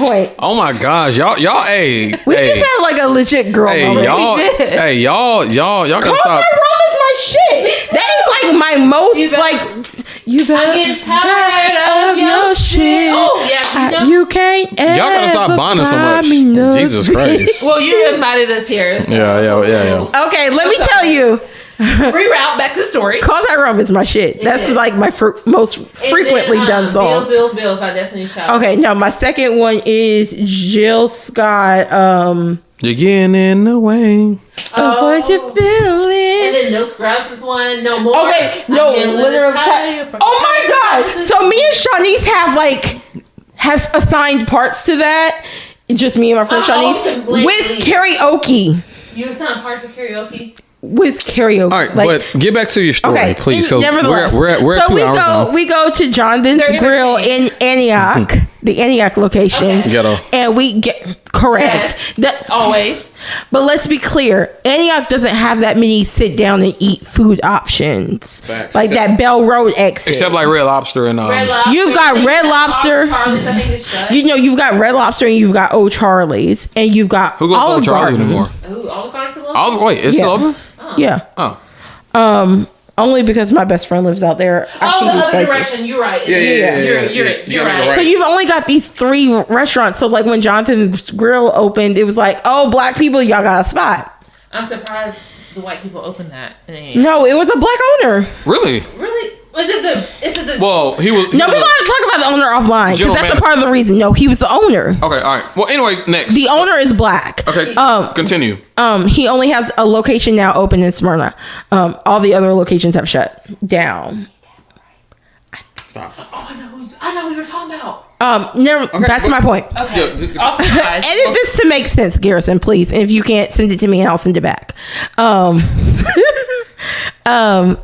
Wait. Oh my gosh, y'all, hey. We just had like a legit girl moment. Y'all gotta stop. My shit. That is like my most you better I get tired of your shit. Oh yeah, you can't. Y'all gotta stop bonding so much. Jesus Christ. Well, you invited us here. So. Yeah. Okay, let me tell you. Reroute back to the story. Call Tyrone is my shit. That's like my most frequently done song. Bills by Destiny Child. Okay, now my second one is Jill Scott. You're getting in the way of what you're feeling. And then No Scrubs is one. No More. Okay, no, literal. Oh my God! So me and Shanice have assigned parts to that. Just me and my friend Shanice with karaoke. You assigned parts of karaoke. With karaoke. All right, but get back to your story, please. Nevertheless, we're at 2 hours now. We go to Jonathan's Grill in Antioch, the Antioch location. Ghetto. And we get correct. Yes, always. But let's be clear, Antioch doesn't have that many sit down and eat food options. Facts. Like that Bell Road exit. Except like Red Lobster and Red Lobster. You've got Red Lobster. Charlie's, I think it's shut. You've got Red Lobster and you've got O'Charlie's and you've got Who goes to O'Charlie's anymore? Ooh, Olive Garden still open? Wait, it's still open? Yeah. Oh. Only because my best friend lives out there. The other direction. You're right. You're right. So you've only got these 3 restaurants. So like when Jonathan's Grill opened, it was like, oh, black people, y'all got a spot. I'm surprised the white people opened that. No, it was a black owner. Really? Is it the? Well, he was. No, we're going to talk about the owner offline because that's a part of the reason. No, he was the owner. Okay, all right. Well, anyway, next. The owner is black. Okay. Continue. He only has a location now open in Smyrna. All the other locations have shut down. Stop. Oh, I know who you're talking about. Back to my point. Okay. Edit this to make sense, Garrison, please. And if you can't, send it to me and I'll send it back.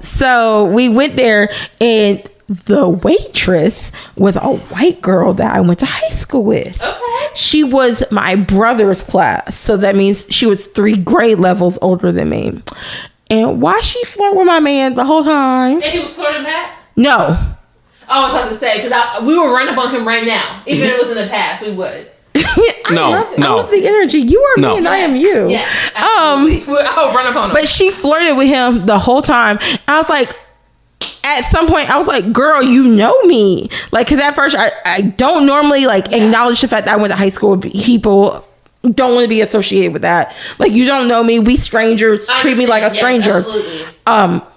So we went there, and the waitress was a white girl that I went to high school with. Okay. She was my brother's class, so that means she was 3 grade levels older than me. And why she flirt with my man the whole time? And he was flirting back? No. I was about to say, because we would run up on him right now. Even if it was in the past, we would. I love the energy. You are me and I am you. Yeah. Absolutely. I'll run up on him. But she flirted with him the whole time. I was like, at some point, I was like, girl, you know me. Like, because at first, I don't normally, like, acknowledge the fact that I went to high school with people. Don't want to be associated with that. Like, you don't know me. We strangers. Treat me like a stranger. Absolutely.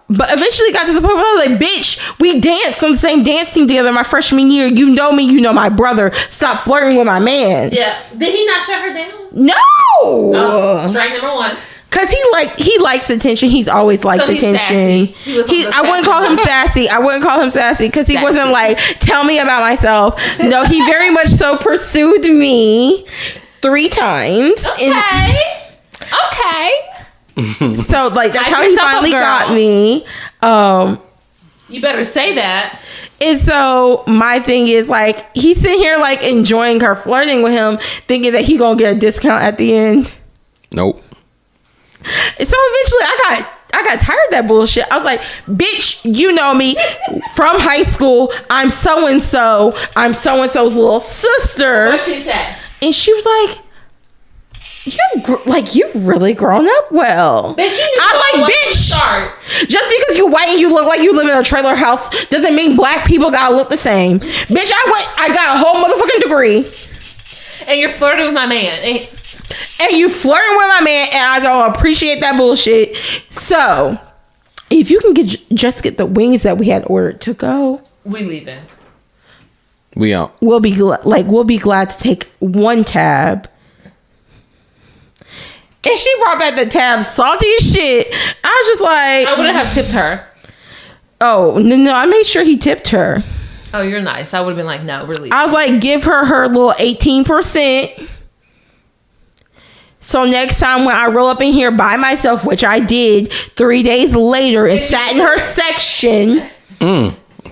But eventually got to the point where I was like, bitch, we danced on the same dance team together my freshman year. You know me. You know my brother. Stop flirting with my man. Yeah. Did he not shut her down? No. Oh, strike number 1. Cause he likes attention. He's always liked attention. I wouldn't call him sassy. I wouldn't call him sassy because he wasn't like, tell me about myself. No, he very much so pursued me 3 times. Okay. So like that's how he finally got me. You better say that. And so my thing is like he's sitting here like enjoying her flirting with him, thinking that he gonna get a discount at the end. Nope. And so eventually I got tired of that bullshit. I was like, bitch, you know me from high school. I'm so-and-so. I'm so-and-so's little sister. What she said? And she was like, you've really grown up well. Bitch, I was like, bitch, just because you white and you look like you live in a trailer house doesn't mean black people gotta look the same. Bitch, I got a whole motherfucking degree. And you're flirting with my man. And you flirting with my man, and I don't appreciate that bullshit. So, if you can just get the wings that we had ordered to go, we leaving. We out. We'll be glad to take 1 tab. And she brought back the tab salty as shit. I was just like, I wouldn't have tipped her. Oh no, I made sure he tipped her. Oh, you're nice. I would have been like, no, we're leaving. I was like, give her little 18%. So next time when I roll up in here by myself, which I did 3 days later and sat in her section.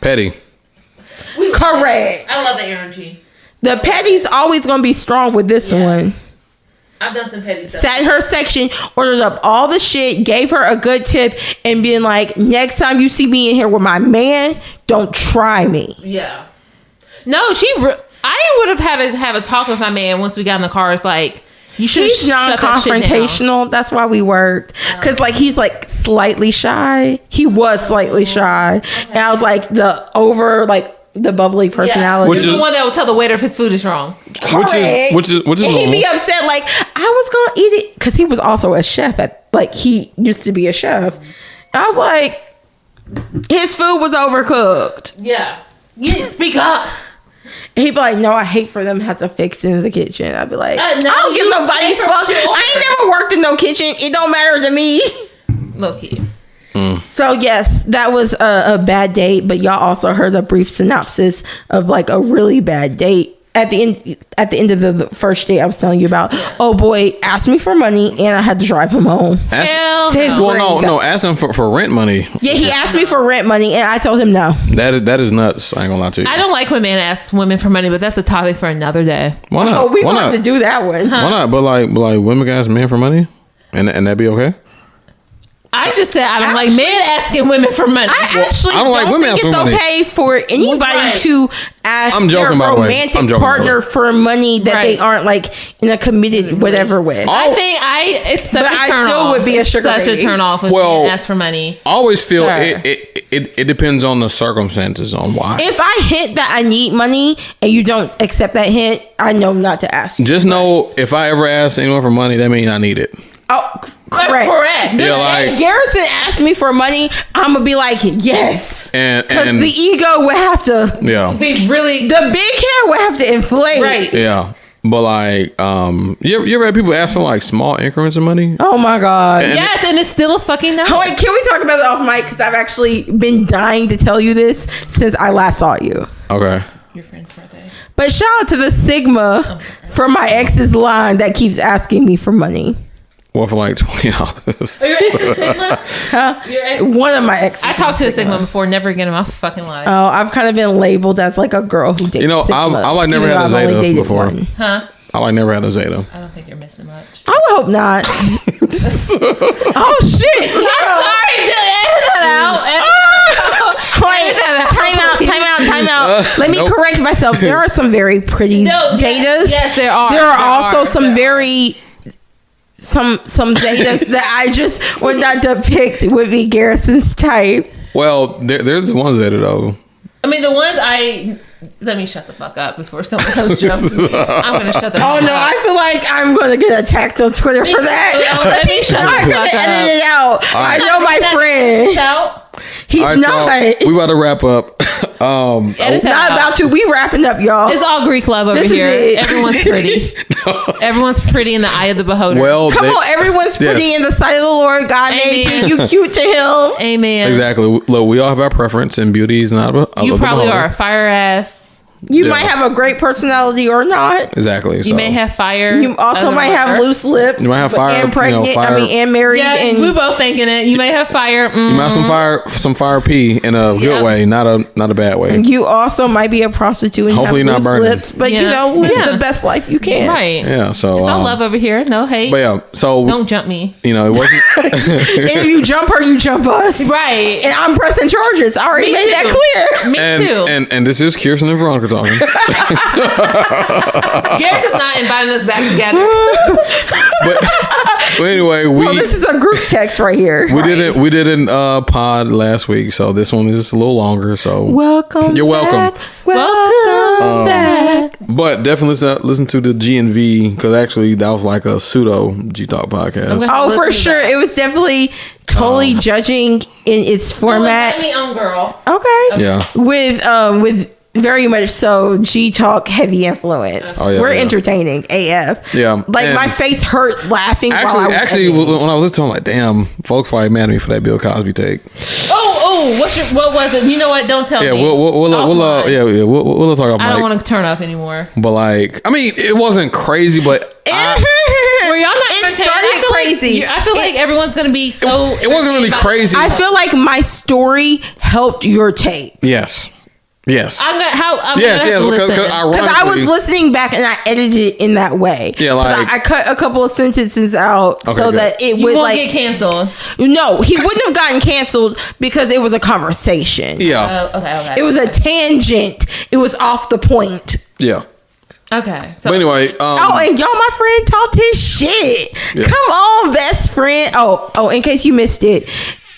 Petty. Correct. I love the energy. The petty's always going to be strong with this one. I've done some petty stuff. Sat in her section, ordered up all the shit, gave her a good tip, and being like, next time you see me in here with my man, don't try me. Yeah. No, I would have had to have a talk with my man once we got in the car. It's like, you should. He's non-confrontational. That's why we worked. Because like he's like slightly shy. He was slightly shy, and I was like the bubbly personality. Which is the one that will tell the waiter if his food is wrong. Which is and he'd be upset like I was gonna eat it because he was also a chef he used to be a chef. And I was like, his food was overcooked. Yeah, you need to speak up. He'd be like, no, I hate for them to have to fix it in the kitchen. I'd be like, no, I don't give nobody's fuck. I ain't never worked in no kitchen. It don't matter to me. Low key. So yes, that was a bad date, but y'all also heard a brief synopsis of like a really bad date. At the end of the first date I was telling you about, oh boy asked me for money and I had to drive him home. Ask him for rent money. Yeah, he asked me for rent money and I told him no. That is nuts. I ain't gonna lie to you. I don't like when men ask women for money, but that's a topic for another day. Why not? Oh, we want to do that one. Why not? But like women can ask men for money and that be okay? I just said I don't like men asking women for money. I actually I don't like women think it's asking okay for anybody to ask their romantic partner for money that they aren't like in a committed whatever with. I think it's such a turn off. Would be a sugar such baby. a turn off when men ask for money. I always feel it depends on the circumstances on why. If I hint that I need money and you don't accept that hint, I know not to ask you. Just know if I ever ask anyone for money, that means I need it. Oh, correct. Yeah, if Garrison asked me for money, I'm gonna be like, yes, and the ego would have to be really, the big hair would have to inflate, right? Yeah, but like, you ever had people ask for like small increments of money? Oh my god, yes, and it's still a fucking no. Wait, can we talk about it off mic? Because I've actually been dying to tell you this since I last saw you. Okay. Your friend's birthday. But shout out to the Sigma from my ex's line that keeps asking me for money. Well, for like $20. Are you ex Sigma? Huh? One of my exes. I talked to a Sigma before. Never again in my fucking life. Oh, I've kind of been labeled as like a girl who dates Sigmas. I like never had a Zeta before. One. Huh? I like never had a Zeta. I don't think you're missing much. I would hope not. Oh shit! I'm sorry. Edit that out. Time out. Let me correct myself. There are some very pretty Zetas. Yes, there are. There are also some very some Zetas that I just would not depict would be Garrison's type. Well, there's one Zeta though. I mean, the ones let me shut the fuck up before someone else jumps me. I'm gonna shut the fuck up. Oh no, I feel like I'm gonna get attacked on Twitter for that. Let me shut the I'm fuck gonna up. edit it out. I know my friend. He's All right, not. we about to wrap up. Edit that Not out. about to. We wrapping up, y'all. It's all Greek love over This is here. it. Everyone's pretty. Everyone's pretty in the eye of the beholder. Well, Come on, everyone's pretty yes. in the sight of the Lord. God made Amen. you. You cute to him. Amen. Exactly. Look, we all have our preference, and beauty is not. You probably are a fire ass. You might have a great personality or not. Exactly. You So. may have fire. You also might have loose lips. You might have fire, And pregnant. fire. And married. Yeah, and we're both thinking it. You may have fire. You might have some fire pee in a good way, not a bad way. you also might be a prostitute and Hopefully have not loose burning. lips, but Yeah. you know, live Yeah. the best life you can. Right. Yeah. So. It's all love over here. No hate. But yeah. So. Don't jump me. You know, it wasn't. And if you jump her, you jump us. Right. And I'm pressing charges. I already Me made too. that clear. Me too. And this is Kearston and Veronica talking. Garrett's not inviting us back together. but anyway, Well, this is a group text right here. we didn't pod last week, so this one is a little longer. So Welcome. You're welcome. Back. Welcome back. But definitely listen to the G and V, because actually that was like a pseudo G Talk podcast. Oh, for sure. It was definitely totally judging in its format. Me on girl. Okay. Yeah. With very much so G Talk heavy influence. Oh, yeah, We're yeah. entertaining AF. Yeah. Like And my face hurt laughing. Actually, while I was editing. when I was listening, I'm like, damn, folks probably mad at me for that Bill Cosby take. What was it? You know what? Don't tell Yeah, me. we'll talk about. I don't Mike. want to turn up anymore. But like, I mean, it wasn't crazy, but Were y'all not It entertained? started I feel crazy. I feel like everyone's gonna be so. it wasn't really crazy. I feel like my story helped your take. Yes. I'm gonna Yes, have to listen. because Because I was ironically- listening back and I edited it in that way. Yeah, 'Cause like- I cut a couple of sentences out so good. that it You would won't like get canceled. No, he wouldn't have gotten canceled because it was a conversation. Yeah. Okay. It was a tangent. It was off the point. Yeah. Okay. So But anyway, And y'all, my friend talked his shit. Yeah. Come on, best friend. Oh, in case you missed it,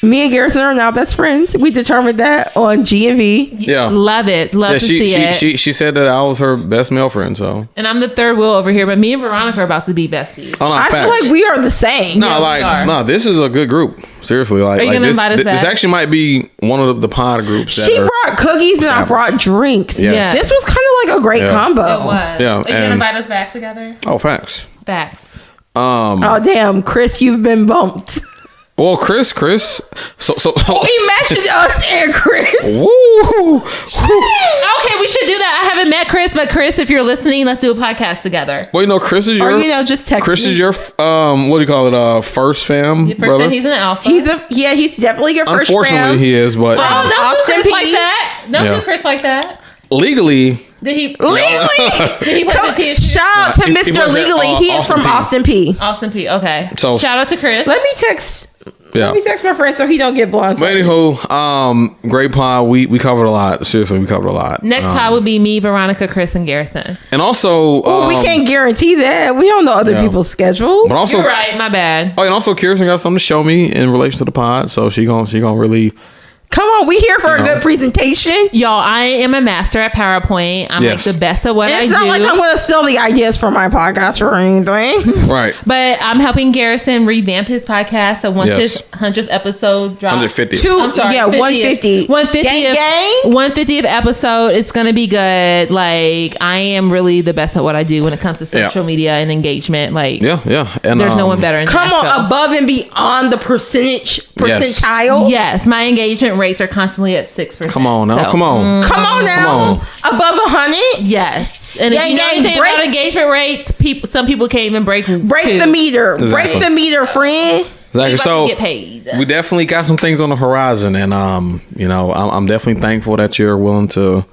me and Garrison are now best friends. We determined that on G&V. yeah. love it. Love Yeah, to see it. she said that I was her best male friend, so. And I'm the third wheel over here, but me and Veronica are about to be besties. Oh, no, I feel facts. like we are the same. No, are. no, this is a good group. Seriously, like, Are you like gonna this, invite us this back? actually might be one of the pod groups. That She are, brought cookies and I brought drinks. Yes. This was kind of like a great Yeah. combo. It was. Yeah, Are you gonna and- invite us back together? Oh, facts. Facts. Oh, damn. Chris, you've been bumped. Well, Chris. So. Imagine us and Chris. Woo! Okay, we should do that. I haven't met Chris, but Chris, if you're listening, let's do a podcast together. Well, you know, Chris is your. Or, just text Chris me. is your what do you call it? First fam First brother. time he's an alpha. He's definitely your first Unfortunately, round. he is, but Oh, don't do Austin Chris P. like that. Don't Yeah. do Chris like that. legally, Did he? Legally. Did he play the TSU? Shout out to He Mr. was at, Legally. He is Austin from P. Austin P. Austin P. Okay. So- Shout out to Chris. Let me text. yeah. Let me text my friend so he don't get blindsided. But anywho, great pod. We covered a lot. Seriously, we covered a lot. Next pod would be me, Veronica, Chris, and Garrison. And also, Ooh, we can't guarantee that. We don't know other yeah. people's schedules. But also, You're right. My bad. oh, and also, Kearston got something to show me in relation to the pod, so she gonna really. Come on, we here for a good presentation. Y'all, I am a master at PowerPoint. I'm Yes. like the best at what I It's do. not like I'm going to sell the ideas for my podcast or anything. Right. But I'm helping Garrison revamp his podcast. So once Yes. his 100th episode drops, 150. I'm sorry, 150. 150th, Gang, gang. 150th episode. It's gonna be good. Like I am really the best at what I do when it comes to social media and engagement. Like Yeah. And there's no one better. In Come Nashville. on, above and beyond the percentile. Yes, my engagement rates are constantly at 6%. Come on now. So, Come on. Come on now. Come on. Above 100. Yes. And if Gang, you know gang, anything break- about engagement rates, some people can't even break two. the meter. Exactly. Break the meter, friend. Exactly. About to So get paid. we definitely got some things on the horizon, and I'm definitely thankful that you're willing to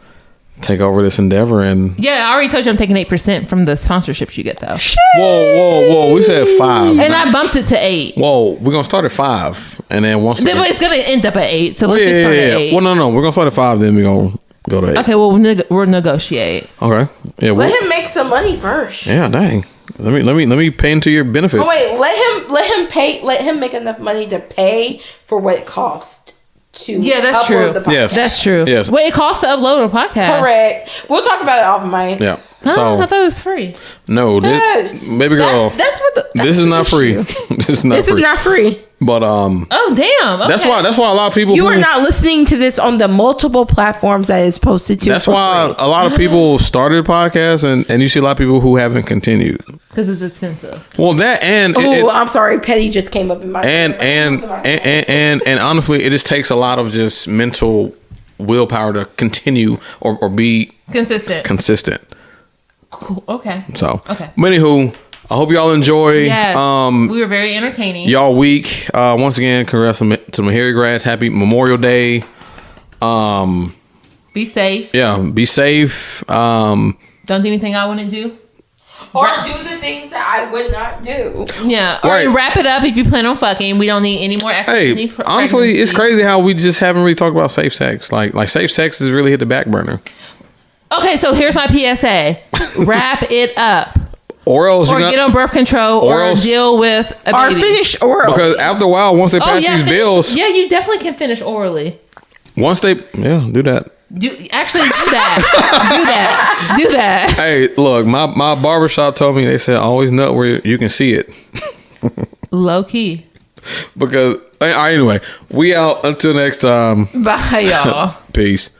take over this endeavor. And Yeah, I already told you I'm taking 8% from the sponsorships you get though. whoa, we said 5. And I bumped it to 8. Whoa, we're gonna start at 5, and then once Then it's gonna end up at 8. So let's just start at 8. Well, no, we're gonna start at 5, then we're gonna go to 8. Okay, well we'll negotiate. Okay. Yeah. Let him make some money first. Yeah. Dang. Let me pay into your benefits. Oh wait, let him make enough money to pay for what it costs to that's upload true. the podcast. Yes. That's true. Yes. Wait, it costs to upload a podcast. Correct. We'll talk about it off mic. Yeah. Huh? So I thought it was free. no, Yeah. baby girl, That's what the. this is not free. This is not This free. is not free. But Oh damn. Okay. that's why a lot of people You are not listening to this on the multiple platforms that is posted to. That's for why free. a lot of people started podcasts, and you see a lot of people who haven't continued. Because it's expensive. Well, that and Oh, I'm sorry. Petty just came up in my. and honestly, it just takes a lot of just mental willpower to continue or be Consistent. consistent. Cool. Okay. So, Okay. But anywho, I hope y'all enjoy. Yes. We were very entertaining. Y'all week. Once again, congrats to the Mahari grads. Happy Memorial Day. Be safe. Yeah, be safe. Don't do anything I wouldn't do. Or do the things that I would not do. Yeah. Or Right. wrap it up if you plan on fucking. We don't need any more extra. Hey, honestly, it's crazy how we just haven't really talked about safe sex. Like safe sex has really hit the back burner. Okay, so here's my PSA. Wrap it up. Or else Or you got, get on birth control or or else- deal with a Or baby. finish oral. because after a while, once they pass these finish- bills, Yeah, you definitely can finish orally. once they do that. Actually do that. do that. Hey, look, my barbershop told me, they said always nut where you can see it. Low key. Because anyway, we out until next time. Bye, y'all. Peace.